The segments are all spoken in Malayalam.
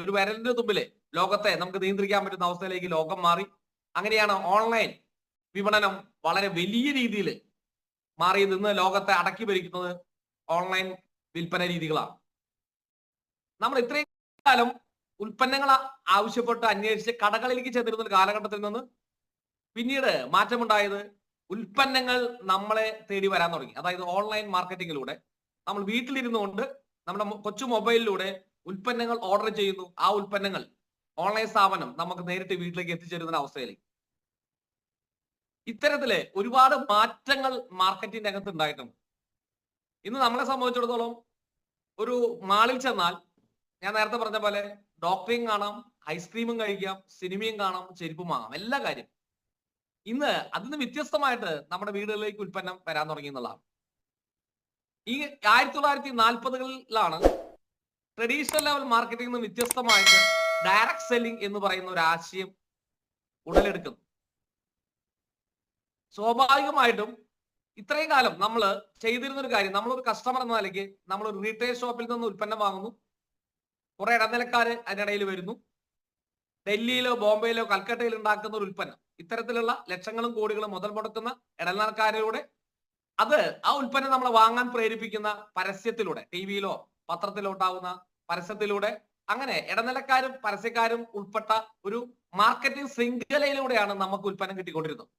ഒരു വിരലിന്റെ തുമ്പില് ലോകത്തെ നമുക്ക് നിയന്ത്രിക്കാൻ പറ്റുന്ന അവസ്ഥയിലേക്ക് ലോകം മാറി. അങ്ങനെയാണ് ഓൺലൈൻ വിപണനം വളരെ വലിയ രീതിയിൽ മാറിയത്. ഇന്ന് ലോകത്തെ അടക്കി ഭരിക്കുന്നത് ഓൺലൈൻ വിൽപ്പന രീതികളാണ്. നമ്മൾ ഇത്രയും കാലം ഉൽപ്പന്നങ്ങൾ ആവശ്യപ്പെട്ട് അന്വേഷിച്ച് കടകളിലേക്ക് ചെന്നിരുന്ന ഒരു കാലഘട്ടത്തിൽ നിന്ന് പിന്നീട് മാറ്റമുണ്ടായത് ഉൽപ്പന്നങ്ങൾ നമ്മളെ തേടി വരാൻ തുടങ്ങി. അതായത് ഓൺലൈൻ മാർക്കറ്റിങ്ങിലൂടെ നമ്മൾ വീട്ടിലിരുന്നുകൊണ്ട് നമ്മുടെ കൊച്ചു മൊബൈലിലൂടെ ഉൽപ്പന്നങ്ങൾ ഓർഡർ ചെയ്യുന്നു. ആ ഉൽപ്പന്നങ്ങൾ ഓൺലൈൻ സ്ഥാപനം നമുക്ക് നേരിട്ട് വീട്ടിലേക്ക് എത്തിച്ചേരുന്ന അവസ്ഥയിലേക്ക്. ഇത്തരത്തില് ഒരുപാട് മാറ്റങ്ങൾ മാർക്കറ്റിന്റെ അകത്ത് ഉണ്ടായിട്ടുണ്ട്. ഇന്ന് നമ്മളെ സംബന്ധിച്ചിടത്തോളം ഒരു മാളിൽ ചെന്നാൽ ഞാൻ നേരത്തെ പറഞ്ഞ പോലെ ഡോക്ടറിയും കാണാം, ഐസ്ക്രീമും കഴിക്കാം, സിനിമയും കാണാം, ചെരുപ്പും വാങ്ങാം, എല്ലാ കാര്യം. ഇന്ന് അതിന് വ്യത്യസ്തമായിട്ട് നമ്മുടെ വീടുകളിലേക്ക് ഉൽപ്പന്നം വരാൻ തുടങ്ങി എന്നുള്ളതാണ്. ഈ 1940കളിലാണ് ട്രഡീഷണൽ ലെവൽ മാർക്കറ്റിംഗിൽ നിന്ന് വ്യത്യസ്തമായിട്ട് ഡയറക്ട് സെല്ലിംഗ് എന്ന് പറയുന്ന ഒരു ആശയം ഉടലെടുക്കുന്നു. സ്വാഭാവികമായിട്ടും ഇത്രയും കാലം നമ്മൾ ചെയ്തിരുന്ന ഒരു കാര്യം, നമ്മളൊരു കസ്റ്റമർ എന്ന നിലയ്ക്ക് നമ്മളൊരു റീറ്റെയിൽ ഷോപ്പിൽ നിന്ന് ഉൽപ്പന്നം വാങ്ങുന്നു, കുറെ ഇടനിലക്കാര് അതിനിടയിൽ വരുന്നു. ഡൽഹിയിലോ ബോംബെയിലോ കൽക്കട്ടയിൽ ഉണ്ടാക്കുന്ന ഒരു ഉൽപ്പന്നം ഇത്തരത്തിലുള്ള ലക്ഷങ്ങളും കോടികളും മുതൽ മുടക്കുന്ന ഇടനിലക്കാരിലൂടെ അത് ആ ഉൽപ്പന്നം നമ്മളെ വാങ്ങാൻ പ്രേരിപ്പിക്കുന്ന പരസ്യത്തിലൂടെ, ടിവിയിലോ പത്രത്തിലോ ഉണ്ടാവുന്ന പരസ്യത്തിലൂടെ, അങ്ങനെ ഇടനിലക്കാരും പരസ്യക്കാരും ഉൾപ്പെട്ട ഒരു മാർക്കറ്റിംഗ് ശൃംഖലയിലൂടെയാണ് നമുക്ക് ഉൽപ്പന്നം കിട്ടിക്കൊണ്ടിരുന്നത്.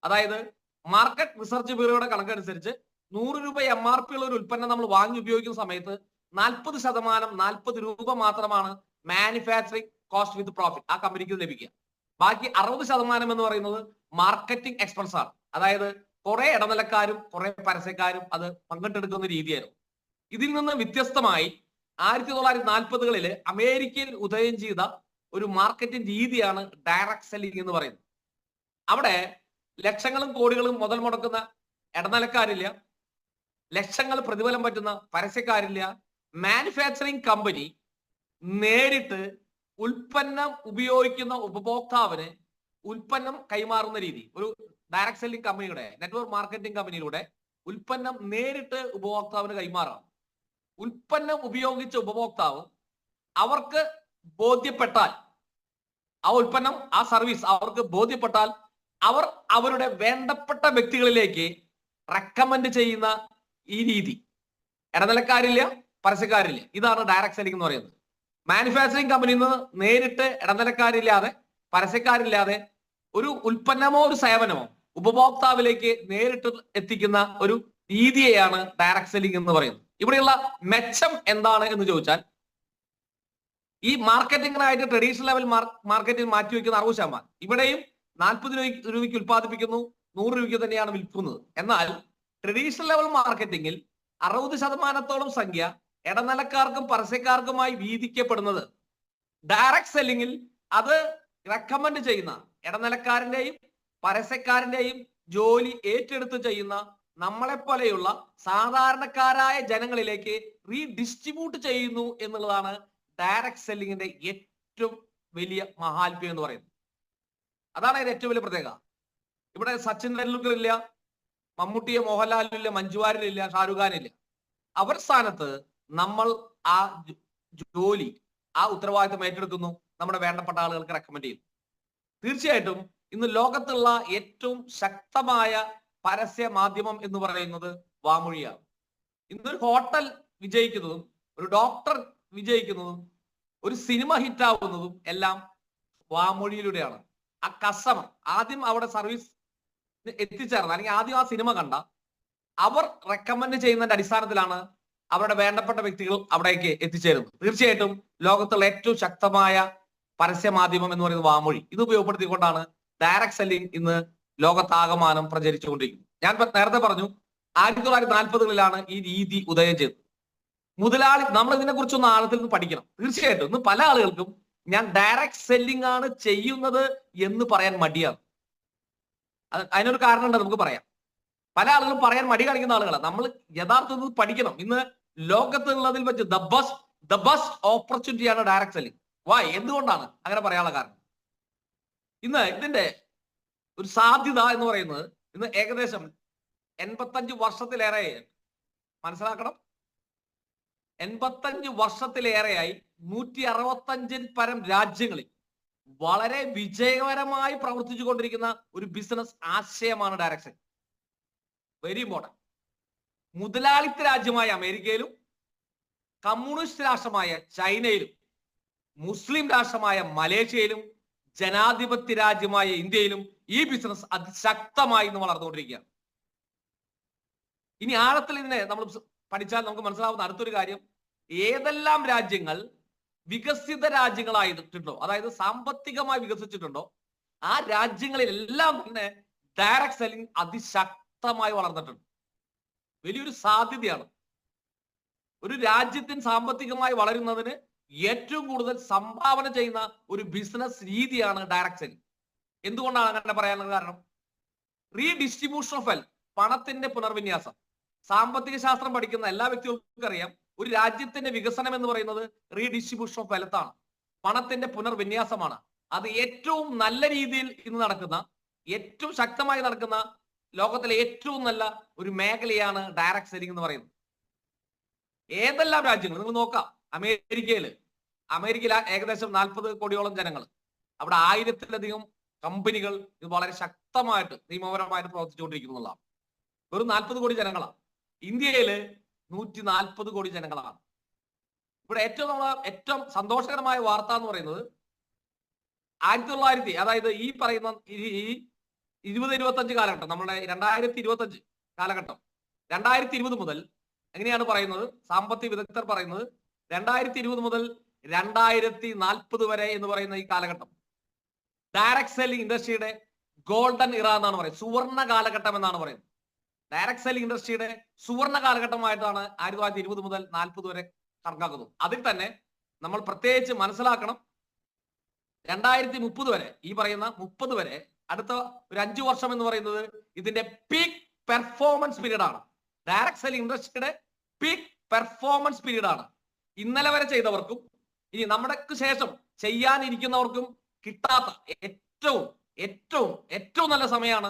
അതായത് മാർക്കറ്റ് റിസർച്ച് ബ്യൂറോയുടെ കണക്കനുസരിച്ച് 100 രൂപ MRP ഉള്ള ഒരു ഉൽപ്പന്നം നമ്മൾ വാങ്ങി ഉപയോഗിക്കുന്ന സമയത്ത് 40% രൂപ മാത്രമാണ് മാനുഫാക്ചറിംഗ് കോസ്റ്റ് വിത്ത് പ്രോഫിറ്റ് ആ കമ്പനിക്ക് ലഭിക്കുക. ബാക്കി 60% എന്ന് പറയുന്നത് മാർക്കറ്റിംഗ് എക്സ്പെൻസ് ആണ്. അതായത് കുറെ ഇടനിലക്കാരും കുറെ പരസ്യക്കാരും അത് പങ്കിട്ടെടുക്കുന്ന രീതിയായിരുന്നു. ഇതിൽ നിന്ന് വ്യത്യസ്തമായി 1940കളിൽ അമേരിക്കയിൽ ഉദയം ചെയ്ത ഒരു മാർക്കറ്റിംഗ് രീതിയാണ് ഡയറക്ട് സെല്ലിംഗ് എന്ന് പറയുന്നത്. അവിടെ ലക്ഷങ്ങളും കോടികളും മുതൽ മുടക്കുന്ന ഇടനിലക്കാരില്ല, ലക്ഷങ്ങൾ പ്രതിഫലം പറ്റുന്ന പരസ്യക്കാരില്ല. മാനുഫാക്ചറിംഗ് കമ്പനി നേരിട്ട് ഉൽപ്പന്നം ഉപയോഗിക്കുന്ന ഉപഭോക്താവിന് ഉൽപ്പന്നം കൈമാറുന്ന രീതി. ഒരു ഡയറക്ട് സെല്ലിംഗ് കമ്പനിയുടെ നെറ്റ്വർക്ക് മാർക്കറ്റിംഗ് കമ്പനിയുടെ ഉൽപ്പന്നം നേരിട്ട് ഉപഭോക്താവിന് കൈമാറാം. ഉൽപ്പന്നം ഉപയോഗിച്ച ഉപഭോക്താവ് അവർക്ക് ബോധ്യപ്പെട്ടാൽ, ആ ഉൽപ്പന്നം ആ സർവീസ് അവർക്ക് ബോധ്യപ്പെട്ടാൽ അവർ അവരുടെ വേണ്ടപ്പെട്ട വ്യക്തികളിലേക്ക് റെക്കമെൻഡ് ചെയ്യുന്ന ഈ രീതി. ഇടനിലക്കാരില്ല, പരസ്യക്കാരില്ല. ഇതാണ് ഡയറക്ട് സെല്ലിംഗ് എന്ന് പറയുന്നത്. മാനുഫാക്ചറിംഗ് കമ്പനിയിൽ നിന്ന് നേരിട്ട് ഇടനിലക്കാരില്ലാതെ പരസ്യക്കാരില്ലാതെ ഒരു ഉൽപ്പന്നമോ ഒരു സേവനമോ ഉപഭോക്താവിലേക്ക് നേരിട്ട് എത്തിക്കുന്ന ഒരു രീതിയെയാണ് ഡയറക്ട് സെല്ലിംഗ് എന്ന് പറയുന്നത്. ഇവിടെയുള്ള മെച്ചം എന്താണ് എന്ന് ചോദിച്ചാൽ, ഈ മാർക്കറ്റിംഗിനായിട്ട് ട്രഡീഷണൽ ലെവൽ മാർക്കറ്റിൽ മാറ്റിവെക്കുന്ന 60%, ഇവിടെയും 40 രൂപയ്ക്ക് ഉൽപ്പാദിപ്പിക്കുന്നു, 100 രൂപയ്ക്ക് തന്നെയാണ് വിൽക്കുന്നത്. എന്നാൽ ട്രഡീഷണൽ ലെവൽ മാർക്കറ്റിംഗിൽ 60%-ഓളം സംഖ്യ ഇടനിലക്കാർക്കും പരസ്യക്കാർക്കുമായി വീതിക്കപ്പെടുന്നത്. ഡയറക്ട് സെല്ലിംഗിൽ അത് റെക്കമെൻഡ് ചെയ്യുന്ന ഇടനിലക്കാരന്റെയും പരസ്യക്കാരന്റെയും ജോലി ഏറ്റെടുത്ത് ചെയ്യുന്ന നമ്മളെപ്പോലെയുള്ള സാധാരണക്കാരായ ജനങ്ങളിലേക്ക് റീഡിസ്ട്രിബ്യൂട്ട് ചെയ്യുന്നു എന്നുള്ളതാണ് ഡയറക്ട് സെല്ലിംഗിന്റെ ഏറ്റവും വലിയ മഹാത്മ്യം എന്ന് പറയുന്നത്. അതാണ് അതിന്റെ ഏറ്റവും വലിയ പ്രത്യേകത. ഇവിടെ സച്ചിൻ ടെണ്ടുൽക്കർ ഇല്ല, മമ്മൂട്ടിയോ മോഹൻലാലില്ല, മഞ്ജു വാര്യരില്ല, ഷാരൂഖ് ഖാൻ ഇല്ല. അവർ സ്ഥാനത്ത് നമ്മൾ ആ ജോലി, ആ ഉത്തരവാദിത്വം ഏറ്റെടുക്കുന്നു, നമ്മുടെ വേണ്ടപ്പെട്ട ആളുകൾക്ക് റെക്കമെൻഡ് ചെയ്യുന്നു. തീർച്ചയായിട്ടും ഇന്ന് ലോകത്തുള്ള ഏറ്റവും ശക്തമായ പരസ്യ മാധ്യമം എന്ന് പറയുന്നത് വാമൊഴിയാണ്. ഇന്നൊരു ഹോട്ടൽ വിജയിക്കുന്നതും ഒരു ഡോക്ടർ വിജയിക്കുന്നതും ഒരു സിനിമ ഹിറ്റാവുന്നതും എല്ലാം വാമൊഴിയിലൂടെയാണ്. ആ കസ്റ്റമർ ആദ്യം അവിടെ സർവീസ് എത്തിച്ചേർന്ന, അല്ലെങ്കിൽ ആദ്യം ആ സിനിമ കണ്ട അവർ റെക്കമെൻഡ് ചെയ്യുന്നതിന്റെ അടിസ്ഥാനത്തിലാണ് അവരുടെ വേണ്ടപ്പെട്ട വ്യക്തികൾ അവിടേക്ക് എത്തിച്ചേരുന്നത്. തീർച്ചയായിട്ടും ലോകത്തുള്ള ഏറ്റവും ശക്തമായ പരസ്യ മാധ്യമം എന്ന് പറയുന്നത് വാമൊഴി. ഇത് ഉപയോഗപ്പെടുത്തിക്കൊണ്ടാണ് ഡയറക്ട് സെല്ലിംഗ് ഇന്ന് ലോകത്താകമാനം പ്രചരിച്ചുകൊണ്ടിരിക്കുന്നത്. ഞാൻ നേരത്തെ പറഞ്ഞു 1940കളിലാണ് ഈ രീതി ഉദയം ചെയ്തത്. മുതലാളി, നമ്മൾ ഇതിനെ കുറിച്ചൊന്ന് ആഴത്തിൽ നിന്ന് പഠിക്കണം. തീർച്ചയായിട്ടും ഇന്ന് പല ആളുകൾക്കും ഞാൻ ഡയറക്ട് സെല്ലിംഗ് ആണ് ചെയ്യുന്നത് എന്ന് പറയാൻ മടിയാണ്. അതിനൊരു കാരണം ഉണ്ട്, നമുക്ക് പറയാം. പല ആളുകളും പറയാൻ മടി കാണിക്കുന്ന ആളുകളാണ്. നമ്മൾ യഥാർത്ഥത്തിൽ പഠിക്കണം. ഇന്ന് ലോകത്തുള്ളതിൽ വെച്ച് ദ ബെസ്റ്റ് ഓപ്പർച്യൂണിറ്റിയാണ് ഡയറക്ട് സെല്ലിംഗ്. വായ്, എന്തുകൊണ്ടാണ് അങ്ങനെ പറയാനുള്ള കാരണം? ഇന്ന് ഇതിന്റെ ഒരു സാധ്യത എന്ന് പറയുന്നത് ഇന്ന് ഏകദേശം 85 വർഷത്തിലേറെ, മനസ്സിലാക്കണം, 85 വർഷത്തിലേറെയായി 165 പരം രാജ്യങ്ങളിൽ വളരെ വിജയകരമായി പ്രവർത്തിച്ചു കൊണ്ടിരിക്കുന്ന ഒരു ബിസിനസ് ആശയമാണ് ഡയറക്ട് സെല്ലിംഗ്. Very important. മുതലാളിത്ത രാജ്യമായ അമേരിക്കയിലും കമ്മ്യൂണിസ്റ്റ് രാഷ്ട്രമായ ചൈനയിലും മുസ്ലിം രാഷ്ട്രമായ മലേഷ്യയിലും ജനാധിപത്യ രാജ്യമായ ഇന്ത്യയിലും ഈ ബിസിനസ് അതിശക്തമായി ഇന്ന് വളർന്നുകൊണ്ടിരിക്കുകയാണ്. ഇനി ആഴത്തിൽ ഇതിനെ നമ്മൾ പഠിച്ചാൽ നമുക്ക് മനസ്സിലാവുന്ന അടുത്തൊരു കാര്യം, ഏതെല്ലാം രാജ്യങ്ങൾ വികസിത രാജ്യങ്ങളായിട്ടുണ്ടോ, അതായത് സാമ്പത്തികമായി വികസിച്ചിട്ടുണ്ടോ, ആ രാജ്യങ്ങളിലെല്ലാം തന്നെ ഡയറക്ട് സെല്ലിംഗ് അതിശക്തമായി വളർന്നിട്ടുണ്ട്. വലിയൊരു സാധ്യതയാണ്. ഒരു രാജ്യത്തിന് സാമ്പത്തികമായി വളരുന്നതിന് ഏറ്റവും കൂടുതൽ സംഭാവന ചെയ്യുന്ന ഒരു ബിസിനസ് രീതിയാണ് ഡയറക്ട് സെല്ലിംഗ്. എന്തുകൊണ്ടാണ് അങ്ങനെ പറയാനുള്ള കാരണം? റീഡിസ്ട്രിബ്യൂഷൻ ഓഫ് വെൽത്ത്, പണത്തിന്റെ പുനർവിന്യാസം. സാമ്പത്തിക ശാസ്ത്രം പഠിക്കുന്ന എല്ലാ വ്യക്തികൾക്കും അറിയാം, ഒരു രാജ്യത്തിന്റെ വികസനം എന്ന് പറയുന്നത് റീഡിസ്ട്രിബ്യൂഷൻ ഓഫ് വെൽത്ത് ആണ്, പണത്തിന്റെ പുനർവിന്യാസമാണ്. അത് ഏറ്റവും നല്ല രീതിയിൽ ഇന്ന് നടക്കുന്ന, ഏറ്റവും ശക്തമായി നടക്കുന്ന, ലോകത്തിലെ ഏറ്റവും നല്ല ഒരു മേഖലയാണ് ഡയറക്ട് സെല്ലിംഗ് എന്ന് പറയുന്നത്. ഏതെല്ലാം രാജ്യങ്ങൾ നിങ്ങൾ നോക്കാം, അമേരിക്കയിൽ ഏകദേശം 40 കോടിയോളം ജനങ്ങൾ, അവിടെ 1000-ലധികം കമ്പനികൾ ഇത് വളരെ ശക്തമായിട്ട് നിയമപരമായിട്ട് പ്രവർത്തിച്ചുകൊണ്ടിരിക്കുന്നതാണ്. വെറും 40 കോടി ജനങ്ങളാണ്. ഇന്ത്യയില് 140 കോടി ജനങ്ങളാണ്. ഇവിടെ ഏറ്റവും സന്തോഷകരമായ വാർത്ത എന്ന് പറയുന്നത് 1900, അതായത് ഈ പറയുന്ന ഈ 2025 കാലഘട്ടം, നമ്മുടെ 2025 കാലഘട്ടം, 2020 മുതൽ എങ്ങനെയാണ് പറയുന്നത്, സാമ്പത്തിക വിദഗ്ധർ പറയുന്നത് 2020 മുതൽ 2040 വരെ എന്ന് പറയുന്ന ഈ കാലഘട്ടം ഡയറക്ട് സെല്ലിംഗ് ഇൻഡസ്ട്രിയുടെ ഗോൾഡൻ ഇറ എന്നാണ് പറയുന്നത്, സുവർണ കാലഘട്ടം എന്നാണ് പറയുന്നത്. ഡയറക്ട് സെല്ലിംഗ് ഇൻഡസ്ട്രിയുടെ സുവർണ കാലഘട്ടമായിട്ടാണ് 1920 മുതൽ 40 വരെ കണക്കാക്കുന്നത്. അതിൽ തന്നെ നമ്മൾ പ്രത്യേകിച്ച് മനസ്സിലാക്കണം, 2030 വരെ, ഈ പറയുന്ന 30 വരെ, അടുത്ത ഒരു 5 വർഷം എന്ന് പറയുന്നത് ഇതിന്റെ പീക്ക് പെർഫോമൻസ് പീരീഡ് ആണ്. ഡയറക്ട് സെല്ലിംഗ് ഇൻഡസ്ട്രിയുടെ പീക്ക് പെർഫോമൻസ് പീരീഡ് ആണ്. ഇന്നലെ വരെ ചെയ്തവർക്കും ഇനി നമ്മുടെ ശേഷം ചെയ്യാനിരിക്കുന്നവർക്കും കിട്ടാത്ത ഏറ്റവും ഏറ്റവും ഏറ്റവും നല്ല സമയമാണ്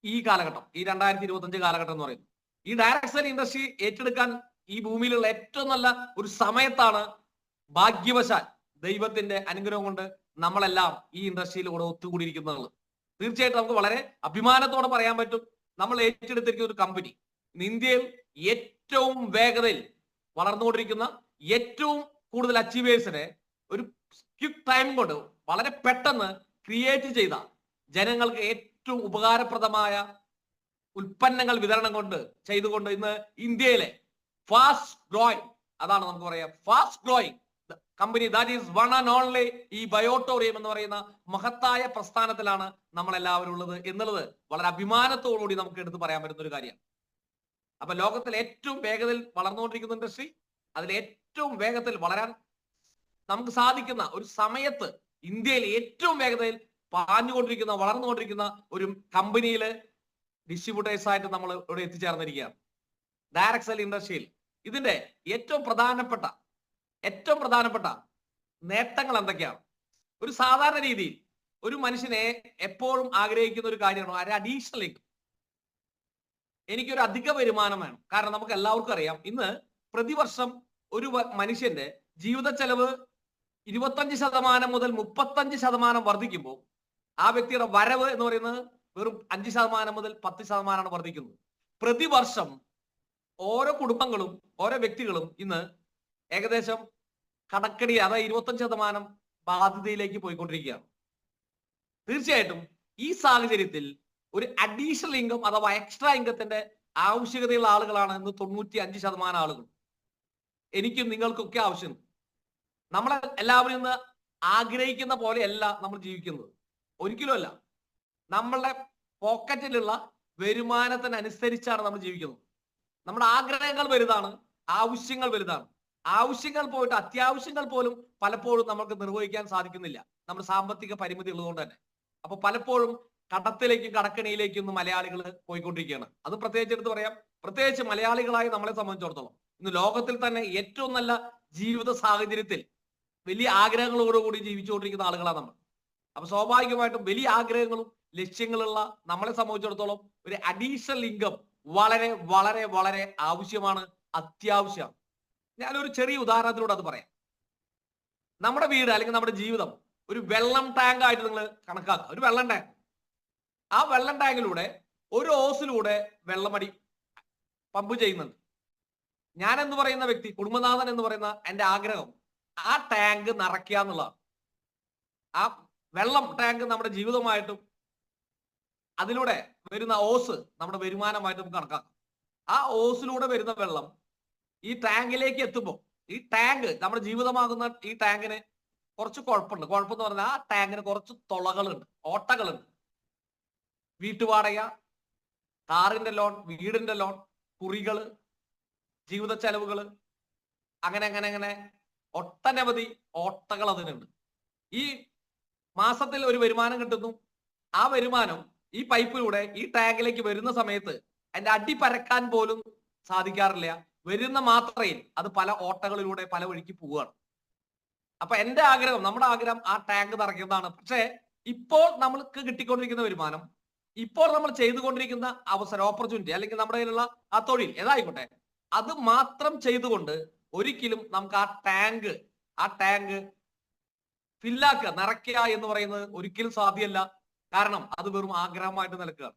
ഈ കാലഘട്ടം, ഈ 2025 കാലഘട്ടം എന്ന് പറയുന്നത്. ഈ ഡയറക്ട് സെല്ലിംഗ് ഇൻഡസ്ട്രി ഏറ്റെടുക്കാൻ ഈ ഭൂമിയിലുള്ള ഏറ്റവും നല്ല ഒരു സമയത്താണ് ഭാഗ്യവശാൽ ദൈവത്തിന്റെ അനുഗ്രഹം കൊണ്ട് നമ്മളെല്ലാം ഈ ഇൻഡസ്ട്രിയിലൂടെ ഒത്തുകൂടിയിരിക്കുന്നത്. തീർച്ചയായിട്ടും നമുക്ക് വളരെ അഭിമാനത്തോടെ പറയാൻ പറ്റും, നമ്മൾ ഏറ്റെടുത്തിരിക്കുന്ന ഒരു കമ്പനി ഇന്ത്യയിൽ ഏറ്റവും വേഗതയിൽ വളർന്നുകൊണ്ടിരിക്കുന്ന, ഏറ്റവും കൂടുതൽ അച്ചീവേഴ്സിനെ ഒരു ക്വിക്ക് ടൈം കൊണ്ട് വളരെ പെട്ടെന്ന് ക്രിയേറ്റ് ചെയ്ത, ജനങ്ങൾക്ക് ഏറ്റവും ഉപകാരപ്രദമായ ഉൽപ്പന്നങ്ങൾ വിതരണം ചെയ്തുകൊണ്ട് ഇന്ന് ഇന്ത്യയിലെ ഫാസ്റ്റ് ഗ്രോയിങ്, അതാണ് നമുക്ക് പറയാം fast growing company, that is one and only ഈ ബയോട്ടോറിയം എന്ന് പറയുന്ന മഹത്തായ പ്രസ്ഥാനത്തിലാണ് നമ്മളെല്ലാവരും ഉള്ളത് എന്നുള്ളത് വളരെ അഭിമാനത്തോടുകൂടി നമുക്ക് എടുത്ത് പറയാൻ പറ്റുന്ന ഒരു കാര്യമാണ്. അപ്പൊ ലോകത്തിൽ ഏറ്റവും വേഗതയിൽ വളർന്നുകൊണ്ടിരിക്കുന്ന ഇൻഡസ്ട്രി, അതിൽ ഏറ്റവും വേഗത്തിൽ വളരാൻ നമുക്ക് സാധിക്കുന്ന ഒരു സമയത്ത് ഇന്ത്യയിൽ ഏറ്റവും വേഗതയിൽ പാഞ്ഞുകൊണ്ടിരിക്കുന്ന, വളർന്നുകൊണ്ടിരിക്കുന്ന ഒരു കമ്പനിയില് ഡിസ്ട്രിബ്യൂട്ടേഴ്സ് ആയിട്ട് നമ്മൾ ഇവിടെ എത്തിച്ചേർന്നിരിക്കുകയാണ്. ഡയറക്ട് സെല്ലിംഗ് ഇൻഡസ്ട്രിയിൽ ഇതിന്റെ ഏറ്റവും പ്രധാനപ്പെട്ട നേട്ടങ്ങൾ എന്തൊക്കെയാണ്? ഒരു സാധാരണ രീതിയിൽ ഒരു മനുഷ്യനെ എപ്പോഴും ആഗ്രഹിക്കുന്ന ഒരു കാര്യമാണ് ഒരു അഡീഷണൽ ഇൻകം. എനിക്കൊരു അധിക വരുമാനം വേണം. കാരണം നമുക്ക് എല്ലാവർക്കും അറിയാം, ഇന്ന് പ്രതിവർഷം ഒരു മനുഷ്യന്റെ ജീവിത ചെലവ് 25% മുതൽ 35% വർദ്ധിക്കുമ്പോൾ ആ വ്യക്തിയുടെ വരവ് എന്ന് പറയുന്നത് വെറും 5% മുതൽ 10% വർദ്ധിക്കുന്നത്. പ്രതിവർഷം ഓരോ കുടുംബങ്ങളും ഓരോ വ്യക്തികളും ഇന്ന് ഏകദേശം കടക്കടി, അതായത് 25% ബാധ്യതയിലേക്ക് പോയിക്കൊണ്ടിരിക്കുകയാണ്. തീർച്ചയായിട്ടും ഈ സാഹചര്യത്തിൽ ഒരു അഡീഷണൽ ഇൻകം അഥവാ എക്സ്ട്രാ ഇൻകത്തിന്റെ ആവശ്യകതയുള്ള ആളുകളാണ് ഇന്ന് 95% ആളുകൾ. എനിക്കും നിങ്ങൾക്കൊക്കെ ആവശ്യമുണ്ട്. നമ്മളെ എല്ലാവരും ഇന്ന് ആഗ്രഹിക്കുന്ന പോലെയല്ല നമ്മൾ ജീവിക്കുന്നത്, ഒരിക്കലും അല്ല. നമ്മളുടെ പോക്കറ്റിലുള്ള വരുമാനത്തിനനുസരിച്ചാണ് നമ്മൾ ജീവിക്കുന്നത്. നമ്മുടെ ആഗ്രഹങ്ങൾ വലുതാണ്, ആവശ്യങ്ങൾ വലുതാണ്. ആവശ്യങ്ങൾ പോയിട്ട് അത്യാവശ്യങ്ങൾ പോലും പലപ്പോഴും നമുക്ക് നിർവഹിക്കാൻ സാധിക്കുന്നില്ല, നമ്മുടെ സാമ്പത്തിക പരിമിതി ഉള്ളതുകൊണ്ട് തന്നെ. അപ്പൊ പലപ്പോഴും കടത്തിലേക്കും കടക്കണിയിലേക്കും മലയാളികൾ പോയിക്കൊണ്ടിരിക്കുകയാണ്. അത് പ്രത്യേകിച്ച് എടുത്ത് പറയാം, പ്രത്യേകിച്ച് മലയാളികളായി നമ്മളെ സംബന്ധിച്ചിടത്തോളം ഇന്ന് ലോകത്തിൽ തന്നെ ഏറ്റവും നല്ല ജീവിത സാഹചര്യത്തിൽ വലിയ ആഗ്രഹങ്ങളോടുകൂടി ജീവിച്ചുകൊണ്ടിരിക്കുന്ന ആളുകളാണ് നമ്മൾ. അപ്പൊ സ്വാഭാവികമായിട്ടും വലിയ ആഗ്രഹങ്ങളും ലക്ഷ്യങ്ങളുള്ള നമ്മളെ സംബന്ധിച്ചിടത്തോളം ഒരു അഡീഷണൽ ഇൻകം വളരെ വളരെ വളരെ ആവശ്യമാണ്, അത്യാവശ്യമാണ്. ഞാനൊരു ചെറിയ ഉദാഹരണത്തിലൂടെ അത് പറയാം. നമ്മുടെ വീട് അല്ലെങ്കിൽ നമ്മുടെ ജീവിതം ഒരു വെള്ളം ടാങ്ക് ആയിട്ട് നിങ്ങൾ കണക്കാക്കുക. ഒരു വെള്ളം ടാങ്ക്. ആ വെള്ളം ടാങ്കിലൂടെ ഒരു ഓസിലൂടെ വെള്ളമടി പമ്പ് ചെയ്യുന്നുണ്ട്. ഞാൻ എന്ന് പറയുന്ന വ്യക്തി, കുടുംബനാഥൻ എന്ന് പറയുന്ന എന്റെ ആഗ്രഹം ആ ടാങ്ക് നിറയ്ക്കുക എന്നുള്ളതാണ്. ആ വെള്ളം ടാങ്ക് നമ്മുടെ ജീവിതമായിട്ടും അതിലൂടെ വരുന്ന ഓസ് നമ്മുടെ വരുമാനമായിട്ട് നമുക്ക് കണക്കാക്കാം. ആ ഓസിലൂടെ വരുന്ന വെള്ളം ഈ ടാങ്കിലേക്ക് എത്തുമ്പോൾ ഈ ടാങ്ക് നമ്മുടെ ജീവിതമാകുന്ന ഈ ടാങ്കിന് കുറച്ച് കുഴപ്പമുണ്ട്. കുഴപ്പമെന്ന് പറഞ്ഞാൽ ആ ടാങ്കിന് കുറച്ച് തുളകളുണ്ട്, ഓട്ടകളുണ്ട്. വീട്ടുവാടക, കാറിന്റെ ലോൺ, വീടിന്റെ ലോൺ, കുറികള്, ജീവിത ചെലവുകള്, അങ്ങനെ ഒട്ടനവധി ഓട്ടകൾ അതിനുണ്ട്. ഈ മാസത്തിൽ ഒരു വരുമാനം കിട്ടുന്നു. ആ വരുമാനം ഈ പൈപ്പിലൂടെ ഈ ടാങ്കിലേക്ക് വരുന്ന സമയത്ത് അതിന്റെ അടി പരക്കാൻ പോലും സാധിക്കാറില്ല. വരുന്ന മാത്രയിൽ അത് പല ഓട്ടകളിലൂടെ പല വഴിക്ക് പോവുകയാണ്. അപ്പൊ എന്റെ ആഗ്രഹം, നമ്മുടെ ആഗ്രഹം ആ ടാങ്ക് നിറയ്ക്കുന്നതാണ്. പക്ഷേ ഇപ്പോൾ നമ്മൾക്ക് കിട്ടിക്കൊണ്ടിരിക്കുന്ന വരുമാനം, ഇപ്പോൾ നമ്മൾ ചെയ്തുകൊണ്ടിരിക്കുന്ന അവസരം, ഓപ്പർച്യൂണിറ്റി, അല്ലെങ്കിൽ നമ്മുടെ കയ്യിലുള്ള ആ തൊഴിൽ ഏതായിക്കോട്ടെ, അത് മാത്രം ചെയ്തുകൊണ്ട് ഒരിക്കലും നമുക്ക് ആ ടാങ്ക് ഫില്ലാക്കുക, നിറയ്ക്കുക എന്ന് പറയുന്നത് ഒരിക്കലും സാധ്യമല്ല. കാരണം അത് വെറും ആഗ്രഹമായിട്ട് നിൽക്കുകയാണ്.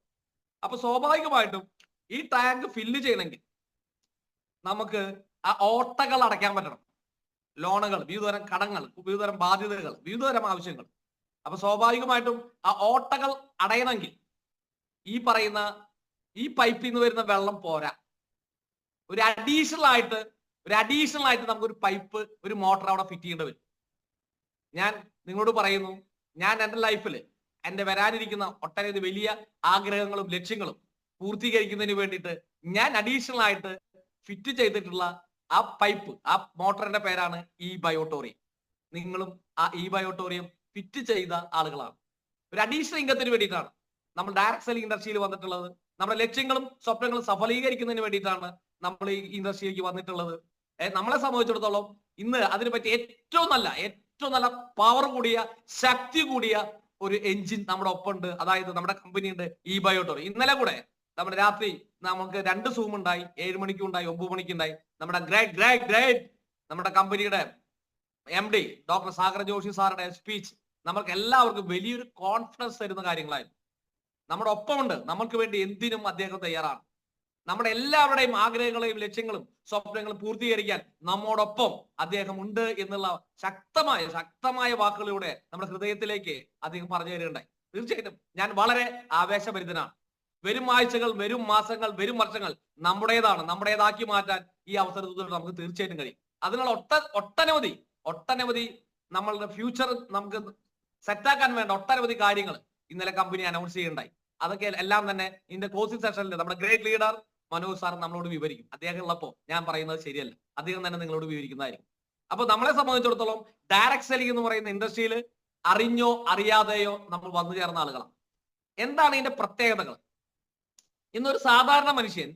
അപ്പൊ സ്വാഭാവികമായിട്ടും ഈ ടാങ്ക് ഫില്ല് ചെയ്യണമെങ്കിൽ നമുക്ക് ആ ഓട്ടകൾ അടയ്ക്കാൻ പറ്റണം. ലോണുകൾ, വിവിധതരം കടങ്ങൾ, വിവിധതരം ബാധ്യതകൾ, വിവിധതരം ആവശ്യങ്ങൾ. അപ്പൊ സ്വാഭാവികമായിട്ടും ആ ഓട്ടകൾ അടയണമെങ്കിൽ ഈ പറയുന്ന ഈ പൈപ്പിൽ നിന്ന് വരുന്ന വെള്ളം പോരാ. ഒരു അഡീഷണൽ ആയിട്ട് നമുക്കൊരു പൈപ്പ്, ഒരു മോട്ടർ അവിടെ ഫിറ്റ് ചെയ്യേണ്ടി വരും. ഞാൻ നിങ്ങളോട് പറയുന്നു, ഞാൻ എൻ്റെ ലൈഫിൽ എൻ്റെ വരാനിരിക്കുന്ന ഒട്ടനവധി വലിയ ആഗ്രഹങ്ങളും ലക്ഷ്യങ്ങളും പൂർത്തീകരിക്കുന്നതിന് വേണ്ടിയിട്ട് ഞാൻ അഡീഷണൽ ആയിട്ട് ഫിറ്റ് ചെയ്തിട്ടുള്ള ആ പൈപ്പ്, ആ മോട്ടറിന്റെ പേരാണ് ഈ ബയോട്ടോറിയം. നിങ്ങളും ആ ഈ ബയോട്ടോറിയം ഫിറ്റ് ചെയ്ത ആളുകളാണ്. ഒരു അഡീഷണൽ ഇൻകത്തിന് വേണ്ടിയിട്ടാണ് നമ്മൾ ഡയറക്ട് സെല്ലിംഗ് ഇൻഡസ്ട്രിയിൽ വന്നിട്ടുള്ളത്. നമ്മുടെ ലക്ഷ്യങ്ങളും സ്വപ്നങ്ങളും സഫലീകരിക്കുന്നതിന് വേണ്ടിയിട്ടാണ് നമ്മൾ ഈ ഇൻഡസ്ട്രിയിലേക്ക് വന്നിട്ടുള്ളത്. നമ്മളെ സംബന്ധിച്ചിടത്തോളം ഇന്ന് അതിനെ പറ്റി ഏറ്റവും നല്ല പവർ കൂടിയ, ശക്തി കൂടിയ ഒരു എഞ്ചിൻ നമ്മുടെ ഒപ്പമുണ്ട്. അതായത് നമ്മുടെ കമ്പനി ഉണ്ട്, ഈ ബയോട്ടോറി. ഇന്നലെ കൂടെ നമ്മുടെ രാത്രി നമുക്ക് 2 സൂം ഉണ്ടായി. 7 മണിക്കും ഉണ്ടായി, 9 മണിക്കും ഉണ്ടായി. നമ്മുടെ ഗ്രേറ്റ് നമ്മുടെ കമ്പനിയുടെ MD ഡോക്ടർ സാഗർ ജോഷി സാറുടെ സ്പീച്ച് നമുക്ക് എല്ലാവർക്കും വലിയൊരു കോൺഫിഡൻസ് തരുന്ന കാര്യങ്ങളായിരുന്നു. നമ്മുടെ ഒപ്പമുണ്ട്, നമുക്ക് വേണ്ടി എന്തിനും അദ്ദേഹം തയ്യാറാണ്. നമ്മുടെ എല്ലാവരുടെയും ആഗ്രഹങ്ങളെയും ലക്ഷ്യങ്ങളും സ്വപ്നങ്ങളും പൂർത്തീകരിക്കാൻ നമ്മോടൊപ്പം അദ്ദേഹം ഉണ്ട് എന്നുള്ള ശക്തമായ വാക്കുകളിലൂടെ നമ്മുടെ ഹൃദയത്തിലേക്ക് അദ്ദേഹം പറഞ്ഞു തരുകയുണ്ടായി. തീർച്ചയായിട്ടും ഞാൻ വളരെ ആവേശഭരിതനാണ്. വരും ആഴ്ചകൾ, വരും മാസങ്ങൾ, വരും വർഷങ്ങൾ നമ്മുടേതാക്കി മാറ്റാൻ ഈ അവസരത്തിൽ നമുക്ക് തീർച്ചയായിട്ടും കഴിയും. അതിനുള്ള ഒട്ടനവധി നമ്മളുടെ ഫ്യൂച്ചർ നമുക്ക് സെറ്റാക്കാൻ വേണ്ട ഒട്ടനവധി കാര്യങ്ങൾ ഇന്നലെ കമ്പനി അനൗൺസ് ചെയ്യുന്നുണ്ടായി. അതൊക്കെ എല്ലാം തന്നെ ഇതിന്റെ ക്ലോസിംഗ് സെഷനിൽ നമ്മുടെ ഗ്രേറ്റ് ലീഡർ മനോജ് സാർ നമ്മളോട് വിവരിക്കും. അദ്ദേഹം ഉള്ളപ്പോൾ ഞാൻ പറയുന്നത് ശരിയല്ല, അദ്ദേഹം തന്നെ നിങ്ങളോട് വിവരിക്കുന്നതായിരിക്കും. അപ്പൊ നമ്മളെ സംബന്ധിച്ചിടത്തോളം ഡയറക്ട് സെല്ലിംഗ് എന്ന് പറയുന്ന ഇൻഡസ്ട്രിയിൽ അറിഞ്ഞോ അറിയാതെയോ നമ്മൾ വന്നു ചേർന്ന ആളുകളാണ്. എന്താണ് ഇതിന്റെ പ്രത്യേകതകൾ? ഇന്നൊരു സാധാരണ മനുഷ്യൻ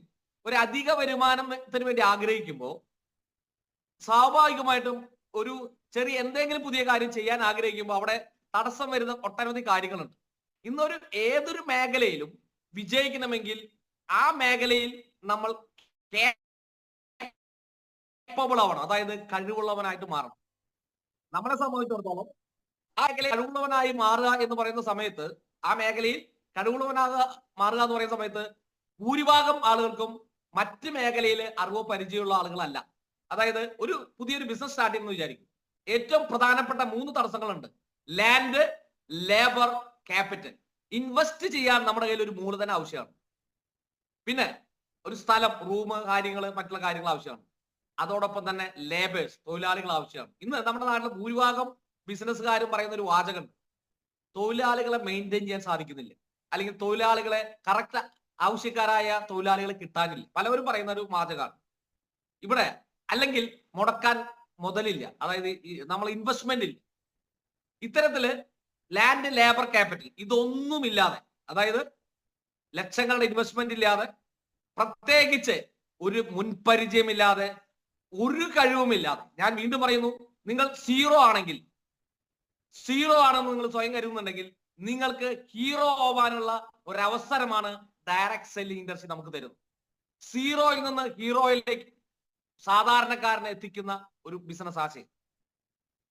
ഒരു അധിക വരുമാനത്തിന് വേണ്ടി ആഗ്രഹിക്കുമ്പോൾ സ്വാഭാവികമായിട്ടും ഒരു ചെറിയ എന്തെങ്കിലും പുതിയ കാര്യം ചെയ്യാൻ ആഗ്രഹിക്കുമ്പോൾ അവിടെ തടസ്സം വരുന്ന ഒട്ടനവധി കാര്യങ്ങളുണ്ട്. ഇന്നൊരു ഏതൊരു മേഖലയിലും വിജയിക്കണമെങ്കിൽ ആ മേഖലയിൽ നമ്മൾ കേപ്പബിൾ ആവണം, അതായത് കഴിവുള്ളവനായിട്ട് മാറണം. നമ്മളെ സംബന്ധിച്ചിടത്തോളം ആ മേഖലയിൽ കഴിവുള്ളവനായി മാറുക എന്ന് പറയുന്ന സമയത്ത്, ആ മേഖലയിൽ മാറുക എന്ന് പറയുന്ന സമയത്ത് ഭൂരിഭാഗം ആളുകൾക്കും മറ്റ് മേഖലയിൽ അറിവോ പരിചയമുള്ള ആളുകളല്ല. അതായത് ഒരു പുതിയൊരു ബിസിനസ് സ്റ്റാർട്ട് ചെയ്യുന്ന വിചാരിക്കും. ഏറ്റവും പ്രധാനപ്പെട്ട 3 തടസ്സങ്ങളുണ്ട്. Land, labour, capital. ഇൻവെസ്റ്റ് ചെയ്യാൻ നമ്മുടെ കയ്യിൽ ഒരു മൂലധനം ആവശ്യമാണ്. പിന്നെ ഒരു സ്ഥലം, റൂം, കാര്യങ്ങൾ, മറ്റുള്ള കാര്യങ്ങൾ ആവശ്യമാണ്. അതോടൊപ്പം തന്നെ ലേബേഴ്സ്, തൊഴിലാളികൾ ആവശ്യമാണ്. ഇന്ന് നമ്മുടെ നാട്ടിലെ ഭൂരിഭാഗം ബിസിനസ്സുകാരും പറയുന്ന ഒരു വാചകമുണ്ട്: തൊഴിലാളികളെ മെയിൻറ്റെയിൻ ചെയ്യാൻ സാധിക്കുന്നില്ല, അല്ലെങ്കിൽ തൊഴിലാളികളെ കറക്റ്റ് ആവശ്യക്കാരായ തൊഴിലാളികളെ കിട്ടാനില്ല. പലവരും പറയുന്ന ഒരു വാചകമാണ് ഇവിടെ. അല്ലെങ്കിൽ മുടക്കാൻ മുതലില്ല, അതായത് നമ്മൾ ഇൻവെസ്റ്റ്മെന്റ് ഇല്ല. ഇത്തരത്തില് ലാൻഡ്, ലേബർ, ക്യാപിറ്റൽ ഇതൊന്നുമില്ലാതെ, അതായത് ലക്ഷങ്ങളുടെ ഇൻവെസ്റ്റ്മെന്റ് ഇല്ലാതെ, പ്രത്യേകിച്ച് ഒരു മുൻപരിചയമില്ലാതെ, ഒരു കഴിവുമില്ലാതെ, ഞാൻ വീണ്ടും പറയുന്നു, നിങ്ങൾ സീറോ ആണെന്ന് നിങ്ങൾ സ്വയം കരുതുന്നുണ്ടെങ്കിൽ നിങ്ങൾക്ക് ഹീറോ ആവാനുള്ള ഒരവസരമാണ് ഡയറക്ട് സെല്ലിംഗ് ഇൻഡസ്ട്രി നമുക്ക് തരുന്നത്. സീറോയിൽ നിന്ന് ഹീറോയിലേക്ക് സാധാരണക്കാരനെ എത്തിക്കുന്ന ഒരു ബിസിനസ് ആശയം.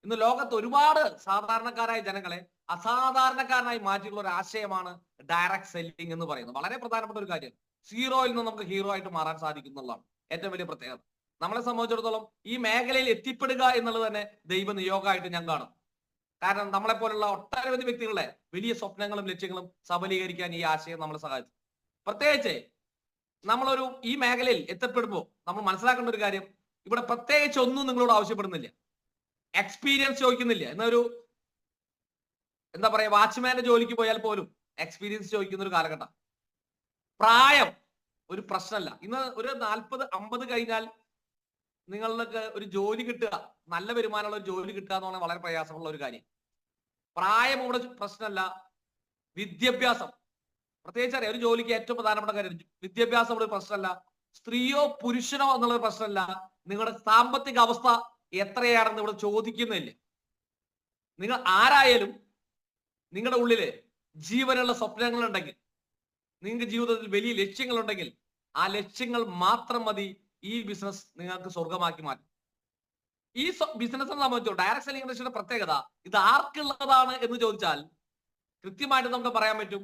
ഇന്ന് ലോകത്ത് ഒരുപാട് സാധാരണക്കാരായ ജനങ്ങളെ അസാധാരണക്കാരനായി മാറ്റിയുള്ള ഒരു ആശയമാണ് ഡയറക്ട് സെല്ലിംഗ് എന്ന് പറയുന്നത്. വളരെ പ്രധാനപ്പെട്ട ഒരു കാര്യം. സീറോയിൽ നിന്ന് നമുക്ക് ഹീറോ ആയിട്ട് മാറാൻ സാധിക്കുന്നുള്ളതാണ് ഏറ്റവും വലിയ പ്രത്യേകത. നമ്മളെ സംബന്ധിച്ചിടത്തോളം ഈ മേഖലയിൽ എത്തിപ്പെടുക എന്നുള്ളത് തന്നെ ദൈവ നിയോഗമായിട്ട് ഞാൻ കാണും. കാരണം നമ്മളെ പോലുള്ള ഒട്ടനവധി വ്യക്തികളെ വലിയ സ്വപ്നങ്ങളും ലക്ഷ്യങ്ങളും സബലീകരിക്കാൻ ഈ ആശയം നമ്മളെ സഹായിച്ചു. പ്രത്യേകിച്ച് നമ്മളൊരു ഈ മേഖലയിൽ എത്തപ്പെടുമ്പോൾ നമ്മൾ മനസ്സിലാക്കേണ്ട ഒരു കാര്യം, ഇവിടെ പ്രത്യേകിച്ച് ഒന്നും നിങ്ങളോട് ആവശ്യപ്പെടുന്നില്ല, എക്സ്പീരിയൻസ് ചോദിക്കുന്നില്ല. എന്നൊരു എന്താ പറയാ, വാച്ച്മാന്റെ ജോലിക്ക് പോയാൽ പോലും എക്സ്പീരിയൻസ് ചോദിക്കുന്ന ഒരു കാലഘട്ടം. പ്രായം ഒരു പ്രശ്നമല്ല. ഇന്ന് ഒരു 40-50 കഴിഞ്ഞാൽ നിങ്ങൾക്ക് ഒരു ജോലി കിട്ടുക, നല്ല വരുമാനമുള്ള ഒരു ജോലി കിട്ടുക എന്ന് പറഞ്ഞാൽ വളരെ പ്രയാസമുള്ള ഒരു കാര്യം. പ്രായം ഇവിടെ പ്രശ്നമല്ല, വിദ്യാഭ്യാസം പ്രത്യേകിച്ച് അറിയാം. ഒരു ജോലിക്ക് ഏറ്റവും പ്രധാനപ്പെട്ട കാര്യം വിദ്യാഭ്യാസം ഇവിടെ പ്രശ്നമല്ല, സ്ത്രീയോ പുരുഷനോ എന്നുള്ളൊരു പ്രശ്നമല്ല, നിങ്ങളുടെ സാമ്പത്തിക അവസ്ഥ എത്രയാണെന്ന് ഇവിടെ ചോദിക്കുന്നില്ല. നിങ്ങൾ ആരായാലും നിങ്ങളുടെ ഉള്ളില് ജീവനുള്ള സ്വപ്നങ്ങൾ ഉണ്ടെങ്കിൽ, നിങ്ങൾക്ക് ജീവിതത്തിൽ വലിയ ലക്ഷ്യങ്ങളുണ്ടെങ്കിൽ, ആ ലക്ഷ്യങ്ങൾ മാത്രം മതി ഈ ബിസിനസ് നിങ്ങൾക്ക് സ്വർഗമാക്കി മാറ്റും. ഈ ബിസിനസിനെ സംബന്ധിച്ചോ ഡയറക്ട് സെല്ലിംഗ് ഇൻഡസ്ട്രിയുടെ പ്രത്യേകത, ഇത് ആർക്കുള്ളതാണ് എന്ന് ചോദിച്ചാൽ കൃത്യമായിട്ട് നമുക്ക് പറയാൻ പറ്റും.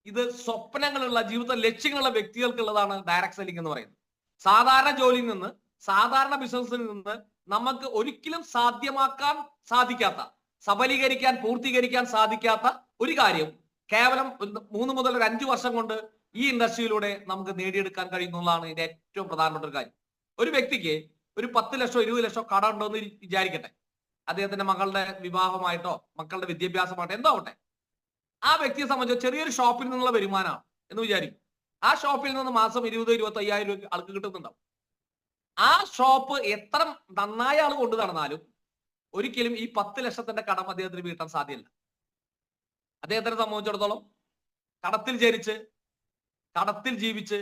ഇത് സ്വപ്നങ്ങളുള്ള, ജീവിത ലക്ഷ്യങ്ങളുള്ള വ്യക്തികൾക്കുള്ളതാണ് ഡയറക്ട് സെല്ലിംഗ് എന്ന് പറയുന്നത്. സാധാരണ ജോലിയിൽ നിന്ന്, സാധാരണ ബിസിനസ്സിൽ നിന്ന് നമുക്ക് ഒരിക്കലും സാധ്യമാക്കാൻ സാധിക്കാത്ത, സബലീകരിക്കാൻ, പൂർത്തീകരിക്കാൻ സാധിക്കാത്ത ഒരു കാര്യം കേവലം 3 മുതൽ 5 വർഷം കൊണ്ട് ഈ ഇൻഡസ്ട്രിയിലൂടെ നമുക്ക് നേടിയെടുക്കാൻ കഴിയുന്നതാണ് ഇതിന്റെ ഏറ്റവും പ്രധാനപ്പെട്ട ഒരു കാര്യം. ഒരു വ്യക്തിക്ക് ഒരു 10 ലക്ഷമോ 20 ലക്ഷമോ കട ഉണ്ടോ എന്ന് വിചാരിക്കട്ടെ. അദ്ദേഹത്തിന്റെ മകളുടെ വിവാഹമായിട്ടോ മക്കളുടെ വിദ്യാഭ്യാസമായിട്ടോ എന്തോ ആവട്ടെ. ആ വ്യക്തിയെ സംബന്ധിച്ച് ചെറിയൊരു ഷോപ്പിൽ നിന്നുള്ള വരുമാനമാണ് എന്ന് വിചാരിക്കും. ആ ഷോപ്പിൽ നിന്ന് മാസം 20-25 രൂപ ആൾക്ക് കിട്ടുന്നുണ്ടാവും. ആ ഷോപ്പ് എത്ര നന്നായ ആൾ കൊണ്ടു നടന്നാലും ഒരിക്കലും ഈ 10 ലക്ഷത്തിന്റെ കടം അദ്ദേഹത്തിന് വീട്ടാൻ സാധ്യമല്ല. അദ്ദേഹത്തിനെ സംബന്ധിച്ചിടത്തോളം കടത്തിൽ ജനിച്ച്, കടത്തിൽ ജീവിച്ച്,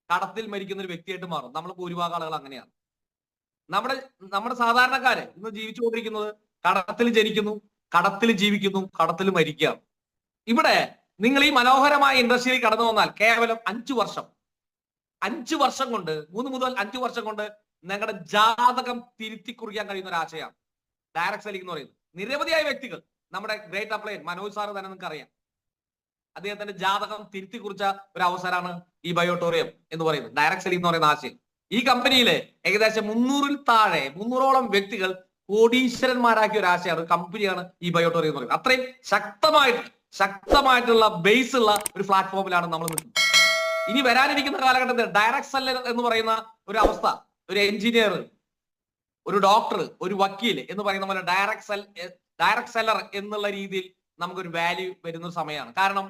കടത്തിൽ മരിക്കുന്ന ഒരു വ്യക്തിയായിട്ട് മാറും. നമ്മൾ ഭൂരിഭാഗം ആളുകൾ അങ്ങനെയാണ്. നമ്മുടെ സാധാരണക്കാര് ഇന്ന് ജീവിച്ചുകൊണ്ടിരിക്കുന്നത് കടത്തിൽ ജനിക്കുന്നു, കടത്തിൽ ജീവിക്കുന്നു, കടത്തിൽ മരിക്കുകയാണ്. ഇവിടെ നിങ്ങൾ ഈ മനോഹരമായ ഇൻഡസ്ട്രിയിൽ കടന്നു വന്നാൽ കേവലം 5 വർഷം കൊണ്ട് 3 മുതൽ 5 വർഷം കൊണ്ട് നിങ്ങളുടെ ജാതകം തിരുത്തി കുറിക്കാൻ കഴിയുന്ന ഒരു ആശയമാണ് ഡയറക്ട് സെല്ലിംഗ് എന്ന് പറയുന്നത്. നിരവധിയായ വ്യക്തികൾ, നമ്മുടെ ഗ്രേറ്റ് അപ്ലൈൻ മനോജ് സാറ് തന്നെ നിങ്ങൾക്ക് അറിയാം, അദ്ദേഹത്തിന്റെ ജാതകം തിരുത്തി കുറിച്ച ഒരു അവസരമാണ് ഈ ബയോട്ടോറിയം എന്ന് പറയുന്നത്, ഡയറക്ട് സെല്ലിംഗ് എന്ന് പറയുന്ന ആശയം. ഈ കമ്പനിയിലെ ഏകദേശം 300-ഓളം വ്യക്തികൾ കോടീശ്വരന്മാരാക്കിയ ഒരു ആശയമാണ്, ഒരു കമ്പനിയാണ് ഈ ബയോട്ടോറിയം എന്ന് പറയുന്നത്. അത്രയും ശക്തമായിട്ടുള്ള ബേസ് ഉള്ള ഒരു പ്ലാറ്റ്ഫോമിലാണ് നമ്മൾ നിൽക്കുന്നത്. ഇനി വരാനിരിക്കുന്ന കാലഘട്ടത്തിൽ ഡയറക്ട് സെല്ലർ എന്ന് പറയുന്ന ഒരു അവസ്ഥ, ഒരു എഞ്ചിനീയർ, ഒരു ഡോക്ടർ, ഒരു വക്കീൽ എന്ന് പറയുന്ന പോലെ ഡയറക്ട് സെല്ലർ എന്നുള്ള രീതിയിൽ നമുക്കൊരു വാല്യൂ വരുന്ന ഒരു സമയമാണ്. കാരണം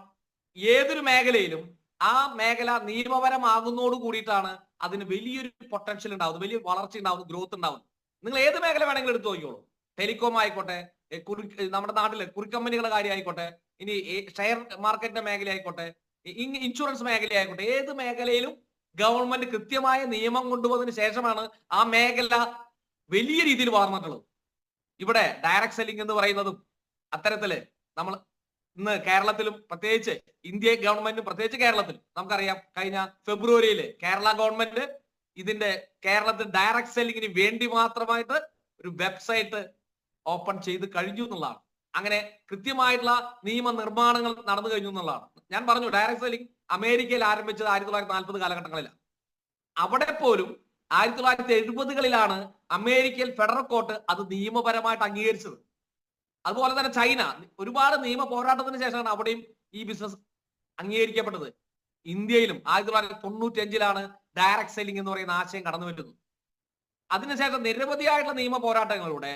ഏതൊരു മേഖലയിലും ആ മേഖല നിയമപരമാകുന്നതോട് കൂടിയിട്ടാണ് അതിന് വലിയൊരു പൊട്ടൻഷ്യൽ ഉണ്ടാവുന്നത്, വലിയ വളർച്ച ഉണ്ടാവുന്നു, ഗ്രോത്ത് ഉണ്ടാവുന്നു. നിങ്ങൾ ഏത് മേഖല വേണമെങ്കിലും എടുത്തു നോക്കിയോളൂ. ടെലികോം ആയിക്കോട്ടെ, നമ്മുടെ നാട്ടിലെ കുറിക്കമ്പനികളുടെ കാര്യം ആയിക്കോട്ടെ, ഇനി ഷെയർ മാർക്കറ്റിന്റെ മേഖല ആയിക്കോട്ടെ, ഇൻഷുറൻസ് മേഖല ആയിക്കോട്ടെ, ഏത് മേഖലയിലും ഗവൺമെന്റ് കൃത്യമായ നിയമം കൊണ്ടുവന്നതിന് ശേഷമാണ് ആ മേഖല വലിയ രീതിയിൽ വളർന്നിട്ടുള്ളത്. ഇവിടെ ഡയറക്ട് സെല്ലിംഗ് എന്ന് പറയുന്നതും അത്തരത്തില് നമ്മൾ ഇന്ന് കേരളത്തിലും, പ്രത്യേകിച്ച് ഇന്ത്യ ഗവൺമെന്റും പ്രത്യേകിച്ച് കേരളത്തിലും നമുക്കറിയാം, കഴിഞ്ഞ ഫെബ്രുവരിയിൽ കേരള ഗവൺമെന്റ് ഇതിന്റെ കേരളത്തിൽ ഡയറക്ട് സെല്ലിങ്ങിന് വേണ്ടി മാത്രമായിട്ട് ഒരു വെബ്സൈറ്റ് ഓപ്പൺ ചെയ്ത് കഴിഞ്ഞു എന്നുള്ളതാണ്. അങ്ങനെ കൃത്യമായിട്ടുള്ള നിയമ നിർമ്മാണങ്ങൾ നടന്നു കഴിഞ്ഞു എന്നുള്ളതാണ്. ഞാൻ പറഞ്ഞു, ഡയറക്ട് സെല്ലിംഗ് അമേരിക്കയിൽ ആരംഭിച്ചത് 1940 കാലഘട്ടങ്ങളിലാണ്. അവിടെ പോലും 1970കളിലാണ് അമേരിക്കയിൽ ഫെഡറൽ കോർട്ട് അത് നിയമപരമായിട്ട് അംഗീകരിച്ചത്. അതുപോലെ തന്നെ ചൈന ഒരുപാട് നിയമ പോരാട്ടത്തിന് ശേഷമാണ് അവിടെയും ഈ ബിസിനസ് അംഗീകരിക്കപ്പെട്ടത്. ഇന്ത്യയിലും 1995ലാണ് ഡയറക്ട് സെല്ലിംഗ് എന്ന് പറയുന്ന ആശയം കടന്നു വരുന്നത്. അതിനുശേഷം നിരവധിയായിട്ടുള്ള നിയമ പോരാട്ടങ്ങളിലൂടെ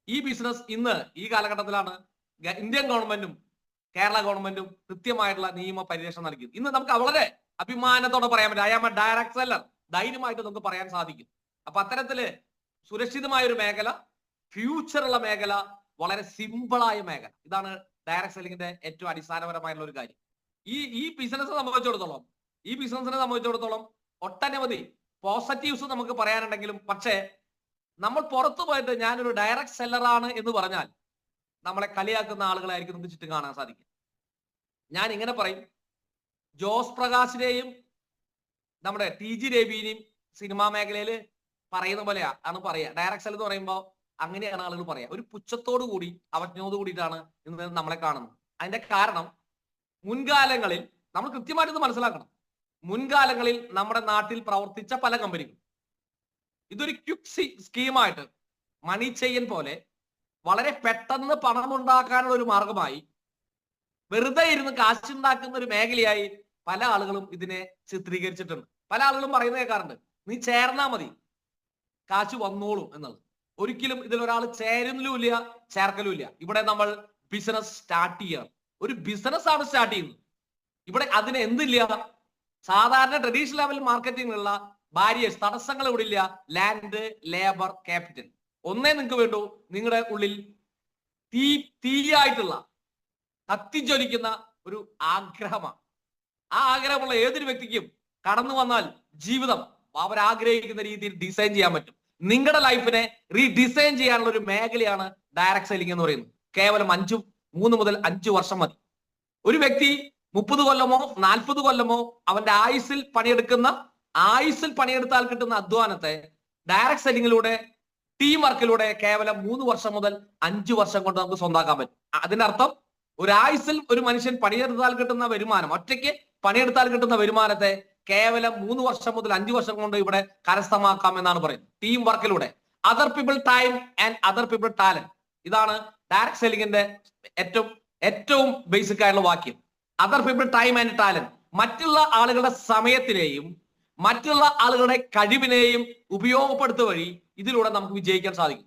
ഈ ബിസിനസ് ഇന്ന് ഈ കാലഘട്ടത്തിലാണ് ഇന്ത്യൻ ഗവൺമെന്റും കേരള ഗവൺമെന്റും കൃത്യമായിട്ടുള്ള നിയമ പരിരക്ഷ നൽകി. ഇന്ന് നമുക്ക് വളരെ അഭിമാനത്തോടെ പറയാൻ പറ്റും, I am a direct seller, ധൈര്യമായിട്ട് നമുക്ക് പറയാൻ സാധിക്കും. അപ്പൊ അത്തരത്തില് സുരക്ഷിതമായ ഒരു മേഖല, ഫ്യൂച്ചറുള്ള മേഖല, വളരെ സിമ്പിളായ മേഖല, ഇതാണ് ഡയറക്ട് സെല്ലിങ്ങിന്റെ ഏറ്റവും അടിസ്ഥാനപരമായിട്ടുള്ള ഒരു കാര്യം. ഈ ബിസിനസിനെ സംബന്ധിച്ചിടത്തോളം ഒട്ടനവധി പോസിറ്റീവ്സ് നമുക്ക് പറയാനുണ്ടെങ്കിലും, പക്ഷേ നമ്മൾ പുറത്തു പോയിട്ട് ഞാനൊരു ഡയറക്ട് സെല്ലറാണ് എന്ന് പറഞ്ഞാൽ നമ്മളെ കളിയാക്കുന്ന ആളുകളായിരിക്കും നമുക്ക് ചുറ്റും കാണാൻ സാധിക്കും. ഞാൻ ഇങ്ങനെ പറയും, ജോസ് പ്രകാശിനെയും നമ്മുടെ ടി ജി രവിനെയും സിനിമാ മേഖലയിൽ പറയുന്ന പോലെയാ ആണ് പറയാ. ഡയറക്ട് സെൽ എന്ന് പറയുമ്പോൾ അങ്ങനെയാണ് ആളുകൾ പറയാ. ഒരു പുച്ഛത്തോടു കൂടി അവജ്ഞയോട് കൂടിയിട്ടാണ് ഇന്ന് നമ്മളെ കാണുന്നത്. അതിന്റെ കാരണം മുൻകാലങ്ങളിൽ നമ്മൾ കൃത്യമായിട്ട് ഇത് മനസ്സിലാക്കണം. മുൻകാലങ്ങളിൽ നമ്മുടെ നാട്ടിൽ പ്രവർത്തിച്ച പല കമ്പനികൾ ഇതൊരു ക്വിക്ക് സ്കീമായിട്ട് മണി ചെയിൻ പോലെ വളരെ പെട്ടെന്ന് പണമുണ്ടാക്കാനുള്ള ഒരു മാർഗമായി വെറുതെ ഇരുന്ന് കാശുണ്ടാക്കുന്ന ഒരു മേഖലയായി പല ആളുകളും ഇതിനെ ചിത്രീകരിച്ചിട്ടുണ്ട്. പല ആളുകളും പറയുന്നത് കേൾക്കാറുണ്ട്, നീ ചേർന്നാ മതി കാശ് വന്നോളും എന്നുള്ളത്. ഒരിക്കലും ഇതിൽ ഒരാൾ ചേരുന്നില്ല ചേർക്കലുമില്ല. ഇവിടെ നമ്മൾ ബിസിനസ് സ്റ്റാർട്ട് ചെയ്യണം. ഒരു ബിസിനസ് ആണ് സ്റ്റാർട്ട് ചെയ്യുന്നത്. ഇവിടെ അതിന് എന്തില്ല, സാധാരണ ട്രഡീഷണൽ ലെവൽ മാർക്കറ്റിംഗിലുള്ള ബാരിയേഴ്സ്, തടസ്സങ്ങൾ ഇവിടെ ഇല്ല. Land, labour, capital. ഒന്നേ നിങ്ങൾക്ക് വേണ്ടു, നിങ്ങളുടെ ഉള്ളിൽ തീയായിട്ടുള്ള കത്തിജ്വലിക്കുന്ന ഒരു ആഗ്രഹമാണ്. ആ ആഗ്രഹമുള്ള ഏതൊരു വ്യക്തിക്കും കടന്നു വന്നാൽ ജീവിതം അവരാഗ്രഹിക്കുന്ന രീതിയിൽ ഡിസൈൻ ചെയ്യാൻ പറ്റും. നിങ്ങളുടെ ലൈഫിനെ റീഡിസൈൻ ചെയ്യാനുള്ള ഒരു മേഖലയാണ് ഡയറക്ട് സെല്ലിംഗ് എന്ന് പറയുന്നത്. കേവലം 3 മുതൽ 5 വർഷം മതി. ഒരു വ്യക്തി 30 കൊല്ലമോ 40 കൊല്ലമോ അവന്റെ ആയുസ്സിൽ പണിയെടുത്താൽ കിട്ടുന്ന അധ്വാനത്തെ ഡയറക്ട് സെല്ലിങ്ങിലൂടെ, ടീം വർക്കിലൂടെ കേവലം 3 വർഷം മുതൽ 5 വർഷം കൊണ്ട് നമുക്ക് സ്വന്തമാക്കാൻ പറ്റും. അതിന്റെ അർത്ഥം ഒരു ആയുസ്സിൽ ഒരു മനുഷ്യൻ പണിയെടുത്താൽ കിട്ടുന്ന വരുമാനം, ഒറ്റയ്ക്ക് പണിയെടുത്താൽ കിട്ടുന്ന വരുമാനത്തെ കേവലം 3 വർഷം മുതൽ 5 വർഷം കൊണ്ട് ഇവിടെ കരസ്ഥമാക്കാം എന്നാണ് പറയുന്നത്. ടീം വർക്കിലൂടെ other people time and other people talent. ഇതാണ് ഡയറക്ട് സെല്ലിങ്ങിന്റെ ഏറ്റവും ബേസിക് ആയിട്ടുള്ള വാക്യം. Other people time and talent. മറ്റുള്ള ആളുകളുടെ സമയത്തിനെയും മറ്റുള്ള ആളുകളുടെ കഴിവിനെയും ഉപയോഗപ്പെടുത്തുക വഴി ഇതിലൂടെ നമുക്ക് വിജയിക്കാൻ സാധിക്കും.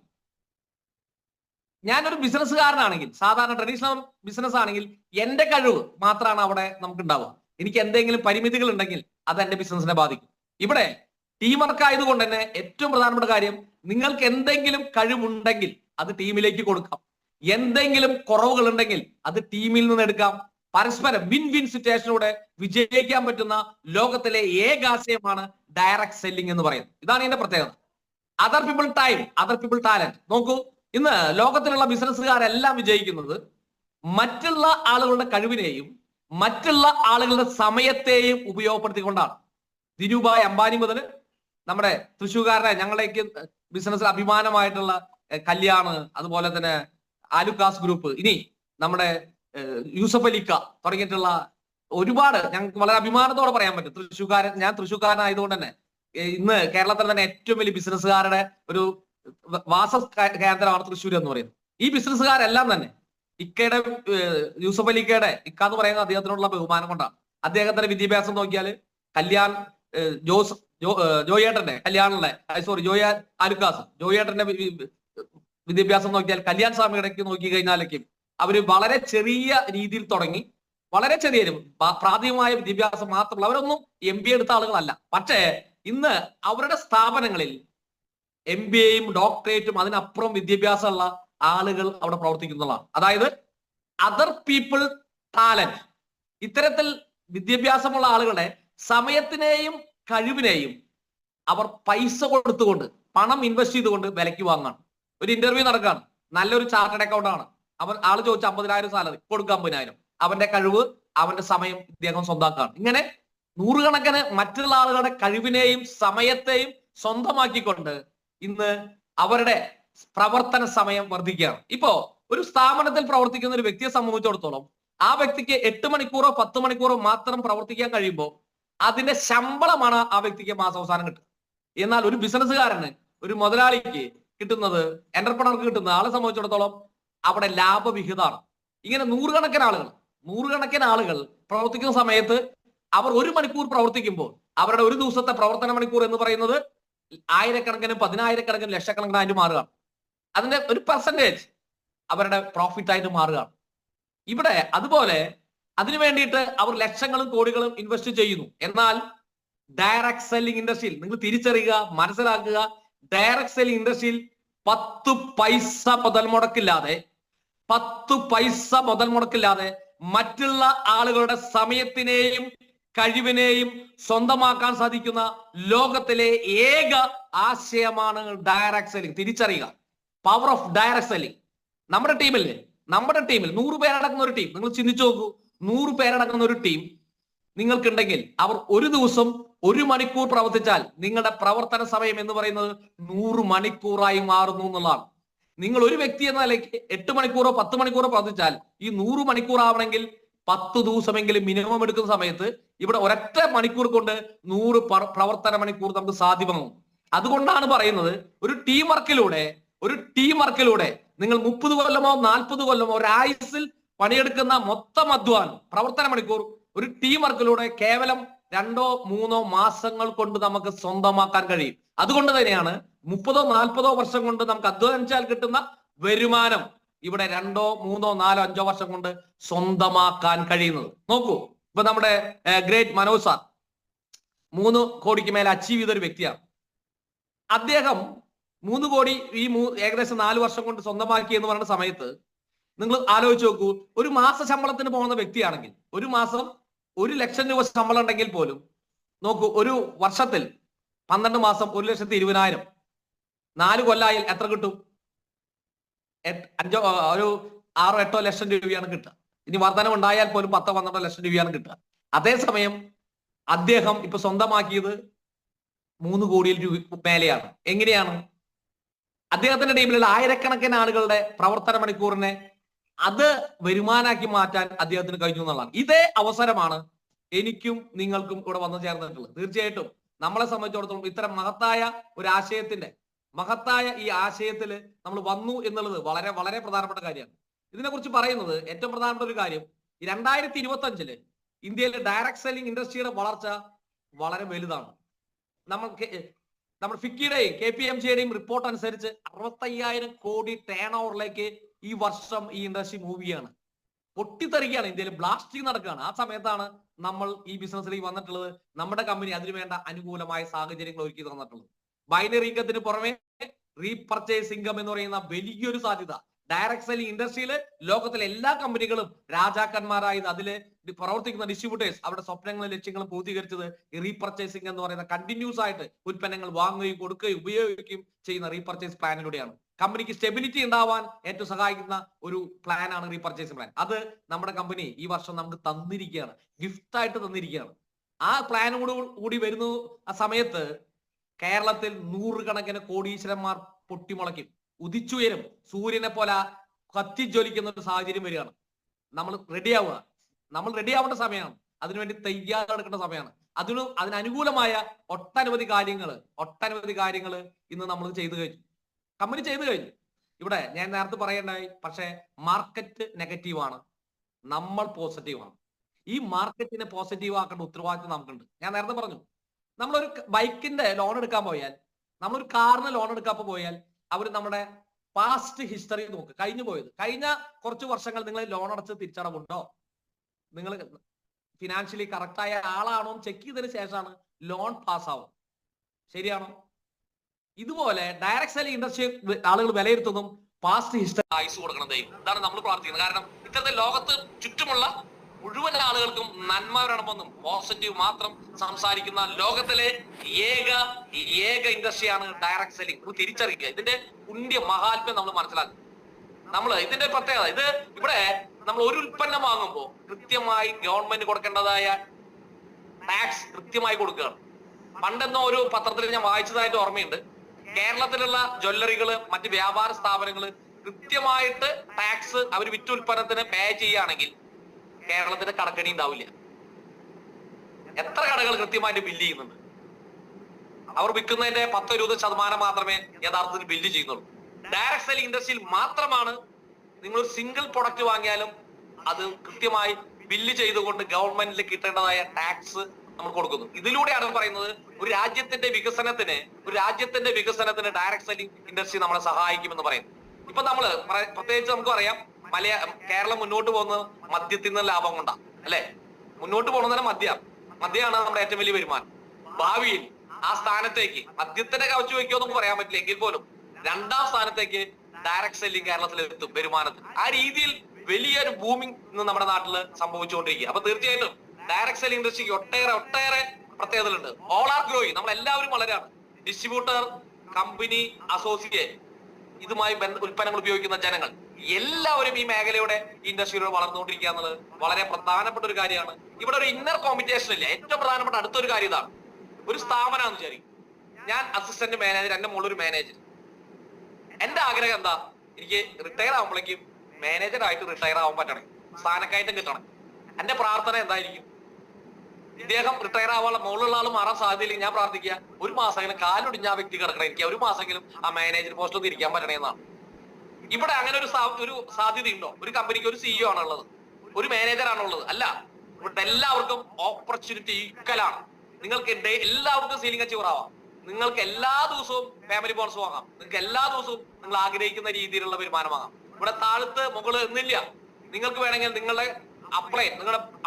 ഞാനൊരു ബിസിനസ്സുകാരനാണെങ്കിൽ, സാധാരണ ട്രഡീഷണൽ ബിസിനസ് ആണെങ്കിൽ എന്റെ കഴിവ് മാത്രമാണ് അവിടെ നമുക്ക് ഉണ്ടാവുക. എനിക്ക് എന്തെങ്കിലും പരിമിതികൾ ഉണ്ടെങ്കിൽ അത് എന്റെ ബിസിനസിനെ ബാധിക്കും. ഇവിടെ ടീം വർക്ക് ആയതുകൊണ്ട് തന്നെ ഏറ്റവും പ്രധാനപ്പെട്ട കാര്യം, നിങ്ങൾക്ക് എന്തെങ്കിലും കഴിവുണ്ടെങ്കിൽ അത് ടീമിലേക്ക് കൊടുക്കാം. എന്തെങ്കിലും കുറവുകൾ ഉണ്ടെങ്കിൽ അത് ടീമിൽ നിന്ന് എടുക്കാം. പരസ്പരം വിൻ വിൻ സിറ്റുവേഷനിലൂടെ വിജയിക്കാൻ പറ്റുന്ന ലോകത്തിലെ ഏക ആശയമാണ് ഡയറക്ട് സെല്ലിംഗ് എന്ന് പറയുന്നത്. ഇതാണ് ഇതിന്റെ പ്രത്യേകത. Other people time, other people talent. നോക്കൂ, ഇന്ന് ലോകത്തിലുള്ള ബിസിനസ്സുകാരെല്ലാം വിജയിക്കുന്നത് മറ്റുള്ള ആളുകളുടെ കഴിവിനെയും മറ്റുള്ള ആളുകളുടെ സമയത്തെയും ഉപയോഗപ്പെടുത്തിക്കൊണ്ടാണ്. ധീരുഭായ് അംബാനി മുതൽ നമ്മുടെ തൃശ്ശൂർക്കാരനായ ഞങ്ങളുടെയൊക്കെ ബിസിനസ്സിൽ അഭിമാനമായിട്ടുള്ള കല്യാൺ, അതുപോലെ തന്നെ ആലുക്കാസ് ഗ്രൂപ്പ്, ഇനി നമ്മുടെ യൂസഫ് അലിക്ക തുടങ്ങിയിട്ടുള്ള ഒരുപാട് ഞങ്ങൾക്ക് വളരെ അഭിമാനത്തോടെ പറയാൻ പറ്റും. ഞാൻ തൃശ്ശൂർക്കാരനായതുകൊണ്ട് തന്നെ ഇന്ന് കേരളത്തിൽ തന്നെ ഏറ്റവും വലിയ ബിസിനസ്സുകാരുടെ ഒരു വാസ കേന്ദ്രമാണ് തൃശ്ശൂർ എന്ന് പറയുന്നത്. ഈ ബിസിനസ്സുകാരെല്ലാം തന്നെ ഇക്കയുടെ, യൂസഫ് അലിക്കയുടെ ഇക്ക എന്ന് പറയുന്നത് അദ്ദേഹത്തിനുള്ള ബഹുമാനം കൊണ്ടാണ്. അദ്ദേഹത്തിന്റെ വിദ്യാഭ്യാസം നോക്കിയാൽ കല്യാൺ ജോയേട്ടന്റെ ആലുക്കാസ് ജോയേട്ടന്റെ വിദ്യാഭ്യാസം നോക്കിയാൽ കല്യാൺ സ്വാമിയുടെക്ക് നോക്കി കഴിഞ്ഞാലൊക്കെ അവര് വളരെ ചെറിയ രീതിയിൽ തുടങ്ങി, വളരെ ചെറിയ പ്രാഥമികമായ വിദ്യാഭ്യാസം മാത്രമല്ല, അവരൊന്നും MBA എടുത്ത ആളുകളല്ല. പക്ഷേ ഇന്ന് അവരുടെ സ്ഥാപനങ്ങളിൽ MBAയും ഡോക്ടറേറ്റും അതിനപ്പുറം വിദ്യാഭ്യാസമുള്ള ആളുകൾ അവിടെ പ്രവർത്തിക്കുന്നതാണ്. അതായത് അതർ പീപ്പിൾ ടാലന്റ്. ഇത്തരത്തിൽ വിദ്യാഭ്യാസമുള്ള ആളുകളുടെ സമയത്തിനെയും കഴിവിനെയും അവർ പൈസ കൊടുത്തുകൊണ്ട്, പണം ഇൻവെസ്റ്റ് ചെയ്തുകൊണ്ട് വിലയ്ക്ക് വാങ്ങാണ്. ഒരു ഇന്റർവ്യൂ നടക്കുകയാണ്, നല്ലൊരു ചാർട്ടേഡ് അക്കൗണ്ട് ആണ്, ആള് ചോദിച്ച 50,000 സാലറി കൊടുക്കുക, 50,000. അവന്റെ കഴിവ്, അവന്റെ സമയം ഇദ്ദേഹം സ്വന്തമാക്കുകയാണ്. ഇങ്ങനെ നൂറുകണക്കിന് മറ്റുള്ള ആളുകളുടെ കഴിവിനെയും സമയത്തെയും സ്വന്തമാക്കിക്കൊണ്ട് ഇന്ന് അവരുടെ പ്രവർത്തന സമയം വർദ്ധിക്കുകയാണ്. ഇപ്പോ ഒരു സ്ഥാപനത്തിൽ പ്രവർത്തിക്കുന്ന ഒരു വ്യക്തിയെ സംബന്ധിച്ചിടത്തോളം ആ വ്യക്തിക്ക് 8 മണിക്കൂറോ 10 മണിക്കൂറോ മാത്രം പ്രവർത്തിക്കാൻ കഴിയുമ്പോൾ അതിന്റെ ശമ്പളമാണ് ആ വ്യക്തിക്ക് മാസാവസാനം കിട്ടുക. എന്നാൽ ഒരു ബിസിനസ്സുകാരന്, ഒരു മുതലാളിക്ക് കിട്ടുന്നത്, എന്റർപ്രണർക്ക് കിട്ടുന്നത്, ആളെ സംബന്ധിച്ചിടത്തോളം അവിടെ ലാഭവിഹിതമാണ്. ഇങ്ങനെ നൂറുകണക്കിന് ആളുകൾ പ്രവർത്തിക്കുന്ന സമയത്ത് അവർ 1 മണിക്കൂർ പ്രവർത്തിക്കുമ്പോൾ അവരുടെ ഒരു ദിവസത്തെ പ്രവർത്തന മണിക്കൂർ എന്ന് പറയുന്നത് 1000കണക്കിന് 10,000കണക്കിന് ലക്ഷക്കണക്കിനായിട്ട് മാറുകയാണ്. അതിന്റെ ഒരു പെർസെന്റേജ് അവരുടെ പ്രോഫിറ്റ് ആയിട്ട് മാറുകയാണ്. ഇവിടെ അതുപോലെ അതിനു വേണ്ടിയിട്ട് അവർ ലക്ഷങ്ങളും കോടികളും ഇൻവെസ്റ്റ് ചെയ്യുന്നു. എന്നാൽ ഡയറക്ട് സെല്ലിംഗ് ഇൻഡസ്ട്രിയിൽ നിങ്ങൾ തിരിച്ചറിയുക, മനസ്സിലാക്കുക, ഡയറക്ട് സെല്ലിംഗ് ഇൻഡസ്ട്രിയിൽ 10 പൈസ മുതൽ മുടക്കില്ലാതെ മറ്റുള്ള ആളുകളുടെ സമയത്തിനെയും കഴിവിനെയും സ്വന്തമാക്കാൻ സാധിക്കുന്ന ലോകത്തിലെ ഏക ആശയമാണ് ഡയറക്ട് സെല്ലിംഗ്. തിരിച്ചറിയുക പവർ ഓഫ് ഡയറക്ട് സെല്ലിംഗ്. നമ്മുടെ ടീമിൽ 100 പേരടങ്ങുന്ന ഒരു ടീം, നിങ്ങൾ ചിന്തിച്ചു നോക്കൂ, 100 പേരടങ്ങുന്ന ഒരു ടീം നിങ്ങൾക്കുണ്ടെങ്കിൽ അവർ ഒരു ദിവസം 1 മണിക്കൂർ പ്രവർത്തിച്ചാൽ നിങ്ങളുടെ പ്രവർത്തന സമയം എന്ന് പറയുന്നത് 100 മണിക്കൂറായി മാറുന്നു എന്നുള്ളതാണ്. നിങ്ങൾ ഒരു വ്യക്തി എന്ന നിലയ്ക്ക് 8 മണിക്കൂറോ 10 മണിക്കൂറോ പ്രവർത്തിച്ചാൽ ഈ 100 മണിക്കൂർ ആവണമെങ്കിൽ 10 ദിവസമെങ്കിലും മിനിമം എടുക്കുന്ന സമയത്ത് ഇവിടെ ഒരൊറ്റ മണിക്കൂർ കൊണ്ട് 100 പ്രവർത്തന മണിക്കൂർ നമുക്ക് സാധ്യമാകും. അതുകൊണ്ടാണ് പറയുന്നത് ഒരു ടീം വർക്കിലൂടെ നിങ്ങൾ 30 കൊല്ലമോ 40 കൊല്ലമോ ഒരായുസിൽ പണിയെടുക്കുന്ന മൊത്തം അധ്വാനം പ്രവർത്തന മണിക്കൂർ ഒരു ടീം വർക്കിലൂടെ കേവലം 2-3 മാസങ്ങൾ കൊണ്ട് നമുക്ക് സ്വന്തമാക്കാൻ കഴിയും. അതുകൊണ്ട് തന്നെയാണ് 30-40 വർഷം കൊണ്ട് നമുക്ക് അധ്വാനിച്ചാൽ കിട്ടുന്ന വരുമാനം ഇവിടെ 2-3-4-5 വർഷം കൊണ്ട് സ്വന്തമാക്കാൻ കഴിയുന്നത്. നോക്കൂ, ഇപ്പൊ നമ്മുടെ ഗ്രേറ്റ് മനോജ് സാർ 3 കോടിക്ക് മേലെ അച്ചീവ് ചെയ്ത ഒരു വ്യക്തിയാണ്. അദ്ദേഹം 3 കോടി ഏകദേശം 4 വർഷം കൊണ്ട് സ്വന്തമാക്കി എന്ന് പറയുന്ന സമയത്ത് നിങ്ങൾ ആലോചിച്ച് നോക്കൂ, ഒരു മാസ ശമ്പളത്തിന് പോകുന്ന വ്യക്തിയാണെങ്കിൽ ഒരു മാസം 1 ലക്ഷം രൂപ ശമ്പളം ഉണ്ടെങ്കിൽ പോലും നോക്കൂ, ഒരു വർഷത്തിൽ 12 മാസം 1,20,000, 4 കൊല്ലായാൽ എത്ര കിട്ടും? 6-8 ലക്ഷം രൂപയാണ് കിട്ടുക. ഇനി വർധനം ഉണ്ടായാൽ പോലും 10-12 ലക്ഷം രൂപയാണ് കിട്ടുക. അതേസമയം അദ്ദേഹം ഇപ്പൊ സ്വന്തമാക്കിയത് 3 കോടി രൂപ മേലെയാണ്. എങ്ങനെയാണ്? അദ്ദേഹത്തിന്റെ ടീമിലുള്ള ആയിരക്കണക്കിന് ആളുകളുടെ പ്രവർത്തന മണിക്കൂറിനെ അത് വരുമാനാക്കി മാറ്റാൻ അദ്ദേഹത്തിന് കഴിഞ്ഞു എന്നുള്ളതാണ്. ഇതേ അവസരമാണ് എനിക്കും നിങ്ങൾക്കും ഇവിടെ വന്നു ചേർന്നിട്ടുള്ളത്. തീർച്ചയായിട്ടും നമ്മളെ സംബന്ധിച്ചിടത്തോളം ഇത്തരം മഹത്തായ ഈ ആശയത്തിൽ നമ്മൾ വന്നു എന്നുള്ളത് വളരെ വളരെ പ്രധാനപ്പെട്ട കാര്യമാണ്. ഇതിനെക്കുറിച്ച് പറയുന്നത് ഏറ്റവും പ്രധാനപ്പെട്ട ഒരു കാര്യം, 2025 ഇന്ത്യയിലെ ഡയറക്ട് സെല്ലിംഗ് ഇൻഡസ്ട്രിയുടെ വളർച്ച വളരെ വലുതാണ്. നമ്മൾ ഫിക്കിയുടെയും KPMGയുടെയും റിപ്പോർട്ട് അനുസരിച്ച് 65,000 കോടി ടേൺ ഓവറിലേക്ക് ഈ വർഷം ഈ ഇൻഡസ്ട്രി മൂവ് ചെയ്യാണ്. പൊട്ടിത്തെറിക്കുകയാണ്, ഇന്ത്യയിൽ ബ്ലാസ്റ്റിംഗ് നടക്കുകയാണ്. ആ സമയത്താണ് നമ്മൾ ഈ ബിസിനസ്സിലേക്ക് വന്നിട്ടുള്ളത്. നമ്മുടെ കമ്പനി അതിനുവേണ്ട അനുകൂലമായ സാഹചര്യങ്ങൾ ഒരുക്കി തന്നിട്ടുള്ളത്. ബൈനറി ഇൻകത്തിന് പുറമെ റീപർച്ചേസ് ഇൻകം എന്ന് പറയുന്ന വലിയൊരു സാധ്യത ഡയറക്ട് സെല്ലിംഗ് ഇൻഡസ്ട്രിയിൽ ലോകത്തിലെ എല്ലാ കമ്പനികളും രാജാക്കന്മാരായത് അതില് പ്രവർത്തിക്കുന്ന ഡിസ്ട്രിബ്യൂട്ടേഴ്സ് അവരുടെ സ്വപ്നങ്ങളും ലക്ഷ്യങ്ങളും പൂർത്തീകരിച്ചത് ഈ റീപർച്ചേസിംഗ് എന്ന് പറയുന്ന കണ്ടിന്യൂസ് ആയിട്ട് ഉൽപ്പന്നങ്ങൾ വാങ്ങുകയും കൊടുക്കുകയും ഉപയോഗിക്കുകയും ചെയ്യുന്ന റീപർച്ചേസ് പ്ലാനിലൂടെയാണ്. കമ്പനിക്ക് സ്റ്റെബിലിറ്റി ഉണ്ടാവാൻ ഏറ്റവും സഹായിക്കുന്ന ഒരു പ്ലാനാണ് റീപർച്ചേസിംഗ് പ്ലാൻ. അത് നമ്മുടെ കമ്പനി ഈ വർഷം നമുക്ക് തന്നിരിക്കുകയാണ്, ഗിഫ്റ്റ് ആയിട്ട് തന്നിരിക്കുകയാണ്. ആ പ്ലാനോട് കൂടി വരുന്ന ആ സമയത്ത് കേരളത്തിൽ 100 കണക്കിന് കോടീശ്വരന്മാർ പൊട്ടിമുളയ്ക്കും, ഉദിച്ചുയരും, സൂര്യനെ പോലെ കത്തിജ്വലിക്കുന്ന ഒരു സാഹചര്യം വരികയാണ്. നമ്മൾ റെഡിയാവേണ്ട സമയമാണ്, അതിനുവേണ്ടി തയ്യാറെടുക്കേണ്ട സമയമാണ്. അതിനനുകൂലമായ ഒട്ടനവധി കാര്യങ്ങൾ ഇന്ന് നമ്മൾ കമ്പനി ചെയ്തു കഴിഞ്ഞു. ഇവിടെ ഞാൻ നേരത്തെ പറയണ്ടായി, പക്ഷേ മാർക്കറ്റ് നെഗറ്റീവാണ്, നമ്മൾ പോസിറ്റീവാണ്. ഈ മാർക്കറ്റിനെ പോസിറ്റീവ് ആക്കേണ്ട ഉത്തരവാദിത്വം നമുക്കുണ്ട്. ഞാൻ നേരത്തെ പറഞ്ഞു, നമ്മളൊരു ബൈക്കിന്റെ ലോൺ എടുക്കാൻ പോയാൽ, നമ്മളൊരു കാറിന് ലോൺ എടുക്കാൻ പോയാൽ അവർ നമ്മുടെ പാസ്റ്റ് ഹിസ്റ്ററി നോക്ക്, കഴിഞ്ഞ കുറച്ച് വർഷങ്ങൾ നിങ്ങൾ ലോൺ അടച്ച് തിരിച്ചടവുണ്ടോ, നിങ്ങൾ ഫിനാൻഷ്യലി കറക്റ്റായ ആളാണോ ചെക്ക് ചെയ്തതിന് ശേഷമാണ് ലോൺ പാസ്സാവും. ശരിയാണോ? ഇതുപോലെ ഡയറക്ട് സെല്ലിംഗ് ഇൻഡസ്ട്രി ആളുകൾ വിലയിരുത്തുന്നതും പാസ്റ്റ് ഹിസ്റ്ററി ആയുസ് കൊടുക്കണം. ഇതാണ് നമ്മൾ പ്രാർത്ഥിക്കുന്നത്. കാരണം ഇത്തരത്തിൽ ലോകത്ത് ചുറ്റുമുള്ള മുഴുവൻ ആളുകൾക്കും നന്മ വരണമെന്നും പോസിറ്റീവ് മാത്രം സംസാരിക്കുന്ന ലോകത്തിലെ ഏക ഇൻഡസ്ട്രിയാണ് ഡയറക്ട് സെല്ലിംഗ്. തിരിച്ചറിയുക, ഇതിന്റെ പുണ്യ മഹാത്മ്യം നമ്മൾ മനസ്സിലാക്കുക. ഇതിന്റെ പ്രത്യേകത, ഇത് ഇവിടെ നമ്മൾ ഒരു ഉൽപ്പന്നം വാങ്ങുമ്പോൾ കൃത്യമായി ഗവൺമെന്റ് കൊടുക്കേണ്ടതായ ടാക്സ് കൃത്യമായി കൊടുക്കുകയാണ്. പണ്ടെന്നോ ഒരു പത്രത്തിൽ ഞാൻ വായിച്ചതായിട്ട് ഓർമ്മയുണ്ട്, കേരളത്തിലുള്ള ജ്വല്ലറികള് മറ്റ് വ്യാപാര സ്ഥാപനങ്ങള് കൃത്യമായിട്ട് ടാക്സ് അവർ വിറ്റ ഉൽപ്പന്നത്തിന് പേ ചെയ്യുകയാണെങ്കിൽ കേരളത്തിന്റെ കടക്കണി ഉണ്ടാവില്ല. എത്ര കടകൾ കൃത്യമായിട്ട് ബില്ല് ചെയ്യുന്നുണ്ട്? അവർ വിൽക്കുന്നതിന്റെ 10-20% മാത്രമേ യഥാർത്ഥത്തിൽ ബില്ല് ചെയ്യുന്നുള്ളൂ. ഡയറക്ട് സെല്ലിംഗ് ഇൻഡസ്ട്രിയിൽ മാത്രമാണ് നിങ്ങൾ ഒരു സിംഗിൾ പ്രൊഡക്റ്റ് വാങ്ങിയാലും അത് കൃത്യമായി ബില്ല് ചെയ്തുകൊണ്ട് ഗവൺമെന്റിൽ കിട്ടേണ്ടതായ ടാക്സ് നമ്മൾ കൊടുക്കുന്നു. ഇതിലൂടെയാണ് പറയുന്നത് ഒരു രാജ്യത്തിന്റെ വികസനത്തിന് ഡയറക്ട് സെല്ലിംഗ് ഇൻഡസ്ട്രി നമ്മളെ സഹായിക്കുമെന്ന് പറയുന്നത്. ഇപ്പൊ നമ്മള് പ്രത്യേകിച്ച് നമുക്ക് പറയാം, കേരളം മുന്നോട്ട് പോകുന്നത് മദ്യത്തിൽ നിന്ന് ലാഭം കൊണ്ടാണ്, അല്ലെ? മുന്നോട്ട് പോകുന്നതിന് മദ്യമാണ് നമ്മുടെ ഏറ്റവും വലിയ വരുമാനം. ഭാവിയിൽ ആ സ്ഥാനത്തേക്ക് മദ്യത്തിന്റെ കവച്ചു വയ്ക്കുമോ നമുക്ക് പറയാൻ പറ്റില്ല, എങ്കിൽ പോലും 2ാം സ്ഥാനത്തേക്ക് ഡയറക്ട് സെല്ലിംഗ് കേരളത്തിൽ എത്തും വരുമാനത്തിൽ. ആ രീതിയിൽ വലിയൊരു ബൂമിംഗ് ഇന്ന് നമ്മുടെ നാട്ടിൽ സംഭവിച്ചുകൊണ്ടിരിക്കുക. അപ്പൊ തീർച്ചയായിട്ടും ഡയറക്ട് സെല്ലിംഗ് ഇൻഡസ്ട്രിക്ക് ഒട്ടേറെ പ്രത്യേകതകളുണ്ട്. ഓൾ ആർ ഗ്രോയിങ്, നമ്മൾ എല്ലാവരും വളരാണ്. ഡിസ്ട്രിബ്യൂട്ടർ, കമ്പനി, അസോസിയേറ്റ് ഇതുമായി ഉൽപ്പന്നങ്ങൾ ഉപയോഗിക്കുന്ന ജനങ്ങൾ എല്ലാവരും ഈ മേഖലയുടെ ഇൻഡസ്ട്രിയിലൂടെ വളർന്നുകൊണ്ടിരിക്കുക എന്നുള്ളത് വളരെ പ്രധാനപ്പെട്ട ഒരു കാര്യമാണ്. ഇവിടെ ഒരു ഇന്നർ കോമ്പറ്റീഷൻ ഇല്ല. ഏറ്റവും പ്രധാനപ്പെട്ട അടുത്തൊരു കാര്യം ഇതാണ്. ഒരു സ്ഥാപനമാണെന്ന് വിചാരിക്കും, ഞാൻ അസിസ്റ്റന്റ് മാനേജർ, എന്റെ മുകളിലൊരു മാനേജർ. എന്റെ ആഗ്രഹം എന്താ? എനിക്ക് റിട്ടയർ ആകുമ്പോഴേക്കും മാനേജറായിട്ട് റിട്ടയർ ആവാൻ പറ്റണം, സ്ഥാനക്കയറ്റം കിട്ടണം. എന്റെ പ്രാർത്ഥന എന്തായിരിക്കും? ഇദ്ദേഹം റിട്ടയർ ആവാനുള്ള മുകളിലുള്ള ആൾ മാറാൻ സാധ്യതയില്ലെങ്കിൽ ഞാൻ പ്രാർത്ഥിക്കുക, ഒരു മാസമെങ്കിലും കാലൊടിഞ്ഞ ആ വ്യക്തി കിടക്കണം, എനിക്ക് ഒരു മാസമെങ്കിലും ആ മാനേജർ പോസ്റ്റിൽ ഇരിക്കാൻ പറ്റണമെന്നാണ്. ഇവിടെ അങ്ങനെ ഒരു സാധ്യത ഉണ്ടോ? ഒരു കമ്പനിക്ക് ഒരു സിഇഒ ആണുള്ളത്, ഒരു മാനേജർ ആണുള്ളത്? അല്ല. ഇവിടെ എല്ലാവർക്കും ഓപ്പർച്യൂണിറ്റി ഈക്വലാണ്. നിങ്ങൾക്ക് എല്ലാവർക്കും സീലിംഗ് അച്ചീവർ ആവാം, നിങ്ങൾക്ക് എല്ലാ ദിവസവും ഫാമിലി ബോണസ് വാങ്ങാം, നിങ്ങൾക്ക് എല്ലാ ദിവസവും നിങ്ങൾ ആഗ്രഹിക്കുന്ന രീതിയിലുള്ള വരുമാനം വാങ്ങാം. ഇവിടെ താഴത്ത് മുകളിൽ എന്നില്ല. നിങ്ങൾക്ക് വേണമെങ്കിൽ നിങ്ങളുടെ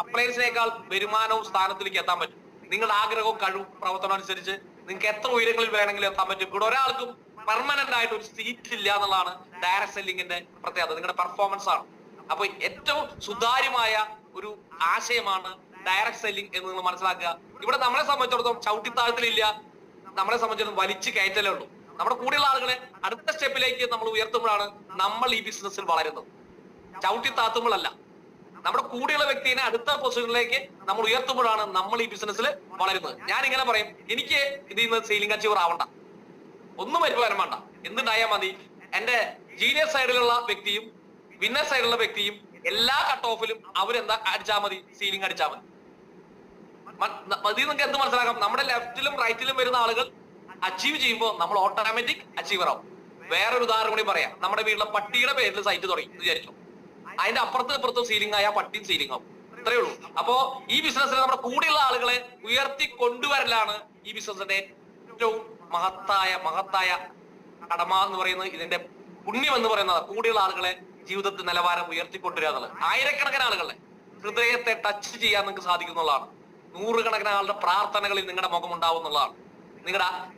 അപ്ലയൻസിനേക്കാൾ വരുമാനവും സ്ഥാനത്തിലേക്ക് എത്താൻ പറ്റും. നിങ്ങളുടെ ആഗ്രഹവും കഴിവും പ്രവർത്തനം അനുസരിച്ച് നിങ്ങൾക്ക് എത്ര ഉയരങ്ങളിൽ വേണമെങ്കിലും എത്താൻ പറ്റും. ഇവിടെ ഒരാൾക്കും പെർമനന്റ് ആയിട്ട് ഒരു സീറ്റ് ഇല്ല എന്നുള്ളതാണ് ഡയറക്ട് സെല്ലിങ്ങിന്റെ പ്രത്യേകത. നിങ്ങളുടെ പെർഫോമൻസ് ആണ്. അപ്പൊ ഏറ്റവും സുതാര്യമായ ഒരു ആശയമാണ് ഡയറക്ട് സെല്ലിംഗ് എന്ന് നിങ്ങൾ മനസ്സിലാക്കുക. ഇവിടെ നമ്മളെ സംബന്ധിച്ചിടത്തോളം ചവിട്ടിത്താഴത്തിലില്ല, നമ്മളെ സംബന്ധിച്ചിടത്തോളം വലിച്ചു കയറ്റലേ ഉള്ളൂ. നമ്മുടെ കൂടെയുള്ള ആളുകളെ അടുത്ത സ്റ്റെപ്പിലേക്ക് നമ്മൾ ഉയർത്തുമ്പോഴാണ് നമ്മൾ ഈ ബിസിനസ്സിൽ വളരുന്നത്. ചവിട്ടിത്താത്തുമ്പോഴല്ല, നമ്മുടെ കൂടെയുള്ള വ്യക്തിനെ അടുത്ത പൊസിഷനിലേക്ക് നമ്മൾ ഉയർത്തുമ്പോഴാണ് നമ്മൾ ഈ ബിസിനസ്സിൽ വളരുന്നത്. ഞാൻ ഇങ്ങനെ പറയും, എനിക്ക് ഇതിൽ നിന്ന് സെയിലിംഗ് അച്ചീവർ ആവണ്ട, ഒന്നും വരുമാനം വേണ്ട, എന്തുണ്ടായാൽ മതി. എന്റെ ജീനിയർ സൈഡിലുള്ള വ്യക്തിയും വിന്നർ സൈഡിലുള്ള വ്യക്തിയും എല്ലാ കട്ട് ഓഫിലും അവരെന്താ അടിച്ചാൽ മതി, സീലിംഗ് അടിച്ചാൽ മതി. മതി. നിങ്ങൾക്ക് എന്ത് മനസ്സിലാക്കാം? നമ്മുടെ ലെഫ്റ്റിലും റൈറ്റിലും വരുന്ന ആളുകൾ അച്ചീവ് ചെയ്യുമ്പോൾ നമ്മൾ ഓട്ടോമാറ്റിക് അച്ചീവർ ആവും. വേറൊരു ഉദാഹരണം കൂടി പറയാം. നമ്മുടെ വീട്ടിലെ പട്ടിയുടെ പേരിൽ സൈറ്റ് തുടങ്ങി വിചാരിച്ചു, അതിന്റെ അപ്പുറത്തും ഇപ്പുറത്തും സീലിംഗ് ആയ പട്ടിയും സീലിംഗ് ആവും. ഇത്രയേ ഉള്ളൂ. അപ്പോ ഈ ബിസിനസ്സിൽ നമ്മുടെ കൂടെയുള്ള ആളുകളെ ഉയർത്തി കൊണ്ടുവരലാണ് ഈ ബിസിനസിന്റെ ഏറ്റവും മഹത്തായ കടമ എന്ന് പറയുന്നത്. ഇതിന്റെ പുണ്യം എന്ന് പറയുന്നത് കൂടെയുള്ള ആളുകളെ ജീവിതത്തിൽ നിലവാരം ഉയർത്തിക്കൊണ്ടുവരിക എന്നുള്ളത്. ആയിരക്കണക്കിന് ആളുകളെ ഹൃദയത്തെ ടച്ച് ചെയ്യാൻ നിങ്ങൾക്ക് സാധിക്കുന്നുള്ളതാണ്. നൂറുകണക്കിന് ആളുടെ പ്രാർത്ഥനകളിൽ നിങ്ങളുടെ മുഖം ഉണ്ടാവും എന്നുള്ളതാണ്.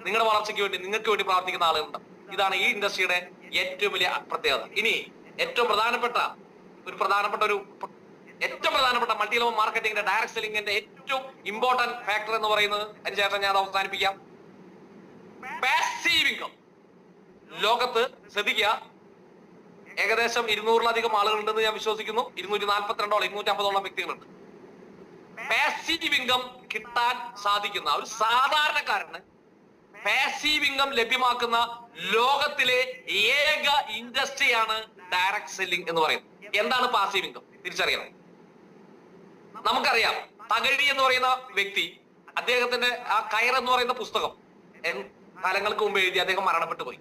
നിങ്ങളുടെ വളർച്ചയ്ക്ക് വേണ്ടി നിങ്ങൾക്ക് വേണ്ടി പ്രാർത്ഥിക്കുന്ന ആളുകളുണ്ട്. ഇതാണ് ഈ ഇൻഡസ്ട്രിയുടെ ഏറ്റവും വലിയ പ്രത്യേകത. ഇനി ഏറ്റവും പ്രധാനപ്പെട്ട മൾട്ടി ലെവൽ മാർക്കറ്റിംഗിന്റെ ഡയറക്ട് സെല്ലിംഗിന്റെ ഏറ്റവും ഇമ്പോർട്ടന്റ് ഫാക്ടർ എന്ന് പറയുന്നത്, അതിനുശേഷം ഞാൻ അവസാനിപ്പിക്കാം, പാസീവ് ഇൻകം. ലോകത്ത് ശ്രദ്ധിക്കുക, ഏകദേശം 200-ലധികം ആളുകളുണ്ടെന്ന് ഞാൻ വിശ്വസിക്കുന്നു. 242 250 വ്യക്തികളുണ്ട്. പാസീവ് ഇൻകം കിട്ടാൻ സാധിക്കുന്ന ഒരു സാധാരണക്കാരന് പാസീവ് ഇൻകം ലഭ്യമാക്കുന്ന ലോകത്തിലെ ഏക ഇൻഡസ്ട്രിയാണ് ഡയറക്ട് സെല്ലിംഗ് എന്ന് പറയുന്നത്. എന്താണ് പാസീവ് ഇൻകം? തിരിച്ചറിയണം. നമുക്കറിയാം, തകഴി എന്ന് പറയുന്ന വ്യക്തി, അദ്ദേഹത്തിന്റെ ആ കയർ എന്ന് പറയുന്ന പുസ്തകം കാലങ്ങൾക്ക് മുമ്പ് എഴുതി അദ്ദേഹം മരണപ്പെട്ടു പോയി.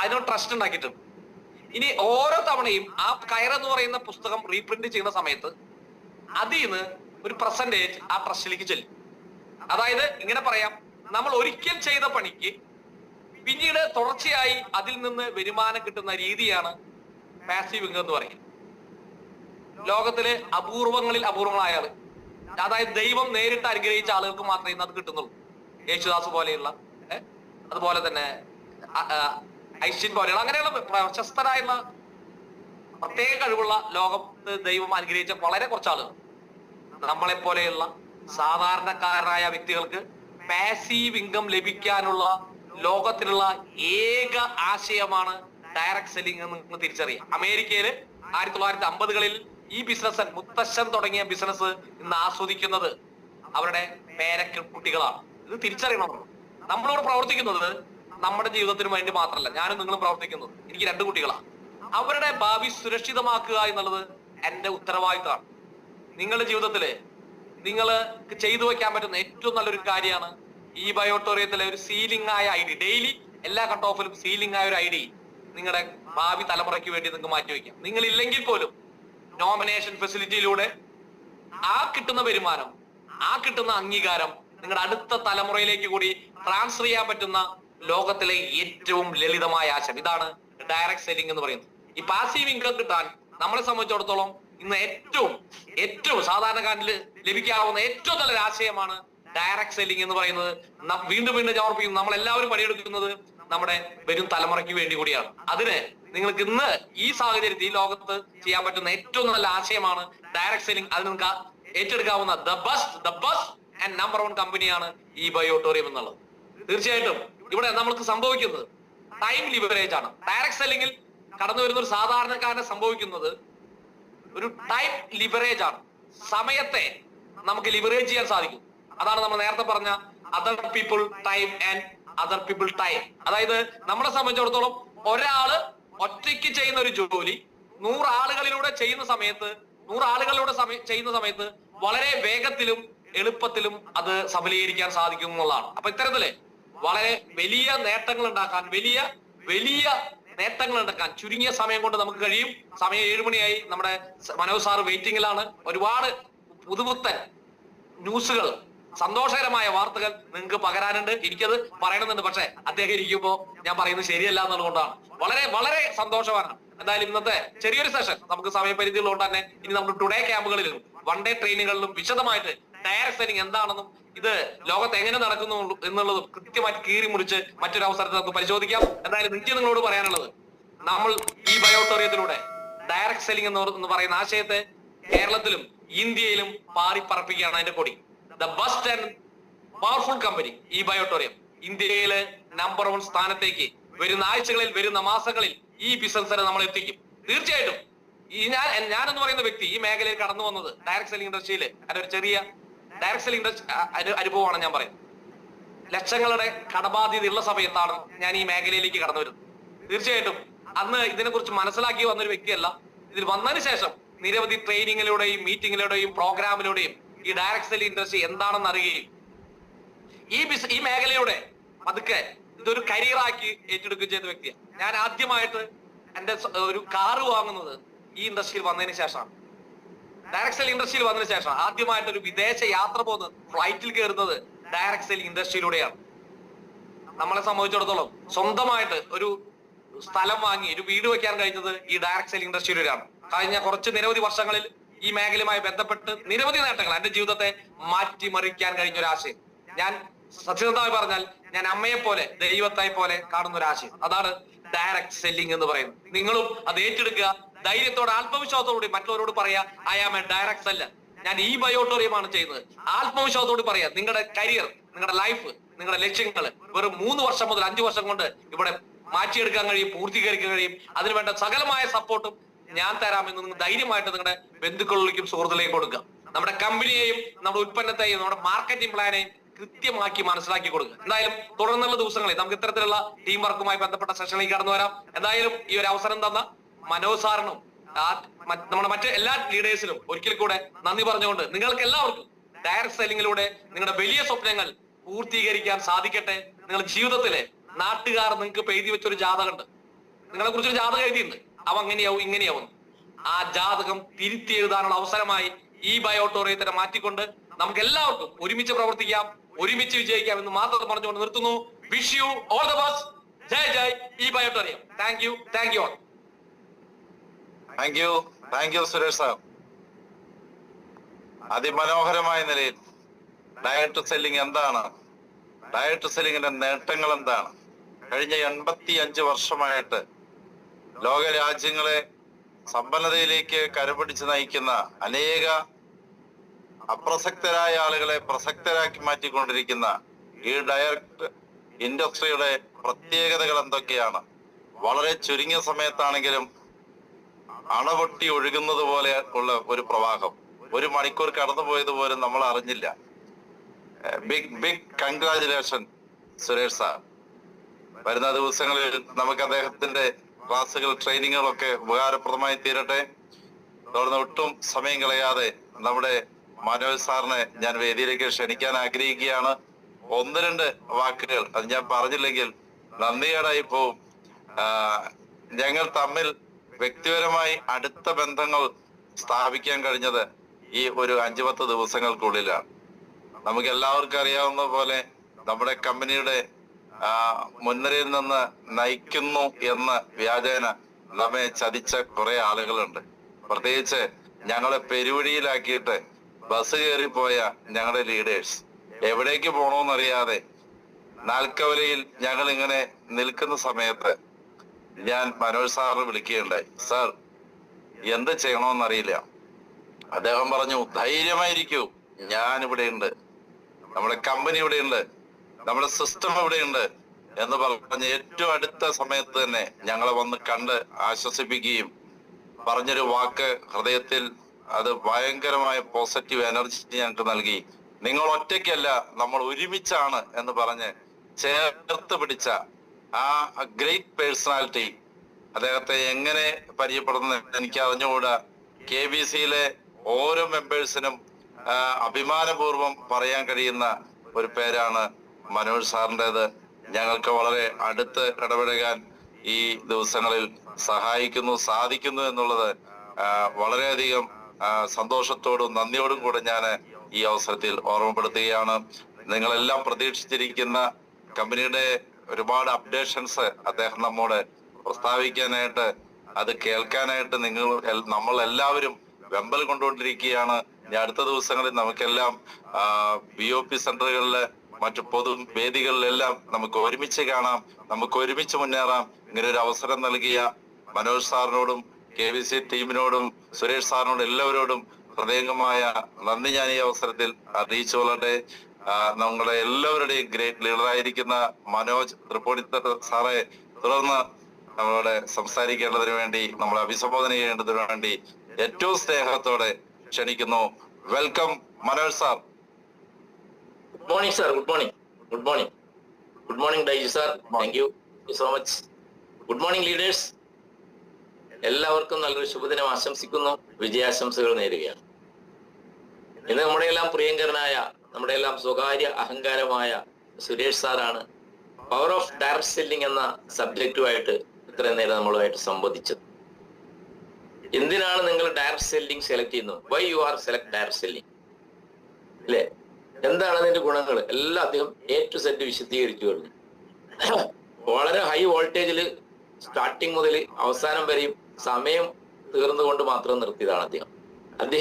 അതിനൊരു ട്രസ്റ്റ് ഉണ്ടാക്കിയിട്ടുണ്ട്. ഇനി ഓരോ തവണയും ആ കയർ എന്ന് പറയുന്ന പുസ്തകം റീപ്രിന്റ് ചെയ്യുന്ന സമയത്ത് അതിൽ നിന്ന് ഒരു പെർസെന്റേജ് ആ ട്രസ്റ്റിലേക്ക് ചെല്ലും. അതായത് ഇങ്ങനെ പറയാം, നമ്മൾ ഒരിക്കൽ ചെയ്ത പണിക്ക് പിന്നീട് തുടർച്ചയായി അതിൽ നിന്ന് വരുമാനം കിട്ടുന്ന രീതിയാണ് പാസീവ് ഇൻകം എന്ന് പറയുന്നത്. ലോകത്തിലെ അപൂർവങ്ങളായ ആള്, അതായത് ദൈവം നേരിട്ട് അനുഗ്രഹിച്ച ആളുകൾക്ക് മാത്രമേ ഇന്ന് അത് കിട്ടുന്നുള്ളൂ. യേശുദാസ് പോലെയുള്ള, അതുപോലെ തന്നെ ഐശ്വര്യൻ പോലെയുള്ള, അങ്ങനെയുള്ള പ്രശസ്തരായുള്ള പ്രത്യേക കഴിവുള്ള ലോകത്ത് ദൈവം അനുഗ്രഹിച്ച വളരെ കുറച്ച് ആളുകൾ. നമ്മളെ പോലെയുള്ള സാധാരണക്കാരായ വ്യക്തികൾക്ക് പാസീവ് ഇൻകം ലഭിക്കാനുള്ള ലോകത്തിലുള്ള ഏക ആശയമാണ് ഡയറക്ട് സെല്ലിംഗ് എന്ന് നിങ്ങൾ തിരിച്ചറിയാം. അമേരിക്കയിൽ 1950-കളിൽ ഈ ബിസിനസ്, മുത്തശ്ശൻ തുടങ്ങിയ ബിസിനസ് ഇന്ന് ആസ്വദിക്കുന്നത് അവരുടെ കുട്ടികളാണ്. ഇത് തിരിച്ചറിയണം. നമ്മളിവിടെ പ്രവർത്തിക്കുന്നത് നമ്മുടെ ജീവിതത്തിന് വേണ്ടി മാത്രമല്ല, ഞാനും നിങ്ങളും പ്രവർത്തിക്കുന്നത്. എനിക്ക് 2 കുട്ടികളാണ്. അവരുടെ ഭാവി സുരക്ഷിതമാക്കുക എന്നുള്ളത് എന്റെ ഉത്തരവാദിത്തമാണ്. നിങ്ങളുടെ ജീവിതത്തില് നിങ്ങൾ ചെയ്തു വെക്കാൻ പറ്റുന്ന ഏറ്റവും നല്ലൊരു കാര്യമാണ് ഈ ബയോട്ടോറിയത്തിലെ ഒരു സീലിംഗ് ആയ ഐഡി. ഡെയിലി എല്ലാ കട്ട് ഓഫിലും സീലിംഗ് ആയ ഒരു ഐഡി നിങ്ങളുടെ ഭാവി തലമുറയ്ക്ക് വേണ്ടി നിങ്ങൾക്ക് മാറ്റിവെക്കാം. നിങ്ങൾ ഇല്ലെങ്കിൽ പോലും നോമിനേഷൻ ഫെസിലിറ്റിയിലൂടെ ആ കിട്ടുന്ന വരുമാനം, ആ കിട്ടുന്ന അംഗീകാരം നിങ്ങളുടെ അടുത്ത തലമുറയിലേക്ക് കൂടി ട്രാൻസ്ഫർ ചെയ്യാൻ പറ്റുന്ന ലോകത്തിലെ ഏറ്റവും ലളിതമായ ആശയം ഇതാണ് ഡയറക്ട് സെല്ലിംഗ് എന്ന് പറയുന്നത്. ഈ പാസീവ് ഇൻകം കിട്ടാൻ നമ്മളെ സംബന്ധിച്ചിടത്തോളം ഇന്ന് ഏറ്റവും സാധാരണക്കാരിൽ ലഭിക്കാവുന്ന ഏറ്റവും നല്ലൊരു ആശയമാണ് ഡയറക്ട് സെല്ലിംഗ് എന്ന് പറയുന്നത്. വീണ്ടും ഞാൻ ഓർപ്പിക്കുന്നു, നമ്മൾ എല്ലാവരും പണിയെടുക്കുന്നത് നമ്മുടെ വരും തലമുറയ്ക്ക് വേണ്ടി കൂടിയാണ്. അതിന് നിങ്ങൾക്ക് ഇന്ന് ഈ സാഹചര്യത്തിൽ ഈ ലോകത്ത് ചെയ്യാൻ പറ്റുന്ന ഏറ്റവും നല്ല ആശയമാണ് ഡയറക്ട് സെല്ലിംഗ്. അത് നിങ്ങൾക്ക് ഏറ്റെടുക്കാവുന്ന ദ ബെസ്റ്റ് ആൻഡ് നമ്പർ 1 കമ്പനിയാണ് ഈ ബയോട്ടോറിയം എന്നുള്ളത്. തീർച്ചയായിട്ടും ഇവിടെ നമ്മൾക്ക് സംഭവിക്കുന്നത് ടൈം ലിവറേജ് ആണ്. ഡയറക്ട് സെല്ലിംഗിൽ കടന്നു വരുന്ന ഒരു സാധാരണക്കാരനെ സംഭവിക്കുന്നത് ഒരു ടൈം ലിവറേജ് ആണ്. സമയത്തെ നമുക്ക് ലിവറേജ് ചെയ്യാൻ സാധിക്കും. അതാണ് നമ്മൾ നേരത്തെ പറഞ്ഞ other people time and other people time. അതായത് നമ്മളെ സംബന്ധിച്ചിടത്തോളം ഒരാള് ഒറ്റയ്ക്ക് ചെയ്യുന്ന ഒരു ജോലി 100 ആളുകളിലൂടെ ചെയ്യുന്ന സമയത്ത് വളരെ വേഗത്തിലും എളുപ്പത്തിലും അത് സഫലീകരിക്കാൻ സാധിക്കും എന്നുള്ളതാണ്. അപ്പൊ ഇത്തരത്തില് വളരെ വലിയ നേട്ടങ്ങൾ ഉണ്ടാക്കാൻ ചുരുങ്ങിയ സമയം കൊണ്ട് നമുക്ക് കഴിയും. സമയം 7 മണിയായി. നമ്മുടെ മനോജ് സാർ വെയിറ്റിംഗിലാണ്. ഒരുപാട് പുതുപുത്തൻ ന്യൂസുകൾ, സന്തോഷകരമായ വാർത്തകൾ നിങ്ങൾക്ക് പകരാനുണ്ട്. എനിക്കത് പറയണമെന്നുണ്ട്, പക്ഷെ അദ്ദേഹം ഇരിക്കുമ്പോ ഞാൻ പറയുന്നത് ശരിയല്ല എന്നുള്ളതുകൊണ്ടാണ്. വളരെ വളരെ സന്തോഷമാണ്. എന്തായാലും ഇന്നത്തെ ചെറിയൊരു സെഷൻ നമുക്ക് സമയപരിധിയുള്ളതുകൊണ്ട് തന്നെ ഇനി നമ്മൾ ടുഡേ ക്യാമ്പുകളിലും 1 ഡേ ട്രെയിനിങ്ങുകളിലും വിശദമായിട്ട് ഡയറക്ട് സെല്ലിംഗ് എന്താണെന്നും ഇത് ലോകത്ത് എങ്ങനെ നടക്കുന്നു എന്നുള്ളതും കൃത്യമായിട്ട് കീറി മുറിച്ച് മറ്റൊരു അവസരത്തിൽ നമുക്ക് പരിശോധിക്കാം. എന്തായാലും എനിക്ക് നിങ്ങളോട് പറയാനുള്ളത്, നമ്മൾ ഈ ബയോട്ടോറിയത്തിലൂടെ ഡയറക്ട് സെല്ലിംഗ് എന്ന് പറയുന്ന ആശയത്തെ കേരളത്തിലും ഇന്ത്യയിലും പാറിപ്പറപ്പിക്കുകയാണ് അതിന്റെ കൊടി. The best and powerful company ഈ ബയോട്ടോറിയം ഇന്ത്യയിലെ നമ്പർ 1 സ്ഥാനത്തേക്ക് വരുന്ന ആഴ്ചകളിൽ, വരുന്ന മാസങ്ങളിൽ ഈ ബിസിനസ്സിനെ നമ്മൾ എത്തിക്കും. തീർച്ചയായിട്ടും ഞാനെന്ന് പറയുന്ന വ്യക്തി ഈ മേഖലയിൽ കടന്നു വന്നത് ഡയറക്ട് സെല്ലിംഗ് ഇൻഡസ്ട്രിയിൽ ഒരു ചെറിയ ഡയറക്ട് സെല്ലിംഗ് അനുഭവമാണ് ഞാൻ പറയുന്നത്. ലക്ഷങ്ങളുടെ കടബാധ്യത ഉള്ള സമയത്താണ് ഞാൻ ഈ മേഖലയിലേക്ക് കടന്നു വരുന്നത്. തീർച്ചയായിട്ടും അന്ന് ഇതിനെക്കുറിച്ച് മനസ്സിലാക്കി വന്നൊരു വ്യക്തിയല്ല. ഇതിൽ വന്നതിന് ശേഷം നിരവധി ട്രെയിനിങ്ങിലൂടെയും മീറ്റിങ്ങിലൂടെയും പ്രോഗ്രാമിലൂടെയും ഈ ഡയറക്ട് സെല്ലിംഗ് ഇൻഡസ്ട്രി എന്താണെന്ന് അറിയുകയും ഈ മേഖലയുടെ പതുക്കെ ഇതൊരു കരിയറാക്കി ഏറ്റെടുക്കുകയും ചെയ്ത വ്യക്തിയാണ്. ഞാൻ ആദ്യമായിട്ട് എന്റെ ഒരു കാറ് വാങ്ങുന്നത് ഈ ഇൻഡസ്ട്രിയിൽ വന്നതിന് ശേഷമാണ്. ഡയറക്ട് സെല്ലിംഗ് ഇൻഡസ്ട്രിയിൽ വന്നതിന് ശേഷം ആദ്യമായിട്ട് ഒരു വിദേശ യാത്ര പോകുന്നത്, ഫ്ലൈറ്റിൽ കയറുന്നത് ഡയറക്ട് സെല്ലിംഗ് ഇൻഡസ്ട്രിയിലൂടെയാണ്. നമ്മളെ സംബന്ധിച്ചിടത്തോളം സ്വന്തമായിട്ട് ഒരു സ്ഥലം വാങ്ങി ഒരു വീട് വെക്കാൻ കഴിഞ്ഞത് ഈ ഡയറക്ട് സെല്ലിംഗ് ഇൻഡസ്ട്രിയിലൂടെയാണ്. കഴിഞ്ഞ നിരവധി വർഷങ്ങളിൽ ഈ മേഖലയുമായി ബന്ധപ്പെട്ട് നിരവധി നേട്ടങ്ങൾ എന്റെ ജീവിതത്തെ മാറ്റിമറിക്കാൻ കഴിഞ്ഞ ഒരു ആശയം. ഞാൻ സത്യസന്ധമായി പറഞ്ഞാൽ ഞാൻ അമ്മയെ പോലെ ദൈവത്തെ പോലെ കാണുന്ന ഒരു ആശയം. അതാണ് ഡയറക്ട് സെല്ലിംഗ് എന്ന് പറയുന്നത്. നിങ്ങളും അത് ഏറ്റെടുക്കുക. ധൈര്യത്തോടെ ആത്മവിശ്വാസത്തോടുകൂടി മറ്റുള്ളവരോട് പറയാ, I am a direct seller. ഞാൻ ഈ ബയോട്ടോറിയമാണ് ചെയ്യുന്നത്. ആത്മവിശ്വാസത്തോട് പറയാ, നിങ്ങളുടെ കരിയർ, നിങ്ങളുടെ ലൈഫ്, നിങ്ങളുടെ ലക്ഷ്യങ്ങൾ വെറും 3 വർഷം മുതൽ 5 വർഷം കൊണ്ട് ഇവിടെ മാറ്റിയെടുക്കാൻ കഴിയും, പൂർത്തീകരിക്കാൻ കഴിയും. അതിനുവേണ്ട സകലമായ സപ്പോർട്ടും ഞാൻ തരാമെന്ന് നിങ്ങൾ ധൈര്യമായിട്ട് നിങ്ങളുടെ ബന്ധുക്കളിലേക്കും സുഹൃത്തുക്കളിലേക്കും കൊടുക്കുക. നമ്മുടെ കമ്പനിയെയും നമ്മുടെ ഉൽപ്പന്നത്തെയും നമ്മുടെ മാർക്കറ്റിംഗ് പ്ലാനെയും കൃത്യമാക്കി മനസ്സിലാക്കി കൊടുക്കുക. എന്തായാലും തുടർന്നുള്ള ദിവസങ്ങളിൽ നമുക്ക് ഇത്തരത്തിലുള്ള ടീം വർക്കുമായി ബന്ധപ്പെട്ട സെഷനിലേക്ക് കടന്നു വരാം. എന്തായാലും ഈ ഒരു അവസരം തന്ന മനോജ് സാറിനും നമ്മുടെ മറ്റ് എല്ലാ ലീഡേഴ്സിനും ഒരിക്കൽ കൂടെ നന്ദി പറഞ്ഞുകൊണ്ട് നിങ്ങൾക്ക് എല്ലാവർക്കും ഡയറക്ട് സെല്ലിംഗിലൂടെ നിങ്ങളുടെ വലിയ സ്വപ്നങ്ങൾ പൂർത്തീകരിക്കാൻ സാധിക്കട്ടെ. നിങ്ങളുടെ ജീവിതത്തിലെ നാട്ടുകാർ നിങ്ങൾക്ക് എഴുതി വെച്ചൊരു ജാതകമുണ്ട്, നിങ്ങളെ കുറിച്ചൊരു ജാതകം എഴുതിയിട്ടുണ്ട്. അവ അങ്ങനെയാവും ഇങ്ങനെയാവും. ആ ജാതകം തിരുത്തി എഴുതാനുള്ള അവസരമായി ഈ ബയോട്ടോറിയത്തിനെ മാറ്റിക്കൊണ്ട് നമുക്ക് എല്ലാവർക്കും ഒരുമിച്ച് പ്രവർത്തിക്കാം, ഒരുമിച്ച് വിജയിക്കാം എന്ന് മാത്രം പറഞ്ഞുകൊണ്ട് നിർത്തുന്നു. Wish you all the best. ജയ് ജയ് ഈ ബയോട്ടോറിയം. Thank you all. Thank you Suresh sir. അതിമനോഹരമായ നിലയിൽ ഡയറക്ട് സെല്ലിംഗ് എന്താണ്, ഡയറക്ട് സെല്ലിംഗിന്റെ നേട്ടങ്ങൾ എന്താണ്, കഴിഞ്ഞ 85 വർഷമായിട്ട് ലോക രാജ്യങ്ങളെ സമ്പന്നതയിലേക്ക് കരപിടിച്ച് നയിക്കുന്ന അനേക അപ്രസക്തരായ ആളുകളെ പ്രസക്തരാക്കി മാറ്റിക്കൊണ്ടിരിക്കുന്ന ഈ ഡയറക്ട് ഇൻഡസ്ട്രിയുടെ പ്രത്യേകതകൾ എന്തൊക്കെയാണ്? വളരെ ചുരുങ്ങിയ സമയത്താണെങ്കിലും അണപൊട്ടി ഒഴുകുന്നത് പോലെ ഉള്ള ഒരു പ്രവാഹം, 1 മണിക്കൂർ കടന്നുപോയതുപോലും നമ്മൾ അറിഞ്ഞില്ല. Big congratulation Suresh sir. വരുന്ന ദിവസങ്ങളിൽ നമുക്ക് അദ്ദേഹത്തിന്റെ ക്ലാസ്സുകൾ, ട്രെയിനിങ്ങുകളൊക്കെ ഉപകാരപ്രദമായി തീരട്ടെ. തുടർന്ന് ഒട്ടും സമയം കളയാതെ നമ്മുടെ മനോജ് സാറിനെ ഞാൻ വേദിയിലേക്ക് ക്ഷണിക്കാൻ ആഗ്രഹിക്കുകയാണ്. 1-2 വാക്കുകൾ അത് ഞാൻ പറഞ്ഞില്ലെങ്കിൽ നന്ദികേടായി പോവും. ഞങ്ങൾ തമ്മിൽ വ്യക്തിപരമായി അടുത്ത ബന്ധങ്ങൾ സ്ഥാപിക്കാൻ കഴിഞ്ഞത് ഈ ഒരു 5-10 ദിവസങ്ങൾക്കുള്ളിലാണ്. നമുക്ക് എല്ലാവർക്കും അറിയാവുന്ന പോലെ നമ്മുടെ കമ്പനിയുടെ മുൻനിരയിൽ നിന്ന് നയിക്കുന്നു എന്ന വ്യാജേന നമ്മെ ചതിച്ച കുറെ ആളുകളുണ്ട്. പ്രത്യേകിച്ച് ഞങ്ങളെ പെരുവഴിയിലാക്കിയിട്ട് ബസ് കയറിപ്പോയ ഞങ്ങളുടെ ലീഡേഴ്സ് എവിടേക്ക് പോണോന്നറിയാതെ നാൽക്കവലയിൽ ഞങ്ങൾ ഇങ്ങനെ നിൽക്കുന്ന സമയത്ത് ഞാൻ മനോജ് സാറിനെ വിളിക്കുകയുണ്ടായി. സാർ, എന്ത് ചെയ്യണമെന്നറിയില്ല. അദ്ദേഹം പറഞ്ഞു, ധൈര്യമായിരിക്കൂ, ഞാൻ ഇവിടെ ഉണ്ട്, നമ്മുടെ കമ്പനി ഇവിടെ ഉണ്ട്, നമ്മുടെ സിസ്റ്റം ഇവിടെ ഉണ്ട്, എന്ന് പറഞ്ഞ് ഏറ്റവും അടുത്ത സമയത്ത് തന്നെ ഞങ്ങളെ വന്ന് കണ്ട് ആശ്വസിപ്പിക്കുകയും പറഞ്ഞൊരു വാക്ക് ഹൃദയത്തിൽ അത് ഭയങ്കരമായ പോസിറ്റീവ് എനർജി ഞങ്ങൾക്ക് നൽകി. നിങ്ങൾ ഒറ്റയ്ക്കല്ല, നമ്മൾ ഒരുമിച്ചാണ് എന്ന് പറഞ്ഞ് ചേർത്ത് പിടിച്ച ആ ഗ്രേറ്റ് പേഴ്സണാലിറ്റി, അദ്ദേഹത്തെ എങ്ങനെ പരിചയപ്പെടുന്നത് എനിക്ക് അറിഞ്ഞുകൂടാ. KBCയിലെ ഓരോ മെമ്പേഴ്സിനും അഭിമാനപൂർവ്വം പറയാൻ കഴിയുന്ന ഒരു പേരാണ് മനോജ് സാറിൻ്റെത്. ഞങ്ങൾക്ക് വളരെ അടുത്ത് ഇടപഴകാൻ ഈ ദിവസങ്ങളിൽ സാധിക്കുന്നു എന്നുള്ളത് വളരെയധികം സന്തോഷത്തോടും നന്ദിയോടും കൂടെ ഞാൻ ഈ അവസരത്തിൽ ഓർമ്മപ്പെടുത്തുകയാണ്. നിങ്ങളെല്ലാം പ്രതീക്ഷിച്ചിരിക്കുന്ന കമ്പനിയുടെ ഒരുപാട് അപ്ഡേഷൻസ് അദ്ദേഹം നമ്മോട് പ്രസ്താവിക്കാനായിട്ട്, അത് കേൾക്കാനായിട്ട് നമ്മൾ എല്ലാവരും വെമ്പൽ കൊണ്ടുകൊണ്ടിരിക്കുകയാണ്. ഇനി അടുത്ത ദിവസങ്ങളിൽ നമുക്കെല്ലാം BOP സെന്ററുകളില് മറ്റു പൊതു വേദികളിലെല്ലാം നമുക്ക് ഒരുമിച്ച് കാണാം, നമുക്ക് ഒരുമിച്ച് മുന്നേറാം. ഇങ്ങനെ ഒരു അവസരം നൽകിയ മനോജ് സാറിനോടും KBC ടീമിനോടും സുരേഷ് സാറിനോടും എല്ലാവരോടും ഹൃദയംഗമായ നന്ദി ഞാൻ ഈ അവസരത്തിൽ അറിയിച്ചു കൊള്ളട്ടെ. നമ്മളെ എല്ലാവരുടെയും ഗ്രേറ്റ് ലീഡറായിരിക്കുന്ന മനോജ് തൃപ്പൂണിത്തറ സാറെ തുടർന്ന് നമ്മളോട് സംസാരിക്കേണ്ടതിന് വേണ്ടി, നമ്മളെ അഭിസംബോധന ചെയ്യേണ്ടതിന് വേണ്ടി ഏറ്റവും സ്നേഹത്തോടെ ക്ഷണിക്കുന്നു. Welcome Manoj sir. Good morning, sir. Good morning. Good morning. Good morning, Daiji sir. Thank you so much. Good morning, leaders. എല്ലാവർക്കും നല്ലൊരു ശുഭദിനം ആശംസിക്കുന്നു, വിജയാശംസകൾ നേരുകയാണ്. ഇന്ന് നമ്മുടെ എല്ലാം പ്രിയങ്കരനായ, നമ്മുടെ എല്ലാം സ്വകാര്യ അഹങ്കാരമായ സുരേഷ് സാറാണ് പവർ ഓഫ് ഡയറക്ട് സെല്ലിംഗ് എന്ന സബ്ജക്റ്റുമായിട്ട് ഇത്രയും നേരം നമ്മളുമായിട്ട് സംവദിച്ചത്. എന്തിനാണ് നിങ്ങൾ ഡയറക്ട് സെല്ലിംഗ് സെലക്ട് ചെയ്യുന്നത്? Why you are select direct selling അല്ലേ? എന്താണ് അതിന്റെ ഗുണങ്ങൾ എല്ലാം അദ്ദേഹം A to Z വിശദീകരിച്ചു കഴിഞ്ഞു. വളരെ ഹൈ വോൾട്ടേജിൽ സ്റ്റാർട്ടിങ് മുതൽ അവസാനം വരെയും സമയം തീർന്നുകൊണ്ട് മാത്രം നിർത്തിയതാണ് അദ്ദേഹം.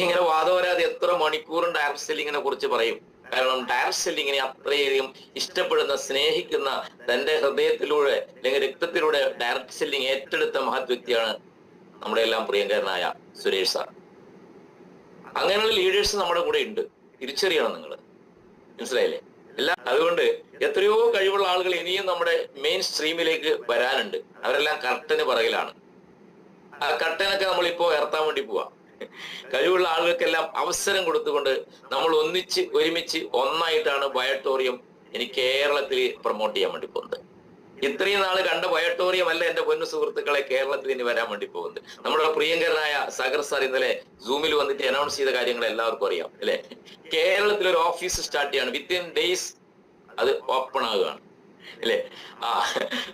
ഇങ്ങനെ വാദവരാതെ എത്ര മണിക്കൂറും ഡയറക്ട് സെല്ലിങ്ങിനെ കുറിച്ച് പറയും. കാരണം ഡയറക്ട് സെല്ലിങ്ങിനെ അത്രയധികം ഇഷ്ടപ്പെടുന്ന, സ്നേഹിക്കുന്ന, തന്റെ ഹൃദയത്തിലൂടെ അല്ലെങ്കിൽ രക്തത്തിലൂടെ ഡയറക്ട് സെല്ലിംഗ് ഏറ്റെടുത്ത മഹത് വ്യക്തിയാണ് നമ്മുടെ എല്ലാം പ്രിയങ്കരനായ സുരേഷ് സാർ. അങ്ങനെയുള്ള ലീഡേഴ്സ് നമ്മുടെ കൂടെ ഉണ്ട്, തിരിച്ചറിയണം നിങ്ങൾ, മനസ്സിലായില്ലേ? അതുകൊണ്ട് എത്രയോ കഴിവുള്ള ആളുകൾ ഇനിയും നമ്മുടെ മെയിൻ സ്ട്രീമിലേക്ക് വരാനുണ്ട്. അവരെല്ലാം കർട്ടന് പുറകിലാണ്. ആ കർട്ടനൊക്കെ നമ്മളിപ്പോ ഉയർത്താൻ വേണ്ടി പോവാ. കഴിവുള്ള ആളുകൾക്കെല്ലാം അവസരം കൊടുത്തുകൊണ്ട് നമ്മൾ ഒരുമിച്ച് ഒന്നായിട്ടാണ് ബയോട്ടോറിയം ഇനി കേരളത്തിൽ പ്രൊമോട്ട് ചെയ്യാൻ വേണ്ടി പോകുന്നത്. ഇത്രയും നാള് കണ്ട ബയോട്ടോറിയം അല്ല എന്റെ പൊന്നു സുഹൃത്തുക്കളെ കേരളത്തിൽ ഇനി വരാൻ വേണ്ടി പോകുന്നത്. നമ്മുടെ പ്രിയങ്കരനായ സാഗർ സാർ ഇന്നലെ സൂമിൽ വന്നിട്ട് അനൗൺസ് ചെയ്ത കാര്യങ്ങൾ എല്ലാവർക്കും അറിയാം അല്ലെ? കേരളത്തിൽ ഒരു ഓഫീസ് സ്റ്റാർട്ട് ചെയ്യാണ്. വിത്തിൻ ഡേയ്സ് അത് ഓപ്പൺ ആകുകയാണ് അല്ലെ?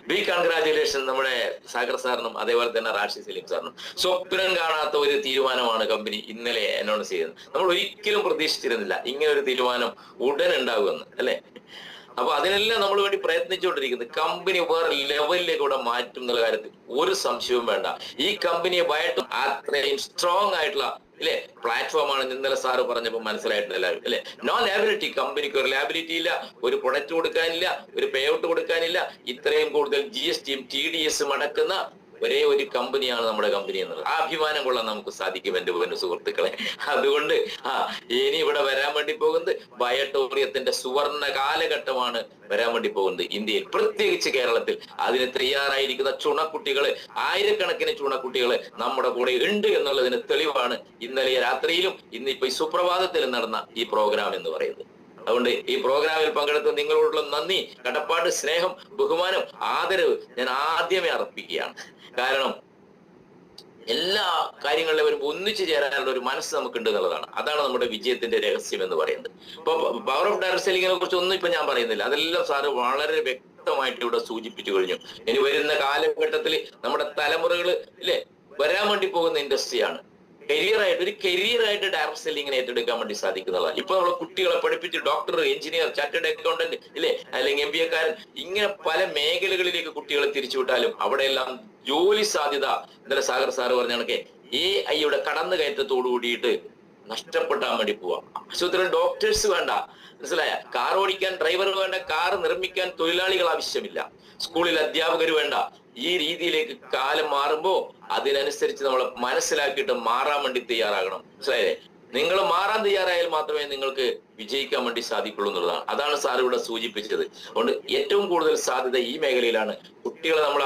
ബിഗ് കൺഗ്രാജുലേഷൻ നമ്മുടെ സാഗർ സാറിനും അതേപോലെ തന്നെ റാഷി സലീം സാറിനും. സ്വപ്നം കാണാത്ത ഒരു തീരുമാനമാണ് കമ്പനി ഇന്നലെ അനൗൺസ് ചെയ്തത്. നമ്മൾ ഒരിക്കലും പ്രതീക്ഷിച്ചിരുന്നില്ല ഇങ്ങനെ ഒരു തീരുമാനം ഉടൻ ഉണ്ടാകുമെന്ന് അല്ലെ? അപ്പൊ അതിനെല്ലാം നമ്മൾ വേണ്ടി പ്രയത്നിച്ചുകൊണ്ടിരിക്കുന്നത്. കമ്പനി വേറെ ലെവലിലേക്ക് ഇവിടെ മാറ്റും എന്നുള്ള കാര്യത്തിൽ ഒരു സംശയവും വേണ്ട. ഈ കമ്പനിയെ ബയോട്ടും അത്രയും സ്ട്രോങ് ആയിട്ടുള്ള അല്ലെ പ്ലാറ്റ്ഫോമാണ്. ഇന്നലെ സാറ് പറഞ്ഞപ്പോൾ മനസ്സിലായിട്ടുണ്ട് എല്ലാവരും അല്ലെ? നോ ലാബിലിറ്റി, കമ്പനിക്ക് ഒരു ലാബിലിറ്റി ഇല്ല, ഒരു പ്രൊഡക്റ്റ് കൊടുക്കാനില്ല, ഒരു പേ ഔട്ട് കൊടുക്കാനില്ല. ഇത്രയും കൂടുതൽ GSTയും TDSും അടക്കുന്ന ഒരേ ഒരു കമ്പനിയാണ് നമ്മുടെ കമ്പനി എന്നുള്ളത്. ആ അഭിമാനം കൊള്ളാൻ നമുക്ക് സാധിക്കും എന്റെ പൊന്നു സുഹൃത്തുക്കളെ. അതുകൊണ്ട് ഇനി ഇവിടെ വരാൻ വേണ്ടി പോകുന്നത് ബയോട്ടോറിയത്തിന്റെ സുവർണ കാലഘട്ടമാണ് വരാൻ വേണ്ടി പോകുന്നത് ഇന്ത്യയിൽ, പ്രത്യേകിച്ച് കേരളത്തിൽ. അതിന് തയ്യാറായിരിക്കുന്ന ചുണക്കുട്ടികള്, ആയിരക്കണക്കിന് ചുണക്കുട്ടികള് നമ്മുടെ കൂടെ ഉണ്ട് എന്നുള്ളതിന് തെളിവാണ് ഇന്നലെ രാത്രിയിലും ഇന്നിപ്പോ ഈ സുപ്രഭാതത്തിലും നടന്ന ഈ പ്രോഗ്രാം എന്ന് പറയുന്നത്. അതുകൊണ്ട് ഈ പ്രോഗ്രാമിൽ പങ്കെടുത്ത നിങ്ങളോടുള്ള നന്ദി, കടപ്പാട്, സ്നേഹം, ബഹുമാനം, ആദരവ് ഞാൻ ആദ്യമേ അർപ്പിക്കുകയാണ്. കാരണം എല്ലാ കാര്യങ്ങളിലും വരുമ്പോൾ ഒന്നിച്ചു ചേരാനുള്ള ഒരു മനസ്സ് നമുക്കുണ്ട് എന്നുള്ളതാണ്. അതാണ് നമ്മുടെ വിജയത്തിന്റെ രഹസ്യം എന്ന് പറയുന്നത്. ഇപ്പൊ പവർ ഓഫ് ഡയറക്ട് സെല്ലിങ്ങിനെ കുറിച്ച് ഒന്നും ഇപ്പൊ ഞാൻ പറയുന്നില്ല, അതെല്ലാം സാറ് വളരെ വ്യക്തമായിട്ട് ഇവിടെ സൂചിപ്പിച്ചു കഴിഞ്ഞു. ഇനി വരുന്ന കാലഘട്ടത്തിൽ നമ്മുടെ തലമുറകൾ ഇല്ലേ വരാൻ വേണ്ടി പോകുന്ന ഇൻഡസ്ട്രിയാണ്. ഒരു കരിയറായിട്ട് ഡയറക്ട് സെല്ലിങ്ങിനെ ഏറ്റെടുക്കാൻ വേണ്ടി സാധിക്കുന്നതാണ്. ഇപ്പൊ നമ്മളെ കുട്ടികളെ പഠിപ്പിച്ച് ഡോക്ടർ, എഞ്ചിനീയർ, ചാർട്ടേഡ് അക്കൗണ്ടന്റ് ഇല്ലേ, അല്ലെങ്കിൽ MBA-കാരൻ, ഇങ്ങനെ പല മേഖലകളിലേക്ക് കുട്ടികളെ തിരിച്ചുവിട്ടാലും അവിടെയെല്ലാം ജോലി സാധ്യത ഇന്നലെ സാഗർ സാറ് പറഞ്ഞ കണക്കെ AI-യുടെ കടന്നുകയറ്റത്തോടു കൂടിയിട്ട് നഷ്ടപ്പെടാൻ വേണ്ടി പോവാം. ആശുപത്രിയിൽ ഡോക്ടേഴ്സ് വേണ്ട, മനസ്സിലായ? കാർ ഓടിക്കാൻ ഡ്രൈവർ വേണ്ട, കാർ നിർമ്മിക്കാൻ തൊഴിലാളികൾ ആവശ്യമില്ല, സ്കൂളിൽ അധ്യാപകർ വേണ്ട. ഈ രീതിയിലേക്ക് കാലം മാറുമ്പോ അതിനനുസരിച്ച് നമ്മൾ മനസ്സിലാക്കിയിട്ട് മാറാൻ വേണ്ടി തയ്യാറാകണം, മനസ്സിലായേ? നിങ്ങൾ മാറാൻ തയ്യാറായാൽ മാത്രമേ നിങ്ങൾക്ക് വിജയിക്കാൻ വേണ്ടി സാധിക്കുള്ളൂ എന്നുള്ളതാണ്. അതാണ് സാർ ഇവിടെ സൂചിപ്പിച്ചത്. അതുകൊണ്ട് ഏറ്റവും കൂടുതൽ സാധ്യത ഈ മേഖലയിലാണ്. കുട്ടികളെ നമ്മൾ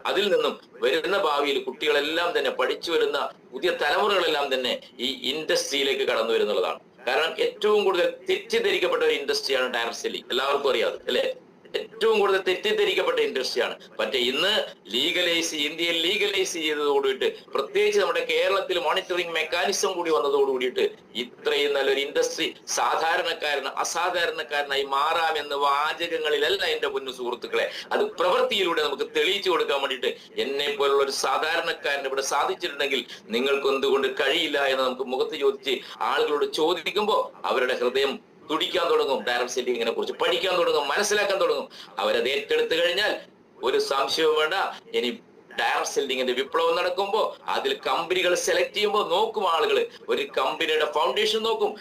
അതിൽ നിന്നും വരുന്ന ഭാവിയിൽ കുട്ടികളെല്ലാം തന്നെ പഠിച്ചു വരുന്ന പുതിയ തലമുറകളെല്ലാം തന്നെ ഈ ഇൻഡസ്ട്രിയിലേക്ക് കടന്നു വരുന്നുള്ളതാണ്. കാരണം ഏറ്റവും കൂടുതൽ തെറ്റിദ്ധരിക്കപ്പെട്ട ഒരു ഇൻഡസ്ട്രിയാണ് ഡയറക്ട് സെല്ലിംഗ്. എല്ലാവർക്കും അറിയാതെ അല്ലെ? ഏറ്റവും കൂടുതൽ തെറ്റിദ്ധരിക്കപ്പെട്ട ഇൻഡസ്ട്രിയാണ്. മറ്റേ ഇന്ന് ഇന്ത്യയിൽ ലീഗലൈസ് ചെയ്തതോടുകൂടിയിട്ട്, പ്രത്യേകിച്ച് നമ്മുടെ കേരളത്തിൽ മോണിറ്ററിംഗ് മെക്കാനിസം കൂടി വന്നതോടുകൂടിയിട്ട് ഇത്രയും നല്ലൊരു ഇൻഡസ്ട്രി അസാധാരണക്കാരനായി മാറാമെന്ന് വാചകങ്ങളിലല്ല എന്റെ പൊന്നു സുഹൃത്തുക്കളെ, അത് പ്രവൃത്തിയിലൂടെ നമുക്ക് തെളിയിച്ചു കൊടുക്കാൻ വേണ്ടിയിട്ട് എന്നെ പോലുള്ള ഒരു സാധാരണക്കാരന് ഇവിടെ സാധിച്ചിട്ടുണ്ടെങ്കിൽ നിങ്ങൾക്ക് എന്തുകൊണ്ട് കഴിയില്ല എന്ന് നമുക്ക് മുഖത്ത് ചോദിച്ച് ആളുകളോട് ചോദിക്കുമ്പോൾ അവരുടെ ഹൃദയം തുടിക്കാൻ തുടങ്ങും. ഡയറക്ട് സെല്ലിങ്ങിനെ കുറിച്ച് പഠിക്കാൻ തുടങ്ങും, മനസ്സിലാക്കാൻ തുടങ്ങും. അവരത് ഏറ്റെടുത്തു കഴിഞ്ഞാൽ ഒരു സംശയവും വേണ്ട. ഇനി ഡയറക്ട് സെല്ലിങ്ങിന്റെ വിപ്ലവം നടക്കുമ്പോൾ അതിൽ കമ്പനികൾ സെലക്ട് ചെയ്യുമ്പോൾ നോക്കും ആളുകൾ, ഒരു കമ്പനിയുടെ ഫൗണ്ടേഷൻ നോക്കും,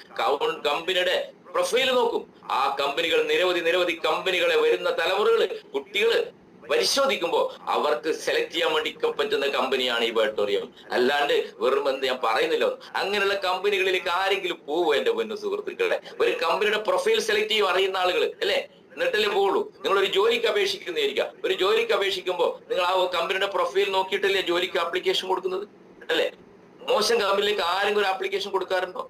കമ്പനിയുടെ പ്രൊഫൈൽ നോക്കും. ആ കമ്പനികൾ നിരവധി കമ്പനികളെ വരുന്ന തലമുറകള് കുട്ടികള് പരിശോധിക്കുമ്പോൾ അവർക്ക് സെലക്ട് ചെയ്യാൻ വേണ്ടി പറ്റുന്ന കമ്പനിയാണ് ഈ വേർട്ടോറിയം. അല്ലാണ്ട് വെറും എന്ത് ഞാൻ പറയുന്നില്ലോ, അങ്ങനെയുള്ള കമ്പനികളിലേക്ക് ആരെങ്കിലും പോവോ എന്റെ പൊന്നു സുഹൃത്തുക്കളെ? ഒരു കമ്പനിയുടെ പ്രൊഫൈൽ സെലക്ട് ചെയ്യും അറിയുന്ന ആളുകൾ അല്ലെ, എന്നിട്ടല്ലേ പോവുള്ളൂ. നിങ്ങൾ ഒരു ജോലിക്ക് അപേക്ഷിക്കുന്നതായിരിക്കാം, ഒരു ജോലിക്ക് അപേക്ഷിക്കുമ്പോൾ നിങ്ങൾ ആ കമ്പനിയുടെ പ്രൊഫൈൽ നോക്കിയിട്ടല്ലേ ജോലിക്ക് ആപ്ലിക്കേഷൻ കൊടുക്കുന്നത് അല്ലെ? മോശം കമ്പനിയിലേക്ക് ആരെങ്കിലും ഒരു ആപ്ലിക്കേഷൻ കൊടുക്കാറുണ്ടോ?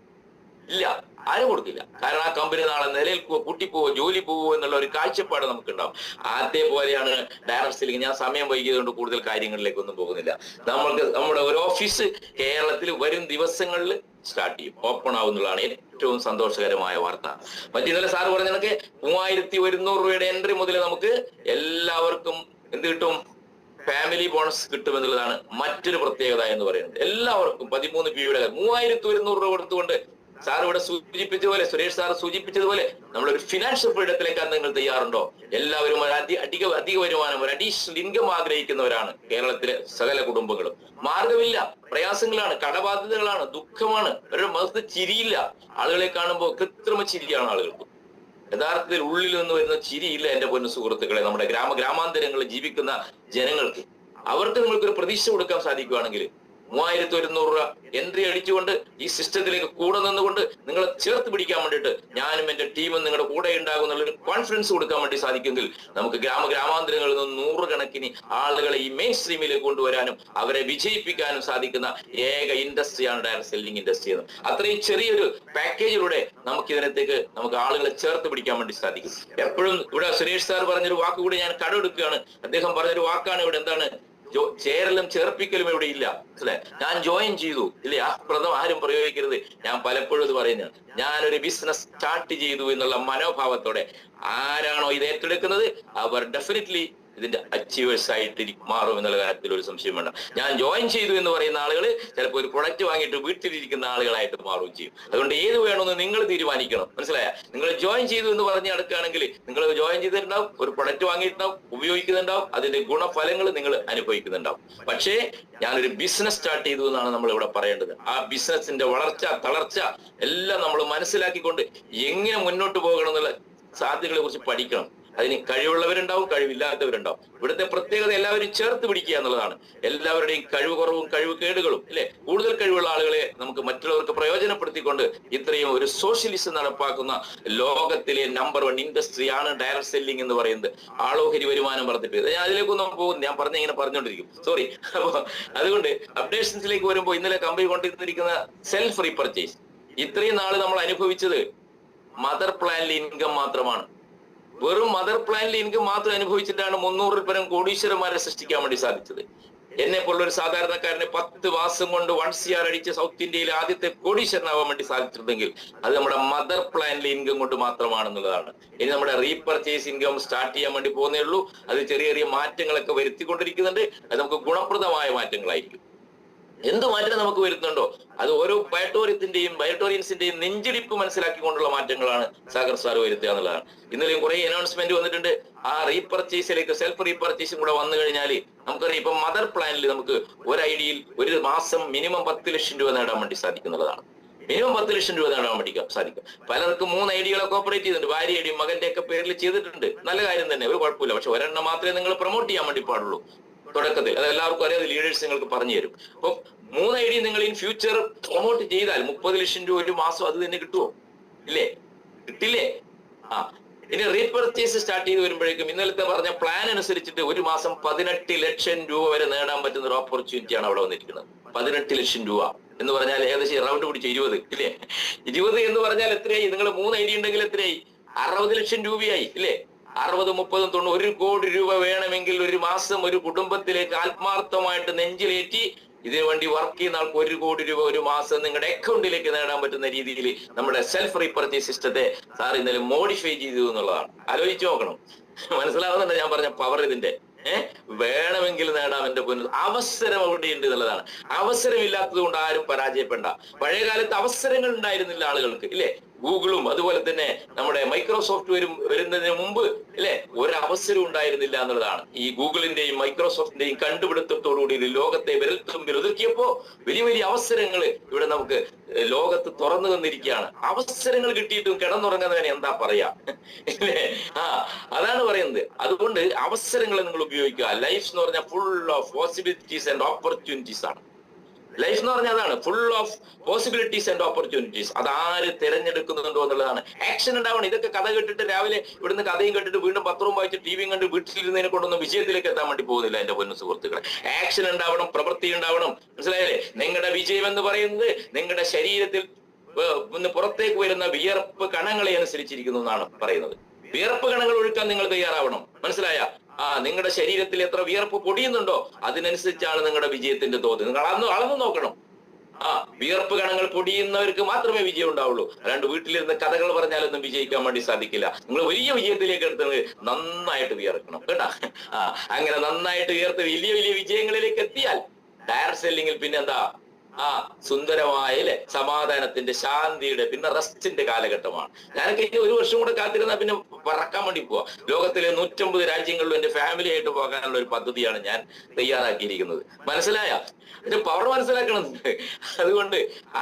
ഇല്ല, ആരും കൊടുക്കില്ല. കാരണം ആ കമ്പനി നാളെ നിലയിൽ പൂട്ടിപ്പോവോ ജോലി പോവോ എന്നുള്ള ഒരു കാഴ്ചപ്പാട് നമുക്കുണ്ടാവും. അതേപോലെയാണ് ഡയറക്ട് സെല്ലിംഗ്. ഞാൻ സമയം വൈകിയതുകൊണ്ട് കൂടുതൽ കാര്യങ്ങളിലേക്കൊന്നും പോകുന്നില്ല. നമ്മുടെ ഒരു ഓഫീസ് കേരളത്തിൽ വരും ദിവസങ്ങളിൽ സ്റ്റാർട്ട് ചെയ്യും, ഓപ്പൺ ആവുന്നതാണ് ഏറ്റവും സന്തോഷകരമായ വാർത്ത. ഇന്നലെ സാറ് പറഞ്ഞ കണക്ക് 3100 രൂപയുടെ എൻട്രി മുതൽ നമുക്ക് എല്ലാവർക്കും എന്ത് കിട്ടും? ഫാമിലി ബോണസ് കിട്ടുമെന്നുള്ളതാണ് മറ്റൊരു പ്രത്യേകത എന്ന് പറയുന്നത്. എല്ലാവർക്കും 13 PUയുടെ 3100 രൂപ കൊടുത്തുകൊണ്ട് സാർ ഇവിടെ സൂചിപ്പിച്ചതുപോലെ, സുരേഷ് സാർ സൂചിപ്പിച്ചതുപോലെ നമ്മളൊരു ഫിനാൻഷ്യൽ ഫ്രീഡത്തിലേക്ക് നിങ്ങൾ തയ്യാറുണ്ടോ? എല്ലാവരും അധിക വരുമാനം, ഒരു അഡീഷണൽ ഇൻകം ആഗ്രഹിക്കുന്നവരാണ് കേരളത്തിലെ സകല കുടുംബങ്ങളും. മാർഗമില്ല, പ്രയാസങ്ങളാണ്, കടബാധ്യതകളാണ്, ദുഃഖമാണ്, അവരുടെ മുഖത്ത് ചിരിയില്ല. ആളുകളെ കാണുമ്പോൾ കൃത്രിമ ചിരിയാണ് ആളുകൾക്ക്. യഥാർത്ഥത്തിൽ ഉള്ളിൽ നിന്ന് വരുന്ന ചിരിയില്ല എന്റെ പൊന്നു സുഹൃത്തുക്കളെ. നമ്മുടെ ഗ്രാമാന്തരങ്ങളിൽ ജീവിക്കുന്ന ജനങ്ങൾക്ക് അവർക്ക് നിങ്ങൾക്കൊരു പ്രതീക്ഷ കൊടുക്കാൻ സാധിക്കുകയാണെങ്കിൽ 3100 രൂപ എൻട്രി അടിച്ചുകൊണ്ട് ഈ സിസ്റ്റത്തിലേക്ക് കൂടെ നിന്നുകൊണ്ട് നിങ്ങളെ ചേർത്ത് പിടിക്കാൻ വേണ്ടിയിട്ട് ഞാനും എന്റെ ടീമും നിങ്ങളുടെ കൂടെ ഉണ്ടാകുന്നുള്ളൊരു കോൺഫിഡൻസ് കൊടുക്കാൻ വേണ്ടി സാധിക്കുമെങ്കിൽ നമുക്ക് ഗ്രാമാന്തരങ്ങളിൽ നിന്ന് 100 കണക്കിന് ആളുകളെ ഈ മെയിൻ സ്ട്രീമിലേക്ക് കൊണ്ടുവരാനും അവരെ വിജയിപ്പിക്കാനും സാധിക്കുന്ന ഏക ഇൻഡസ്ട്രിയാണ് ഡയറക്ട് സെല്ലിംഗ് ഇൻഡസ്ട്രി എന്ന്. അത്രയും ചെറിയൊരു പാക്കേജിലൂടെ നമുക്ക് ഇതിനകത്തേക്ക് നമുക്ക് ആളുകളെ ചേർത്ത് പിടിക്കാൻ വേണ്ടി സാധിക്കും. എപ്പോഴും ഇവിടെ സുരേഷ് സാർ പറഞ്ഞൊരു വാക്ക് കൂടി ഞാൻ കടമെടുക്കുകയാണ്. അദ്ദേഹം പറഞ്ഞൊരു വാക്കാണ് ഇവിടെ, എന്താണ്? ചേരലും ചേർപ്പിക്കലും ഇവിടെ ഇല്ല. അല്ലെ, ഞാൻ ജോയിൻ ചെയ്തു ഇല്ലേ? ആ പദം ആരും പ്രയോഗിക്കരുത്. ഞാൻ പലപ്പോഴും ഇത് പറയുന്നത്, ഞാനൊരു ബിസിനസ് സ്റ്റാർട്ട് ചെയ്തു എന്നുള്ള മനോഭാവത്തോടെ ആരാണോ ഇത് ഏറ്റെടുക്കുന്നത് അവർ ഡെഫിനറ്റ്ലി ഇതിന്റെ അച്ചീവേഴ്സ് ആയിട്ട് മാറും എന്നുള്ള കാര്യത്തിൽ ഒരു സംശയം വേണ്ട. ഞാൻ ജോയിൻ ചെയ്തു എന്ന് പറയുന്ന ആളുകൾ ചിലപ്പോൾ ഒരു പ്രൊഡക്റ്റ് വാങ്ങിയിട്ട് വീട്ടിലിരിക്കുന്ന ആളുകളായിട്ട് മാറുകയും ചെയ്യും. അതുകൊണ്ട് ഏത് വേണമെന്ന് നിങ്ങൾ തീരുമാനിക്കണം. മനസ്സിലായ? നിങ്ങൾ ജോയിൻ ചെയ്തു എന്ന് പറഞ്ഞ് നടക്കുകയാണെങ്കിൽ നിങ്ങൾ ജോയിൻ ചെയ്തിട്ടുണ്ടാവും, ഒരു പ്രൊഡക്റ്റ് വാങ്ങിയിട്ടുണ്ടാവും, ഉപയോഗിക്കുന്നുണ്ടാവും, അതിന്റെ ഗുണഫലങ്ങൾ നിങ്ങൾ അനുഭവിക്കുന്നുണ്ടാവും. പക്ഷേ ഞാനൊരു ബിസിനസ് സ്റ്റാർട്ട് ചെയ്തു എന്നാണ് നമ്മൾ ഇവിടെ പറയേണ്ടത്. ആ ബിസിനസിന്റെ വളർച്ച തളർച്ച എല്ലാം നമ്മൾ മനസ്സിലാക്കിക്കൊണ്ട് എങ്ങനെ മുന്നോട്ട് പോകണം എന്നുള്ള സാധ്യതകളെ കുറിച്ച് പഠിക്കണം. അതിന് കഴിവുള്ളവരുണ്ടാവും, കഴിവില്ലാത്തവരുണ്ടാവും. ഇവിടുത്തെ പ്രത്യേകത എല്ലാവരും ചേർത്ത് പിടിക്കുക എന്നുള്ളതാണ്. എല്ലാവരുടെയും കഴിവ് കുറവും കഴിവ് കേടുകളും ഇല്ലെ, കൂടുതൽ കഴിവുള്ള ആളുകളെ നമുക്ക് മറ്റുള്ളവർക്ക് പ്രയോജനപ്പെടുത്തിക്കൊണ്ട് ഇത്രയും ഒരു സോഷ്യലിസം നടപ്പാക്കുന്ന ലോകത്തിലെ നമ്പർ 1 ഇൻഡസ്ട്രിയാണ് ഡയറക്ട് സെല്ലിംഗ് എന്ന് പറയുന്നത്. ആളോഹരി വരുമാനം വർദ്ധിപ്പിക്കുന്നത്. ഞാൻ അതിലേക്കൊന്നും പോകും, ഞാൻ ഇങ്ങനെ പറഞ്ഞുകൊണ്ടിരിക്കും, സോറി. അപ്പൊ അതുകൊണ്ട് അപ്ഡേഷൻസിലേക്ക് വരുമ്പോൾ ഇന്നലെ കമ്പനി കൊണ്ടിരിക്കുന്ന സെൽഫ് റീപർച്ചേസ്, ഇത്രയും നാള് നമ്മൾ അനുഭവിച്ചത് മദർ പ്ലാനിൽ ഇൻകം മാത്രമാണ്. വെറും മദർ പ്ലാനിൽ ഇൻകം മാത്രം അനുഭവിച്ചിട്ടാണ് 300 പരം കോടീശ്വരന്മാരെ സൃഷ്ടിക്കാൻ വേണ്ടി സാധിച്ചത്. എന്നെ പോലുള്ള ഒരു സാധാരണക്കാരനെ 10 മാസം കൊണ്ട് 1 CR അടിച്ച് സൗത്ത് ഇന്ത്യയിലെ ആദ്യത്തെ കോടീശ്വരനാവാൻ വേണ്ടി സാധിച്ചിട്ടുണ്ടെങ്കിൽ അത് നമ്മുടെ മദർ പ്ലാനിലെ ഇൻകം കൊണ്ട് മാത്രമാണെന്നുള്ളതാണ്. ഇനി നമ്മുടെ റീപർച്ചേസ് ഇൻകം സ്റ്റാർട്ട് ചെയ്യാൻ വേണ്ടി പോകുന്നേ ഉള്ളൂ. അത് ചെറിയ ചെറിയ മാറ്റങ്ങളൊക്കെ വരുത്തിക്കൊണ്ടിരിക്കുന്നുണ്ട്. അത് നമുക്ക് ഗുണപ്രദമായ മാറ്റങ്ങളായിരിക്കും. എന്ത് മാറ്റം നമുക്ക് വരുന്നുണ്ടോ അത് ഓരോ ബയോട്ടോറിയൻസിന്റെയും നെഞ്ചിടിപ്പ് മനസ്സിലാക്കിക്കൊണ്ടുള്ള മാറ്റങ്ങളാണ് സാഗർ സാർ വരുത്തുക എന്നുള്ളതാണ്. ഇന്നലെയും കുറെ അനൗൺസ്മെന്റ് വന്നിട്ടുണ്ട്. ആ റീപർച്ചേസിലേക്ക് സെൽഫ് റീപർച്ചേസും കൂടെ വന്നു കഴിഞ്ഞാൽ നമുക്കറിയാം, ഇപ്പൊ മദർ പ്ലാനിൽ നമുക്ക് ഒരു ഐഡിയയിൽ ഒരു മാസം മിനിമം 10 ലക്ഷം രൂപ നേടാൻ വേണ്ടി സാധിക്കുന്നതാണ്. മിനിമം 10 ലക്ഷം രൂപ നേടാൻ വേണ്ടി സാധിക്കും. പലർക്കും 3 ഐഡിയകളൊക്കെ ഓപ്പറേറ്റ് ചെയ്തിട്ടുണ്ട്. ഭാര്യയുടെയും മകന്റെ ഒക്കെ പേരിൽ ചെയ്തിട്ടുണ്ട്. നല്ല കാര്യം തന്നെ, ഒരു കുഴപ്പമില്ല. പക്ഷെ ഒരെണ്ണം മാത്രമേ നിങ്ങൾ പ്രൊമോട്ട് ചെയ്യാൻ വേണ്ടി പാടുള്ളൂ. തുടക്കത്തിൽ. അത് എല്ലാവർക്കും അറിയാം, ലീഡേഴ്സ് നിങ്ങൾക്ക് പറഞ്ഞു തരും. അപ്പൊ 3 ID നിങ്ങൾ ഇൻ ഫ്യൂച്ചർ പ്രൊമോട്ട് ചെയ്താൽ 30 ലക്ഷം രൂപ ഒരു മാസം അത് തന്നെ കിട്ടുമോ? ഇല്ലേ? കിട്ടില്ലേ? ഇനി റീപർച്ചേസ് സ്റ്റാർട്ട് ചെയ്ത് വരുമ്പോഴേക്കും ഇന്നലത്തെ പറഞ്ഞ പ്ലാൻ അനുസരിച്ചിട്ട് ഒരു മാസം 18 ലക്ഷം രൂപ വരെ നേടാൻ പറ്റുന്ന ഒരു ഓപ്പർച്യൂണിറ്റിയാണ് അവിടെ വന്നിരിക്കുന്നത്. 18 ലക്ഷം രൂപ എന്ന് പറഞ്ഞാൽ ഏകദേശം റൗണ്ട് പിടിച്ച് 20 ഇല്ലേ? 20 എന്ന് പറഞ്ഞാൽ എത്രയായി? നിങ്ങൾ 3 ID ഉണ്ടെങ്കിൽ എത്രയായി? 60 ലക്ഷം രൂപയായി ഇല്ലേ? 60, 30, 90, 1 കോടി രൂപ വേണമെങ്കിൽ ഒരു മാസം ഒരു കുടുംബത്തിലേക്ക് ആത്മാർത്ഥമായിട്ട് നെഞ്ചിലേറ്റി ഇതിനു വേണ്ടി വർക്ക് ചെയ്യുന്ന ആൾക്ക് 1 കോടി രൂപ ഒരു മാസം നിങ്ങളുടെ അക്കൗണ്ടിലേക്ക് നേടാൻ പറ്റുന്ന രീതിയിൽ നമ്മുടെ സെൽഫ് റീപർച്ചേസ് സിസ്റ്റത്തെ സാർ ഇന്നലെ മോഡിഫൈ ചെയ്തു എന്നുള്ളതാണ്. ആലോചിച്ച് നോക്കണം. മനസ്സിലാവുന്നുണ്ട് ഞാൻ പറഞ്ഞ പവർ ഇതിന്റെ? വേണമെങ്കിൽ നേടാം എന്റെ പൊന്നു. അവസരം അവിടെ ഉണ്ട് എന്നുള്ളതാണ്. അവസരമില്ലാത്തത് കൊണ്ട് ആരും പരാജയപ്പെടണ്ട. പഴയ കാലത്ത് അവസരങ്ങൾ ഉണ്ടായിരുന്നില്ല ആളുകൾക്ക് ഇല്ലേ? ഗൂഗിളും അതുപോലെ തന്നെ നമ്മുടെ മൈക്രോസോഫ്റ്റ് വരുന്നതിന് മുമ്പ് ഇല്ലേ ഒരവസരം ഉണ്ടായിരുന്നില്ല എന്നുള്ളതാണ്. ഈ ഗൂഗിളിന്റെയും മൈക്രോസോഫ്റ്റിന്റെയും കണ്ടുപിടുത്തത്തോടുകൂടി ലോകത്തെ വിരൽത്തുമ്പിൽ ഒതുക്കിയപ്പോ വലിയ വലിയ അവസരങ്ങൾ ഇവിടെ നമുക്ക് ലോകത്ത് തുറന്നു തന്നിരിക്കുകയാണ്. അവസരങ്ങൾ കിട്ടിയിട്ടും കിടന്നുറങ്ങുന്നതിന് എന്താ പറയാ ഇല്ലേ? അതാണ് പറയുന്നത്. അതുകൊണ്ട് അവസരങ്ങളെ നിങ്ങൾ ഉപയോഗിക്കുക. ലൈഫ് എന്ന് പറഞ്ഞാൽ full of possibilities and opportunities ആണ്. ലൈഫ് എന്ന് പറഞ്ഞാൽ അതാണ്, full of possibilities and opportunities. അതാര് തിരഞ്ഞെടുക്കുന്നുണ്ടോ എന്നുള്ളതാണ്. ആക്ഷൻ ഉണ്ടാവണം. ഇതൊക്കെ കഥ കേട്ടിട്ട് രാവിലെ ഇവിടുന്ന് കഥയും കേട്ടിട്ട് വീണ്ടും പത്രവും വായിച്ച് ടിവിയും കണ്ട് വീട്ടിലിരുന്നതിനെ കൊണ്ടൊന്നും വിജയത്തിലേക്ക് എത്താൻ വേണ്ടി പോകുന്നില്ല എന്റെ പൊന്നു സുഹൃത്തുക്കളെ. ആക്ഷൻ ഉണ്ടാവണം, പ്രവൃത്തി ഉണ്ടാവണം. മനസ്സിലായല്ലേ? നിങ്ങളുടെ വിജയം എന്ന് പറയുന്നത് നിങ്ങളുടെ ശരീരത്തിൽ പുറത്തേക്ക് വരുന്ന വിയർപ്പ് കണങ്ങളെ അനുസരിച്ചിരിക്കുന്നു എന്നാണ് പറയുന്നത്. വിയർപ്പ് കണങ്ങൾ ഒഴുക്കാൻ നിങ്ങൾ തയ്യാറാവണം. മനസ്സിലായ? നിങ്ങളുടെ ശരീരത്തിൽ എത്ര വിയർപ്പ് പൊടിയുന്നുണ്ടോ അതിനനുസരിച്ചാണ് നിങ്ങളുടെ വിജയത്തിന്റെ തോത്. നിങ്ങൾ അളന്നു നോക്കണം. വിയർപ്പ് കണങ്ങൾ പൊടിയുന്നവർക്ക് മാത്രമേ വിജയം ഉണ്ടാവുള്ളൂ. അല്ലാണ്ട് വീട്ടിലിരുന്ന് കഥകൾ പറഞ്ഞാലൊന്നും വിജയിക്കാൻ വേണ്ടി സാധിക്കില്ല. നിങ്ങൾ വലിയ വിജയത്തിലേക്ക് എടുത്തത് നന്നായിട്ട് വിയർക്കണം കേട്ടാ. അങ്ങനെ നന്നായിട്ട് വിയർത്ത് വലിയ വലിയ വിജയങ്ങളിലേക്ക് എത്തിയാൽ ഡയറക്ട് സെല്ലിങ്ങിൽ പിന്നെന്താ സുന്ദരമായ അല്ലെ സമാധാനത്തിന്റെ, ശാന്തിയുടെ, പിന്നെ റെസ്റ്റിന്റെ കാലഘട്ടമാണ്. ഞാനൊക്കെ ഇനി 1 വർഷം കൂടെ കാത്തിരുന്ന പിന്നെ പറക്കാൻ വേണ്ടി പോവാ. ലോകത്തിലെ 150 രാജ്യങ്ങളിലും എന്റെ ഫാമിലി ആയിട്ട് പോകാനുള്ള ഒരു പദ്ധതിയാണ് ഞാൻ തയ്യാറാക്കിയിരിക്കുന്നത്. മനസ്സിലായ? ഇതിന്റെ പവർ മനസ്സിലാക്കണം. അതുകൊണ്ട്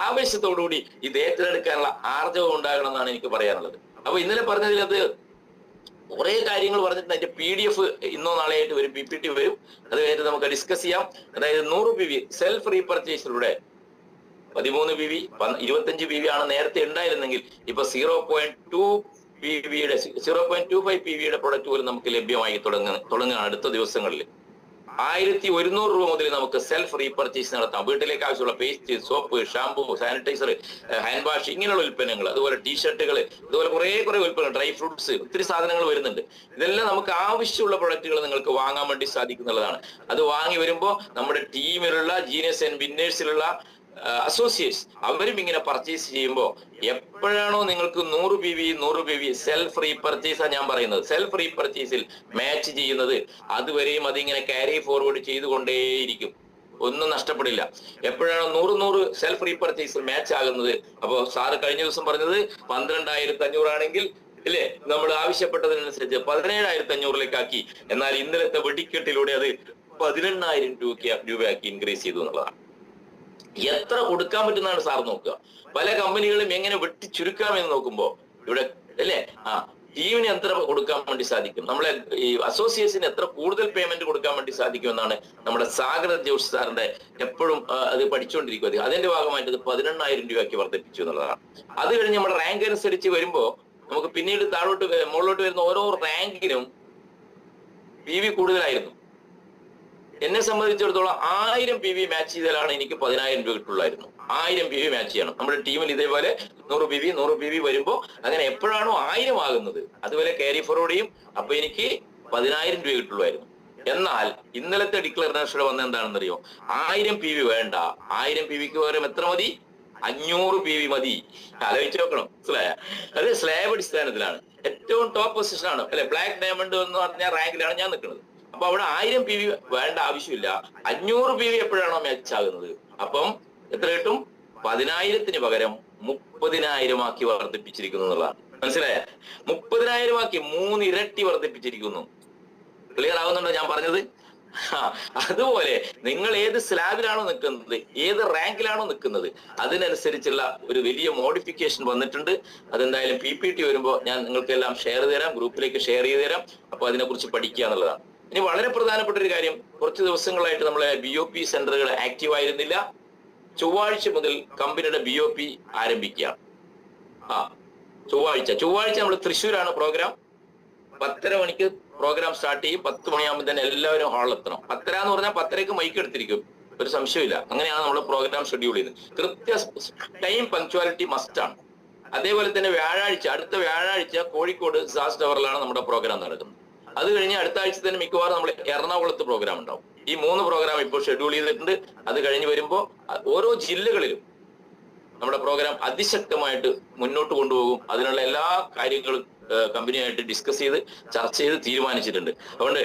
ആവേശത്തോടുകൂടി ഇത് ഏറ്റെടുക്കാനുള്ള ആർജവം ഉണ്ടാകണം എന്നാണ് എനിക്ക് പറയാനുള്ളത്. അപ്പൊ ഇന്നലെ പറഞ്ഞതിൽ അത് കുറെ കാര്യങ്ങൾ പറഞ്ഞിട്ടുണ്ട്. അതിന്റെ PDF ഇന്നോ നാളെയായിട്ട് വരും, PPT വരും. അത് കഴിഞ്ഞിട്ട് നമുക്ക് ഡിസ്കസ് ചെയ്യാം. അതായത് 100 PV സെൽഫ് റീപർച്ചേസിലൂടെ 13 PV 25 PV ആണ് നേരത്തെ ഉണ്ടായിരുന്നെങ്കിൽ ഇപ്പൊ 0.25 PVയുടെ പ്രൊഡക്റ്റ് പോലും നമുക്ക് ലഭ്യമായി തുടങ്ങുകയാണ് അടുത്ത ദിവസങ്ങളിൽ. 1100 രൂപ മുതൽ നമുക്ക് സെൽഫ് റീപർച്ചേസ് നടത്താം. വീട്ടിലേക്ക് ആവശ്യമുള്ള paste, soap, shampoo, sanitiser, hand wash, ഇങ്ങനെയുള്ള ഉൽപ്പന്നങ്ങൾ, അതുപോലെ ടീഷർട്ടുകൾ, അതുപോലെ കുറെ ഉൽപ്പന്നങ്ങൾ, ഡ്രൈ ഫ്രൂട്ട്സ്, ഒത്തിരി സാധനങ്ങൾ വരുന്നുണ്ട്. ഇതെല്ലാം നമുക്ക് ആവശ്യമുള്ള പ്രൊഡക്റ്റുകൾ നിങ്ങൾക്ക് വാങ്ങാൻ വേണ്ടി സാധിക്കുന്നുള്ളതാണ്. അത് വാങ്ങി വരുമ്പോൾ നമ്മുടെ ടീമിലുള്ള ജീനിയസ് ആൻഡ് വിന്നേഴ്സിലുള്ള അസോസിയേറ്റ്സ് അവരും ഇങ്ങനെ പർച്ചേസ് ചെയ്യുമ്പോൾ എപ്പോഴാണോ നിങ്ങൾക്ക് 100 PV സെൽഫ് റീപർച്ചേസാണ് ഞാൻ പറയുന്നത്, സെൽഫ് റീപർച്ചേസിൽ മാച്ച് ചെയ്യുന്നത്, അതുവരെയും അതിങ്ങനെ ക്യാരി ഫോർവേഡ് ചെയ്തുകൊണ്ടേയിരിക്കും. ഒന്നും നഷ്ടപ്പെടില്ല. എപ്പോഴാണോ 100 സെൽഫ് റീപർച്ചേസിൽ മാച്ച് ആകുന്നത്, അപ്പോ സാറ് കഴിഞ്ഞ ദിവസം പറഞ്ഞത് 12,500 ആണെങ്കിൽ ഇല്ലേ, നമ്മൾ ആവശ്യപ്പെട്ടതിനനുസരിച്ച് 17,500 ആക്കി. എന്നാൽ ഇന്നലത്തെ വെടിക്കെട്ടിലൂടെ അത് 18,000 രൂപയാക്കി ഇൻക്രീസ് ചെയ്തു എന്നുള്ളതാണ്. എത്ര കൊടുക്കാൻ പറ്റുന്നതാണ് സാർ നോക്കുക. പല കമ്പനികളും എങ്ങനെ വെട്ടി ചുരുക്കാമെന്ന് നോക്കുമ്പോ ഇവിടെ അല്ലേ ടീമിന് എത്ര കൊടുക്കാൻ വേണ്ടി സാധിക്കും, നമ്മളെ ഈ അസോസിയേഷന് എത്ര കൂടുതൽ പേയ്മെന്റ് കൊടുക്കാൻ വേണ്ടി സാധിക്കും എന്നാണ് നമ്മുടെ സാഗർ ജോഷ് സാറിന്റെ എപ്പോഴും അത് പഠിച്ചുകൊണ്ടിരിക്കുന്നത്. അതിന്റെ ഭാഗമായിട്ട് ഇത് 18,000 രൂപയ്ക്ക് വർദ്ധിപ്പിച്ചു എന്നുള്ളതാണ്. അത് കഴിഞ്ഞ് നമ്മുടെ റാങ്ക് അനുസരിച്ച് വരുമ്പോ നമുക്ക് പിന്നീട് മുകളിലോട്ട് വരുന്ന ഓരോ റാങ്കിനും PV കൂടുതലായിരുന്നു. എന്നെ സംബന്ധിച്ചിടത്തോളം 1000 PV മാച്ച് ചെയ്താലാണ് എനിക്ക് 10,000 രൂപ കിട്ടുള്ളായിരുന്നു. 1000 PV മാച്ച് ചെയ്യണം നമ്മുടെ ടീമിൽ. ഇതേപോലെ 100 PV വരുമ്പോൾ അങ്ങനെ എപ്പോഴാണോ 1000 ആകുന്നത് അതുപോലെ ക്യാരി ഫോർവേഡ് ചെയ്യും. അപ്പൊ എനിക്ക് 10,000 രൂപ കിട്ടുള്ളായിരുന്നു. എന്നാൽ ഇന്നലത്തെ ഡിക്ലറേഷൻ വന്ന എന്താണെന്നറിയോ, 1000 PV വേണ്ട, 1000 PVക്ക് പകരം എത്ര മതി, 500 PV മതി. ആലോചിച്ച് നോക്കണം. അത് സ്ലാബ് അടിസ്ഥാനത്തിലാണ്. ഏറ്റവും ടോപ്പ് പൊസിഷൻ ആണ് അല്ലെ, ബ്ലാക്ക് ഡയമണ്ട് എന്ന് പറഞ്ഞ റാങ്കിലാണ് ഞാൻ നിൽക്കുന്നത്. അപ്പൊ അവിടെ 1000 PV വേണ്ട ആവശ്യമില്ല. 500 PV എപ്പോഴാണോ മാച്ച് ആകുന്നത് അപ്പം എത്ര കിട്ടും, 10,000ത്തിന് പകരം 30,000 ആക്കി വർദ്ധിപ്പിച്ചിരിക്കുന്നു എന്നുള്ളതാണ്. മനസ്സിലായ? 30,000 ആക്കി 3 ഇരട്ടി വർദ്ധിപ്പിച്ചിരിക്കുന്നു. ക്ലിയർ ആവുന്നുണ്ടോ ഞാൻ പറഞ്ഞത്? അതുപോലെ നിങ്ങൾ ഏത് സ്ലാബിലാണോ നിൽക്കുന്നത്, ഏത് റാങ്കിലാണോ നിൽക്കുന്നത്, അതിനനുസരിച്ചുള്ള ഒരു വലിയ മോഡിഫിക്കേഷൻ വന്നിട്ടുണ്ട്. അതെന്തായാലും PPT വരുമ്പോൾ ഞാൻ നിങ്ങൾക്കെല്ലാം ഷെയർ ചെയ്ത് തരാം, ഗ്രൂപ്പിലേക്ക് ഷെയർ ചെയ്ത് തരാം. അപ്പൊ അതിനെക്കുറിച്ച് പഠിക്കുക എന്നുള്ളതാണ്. ഇനി വളരെ പ്രധാനപ്പെട്ട ഒരു കാര്യം, കുറച്ച് ദിവസങ്ങളായിട്ട് നമ്മളെ BOP സെന്ററുകൾ ആക്റ്റീവ് ആയിരുന്നില്ല. ചൊവ്വാഴ്ച മുതൽ കമ്പനിയുടെ BOP ആരംഭിക്കുകയാണ്. ചൊവ്വാഴ്ച നമ്മൾ തൃശ്ശൂരാണ് പ്രോഗ്രാം. 10:30 മണിക്ക് പ്രോഗ്രാം സ്റ്റാർട്ട് ചെയ്യും. 10 മണിയാകുമ്പോൾ തന്നെ എല്ലാവരും ഹാളിലെത്തണം. 10:30 എന്ന് പറഞ്ഞാൽ 10:30ക്ക് മൈക്ക് എടുത്തിരിക്കും, ഒരു സംശയമില്ല. അങ്ങനെയാണ് നമ്മൾ പ്രോഗ്രാം ഷെഡ്യൂൾ ചെയ്യുന്നത്. കൃത്യ ടൈം പങ്ക്ച്വാലിറ്റി മസ്റ്റ് ആണ്. അതേപോലെ തന്നെ അടുത്ത വ്യാഴാഴ്ച കോഴിക്കോട് സാസ് ടവറിലാണ് നമ്മുടെ പ്രോഗ്രാം നടക്കുന്നത്. അത് കഴിഞ്ഞ് അടുത്ത ആഴ്ച തന്നെ മിക്കവാറും നമ്മൾ എറണാകുളത്ത് പ്രോഗ്രാം ഉണ്ടാവും. ഈ 3 പ്രോഗ്രാം ഇപ്പോൾ ഷെഡ്യൂൾ ചെയ്തിട്ടുണ്ട്. അത് കഴിഞ്ഞ് വരുമ്പോൾ ഓരോ ജില്ലകളിലും നമ്മുടെ പ്രോഗ്രാം അതിശക്തമായിട്ട് മുന്നോട്ട് കൊണ്ടുപോകും. അതിനുള്ള എല്ലാ കാര്യങ്ങളും കമ്പനിയായിട്ട് ഡിസ്കസ് ചെയ്ത് ചർച്ച ചെയ്ത് തീരുമാനിച്ചിട്ടുണ്ട്. അതുകൊണ്ട്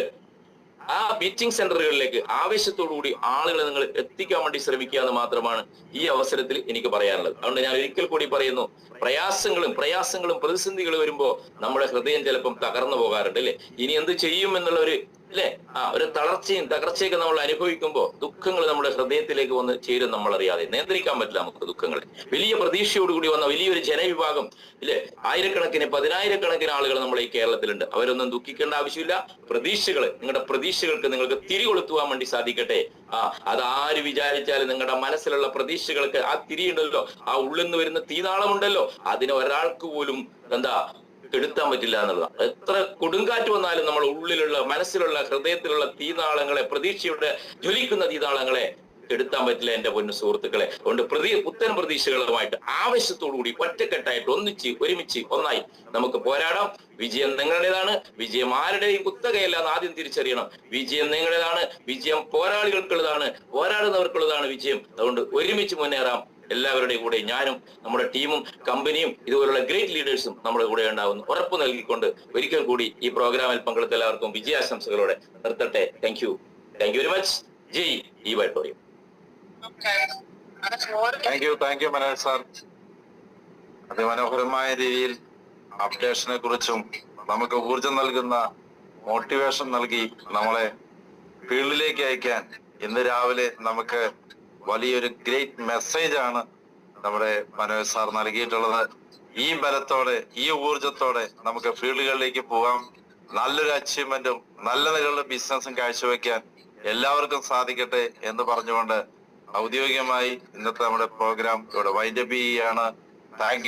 ആ മീറ്റിംഗ് സെന്ററുകളിലേക്ക് ആവേശത്തോടുകൂടി ആളുകളെ നിങ്ങൾ എത്തിക്കാൻ വേണ്ടി ശ്രമിക്കുക എന്ന് മാത്രമാണ് ഈ അവസരത്തിൽ എനിക്ക് പറയാനുള്ളത്. അതുകൊണ്ട് ഞാൻ ഒരിക്കൽ കൂടി പറയുന്നു, പ്രയാസങ്ങളും പ്രതിസന്ധികൾ വരുമ്പോൾ നമ്മുടെ ഹൃദയം ചിലപ്പം തകർന്നു പോകാറുണ്ട് അല്ലെ. ഇനി എന്ത് ചെയ്യും എന്നുള്ള ഒരു ഒരു തകർച്ചയൊക്കെ നമ്മൾ അനുഭവിക്കുമ്പോൾ ദുഃഖങ്ങൾ നമ്മുടെ ഹൃദയത്തിലേക്ക് വന്ന് ചേരും. നമ്മൾ അറിയാതെ നിയന്ത്രിക്കാൻ പറ്റില്ല നമുക്ക് ദുഃഖങ്ങളെ. വലിയ പ്രതീക്ഷയോടുകൂടി വന്ന വലിയൊരു ജനവിഭാഗം ആയിരക്കണക്കിന് 10,000-കണക്കിന് ആളുകൾ നമ്മുടെ ഈ കേരളത്തിലുണ്ട്. അവരൊന്നും ദുഃഖിക്കേണ്ട ആവശ്യമില്ല. നിങ്ങളുടെ പ്രതീക്ഷകൾക്ക് നിങ്ങൾക്ക് തിരികൊളുത്തുവാൻ വേണ്ടി സാധിക്കട്ടെ. അതാര് വിചാരിച്ചാലും നിങ്ങളുടെ മനസ്സിലുള്ള പ്രതീക്ഷകൾക്ക് ആ തിരിയുണ്ടല്ലോ, ആ ഉള്ളിൽ നിന്ന് വരുന്ന തീനാളമുണ്ടല്ലോ, അതിനെ ഒരാൾക്ക് പോലും കെടുത്താൻ പറ്റില്ല എന്നുള്ളതാണ്. എത്ര കൊടുങ്കാറ്റ് വന്നാലും നമ്മൾ ഉള്ളിലുള്ള മനസ്സിലുള്ള ഹൃദയത്തിലുള്ള തീനാളങ്ങളെ, പ്രതീക്ഷയുടെ ജ്വലിക്കുന്ന തീനാളങ്ങളെ കെടുത്താൻ പറ്റില്ല എന്റെ പൊന്നു സുഹൃത്തുക്കളെ. അതുകൊണ്ട് പുത്തൻ പ്രതീക്ഷകളുമായിട്ട് ആവേശത്തോടുകൂടി ഒറ്റക്കെട്ടായിട്ട് ഒരുമിച്ച് ഒന്നായി നമുക്ക് പോരാടാം. വിജയം നിങ്ങളുടേതാണ്. വിജയം ആരുടെയും കുത്തകയല്ല എന്ന് ആദ്യം തിരിച്ചറിയണം. വിജയം നിങ്ങളുടേതാണ്. വിജയം പോരാളികൾക്കുള്ളതാണ്. പോരാടുന്നവർക്കുള്ളതാണ് വിജയം. അതുകൊണ്ട് ഒരുമിച്ച് മുന്നേറാം. എല്ലാവരുടെയും കൂടെ ഞാനും നമ്മുടെ ടീമും കമ്പനിയും ഇതുപോലുള്ള ഗ്രേറ്റ് ലീഡേഴ്സും നമ്മുടെ കൂടെ ഉണ്ടാവുന്നു ഉറപ്പ് നൽകിക്കൊണ്ട് ഒരിക്കൽ കൂടി ഈ പ്രോഗ്രാമിൽ പങ്കെടുത്ത എല്ലാവർക്കും വിജയാശംസകളോടെ നിർത്തട്ടെ. Thank you very much. ജയ് ഈ വൈറ്റോറിയം. Thank you Manoj sir. അതിമനോഹരമായ രീതിയിൽ അപ്ഡേഷനെ കുറിച്ചും നമുക്ക് ഊർജം നൽകുന്ന മോട്ടിവേഷൻ നൽകി നമ്മളെ ഫീൽഡിലേക്ക് അയക്കാൻ ഇന്ന് രാവിലെ നമുക്ക് വലിയൊരു ഗ്രേറ്റ് മെസ്സേജ് ആണ് നമ്മുടെ മനോജ് സാർ നൽകിയിട്ടുള്ളത്. ഈ ബലത്തോടെ, ഈ ഊർജത്തോടെ നമുക്ക് ഫീൽഡുകളിലേക്ക് പോകാം. നല്ലൊരു അച്ചീവ്മെന്റും നല്ല നിലയിലുള്ള ബിസിനസ്സും കാഴ്ചവെക്കാൻ എല്ലാവർക്കും സാധിക്കട്ടെ എന്ന് പറഞ്ഞുകൊണ്ട് ഔദ്യോഗികമായി ഇന്നത്തെ നമ്മുടെ പ്രോഗ്രാം ഇവിടെ വൈൻഡപ്പ് ചെയ്യുകയാണ്. Thank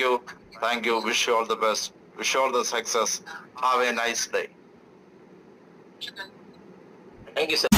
you. Wish you all the best. Wish all the success. Have A nice day. Thank you sir.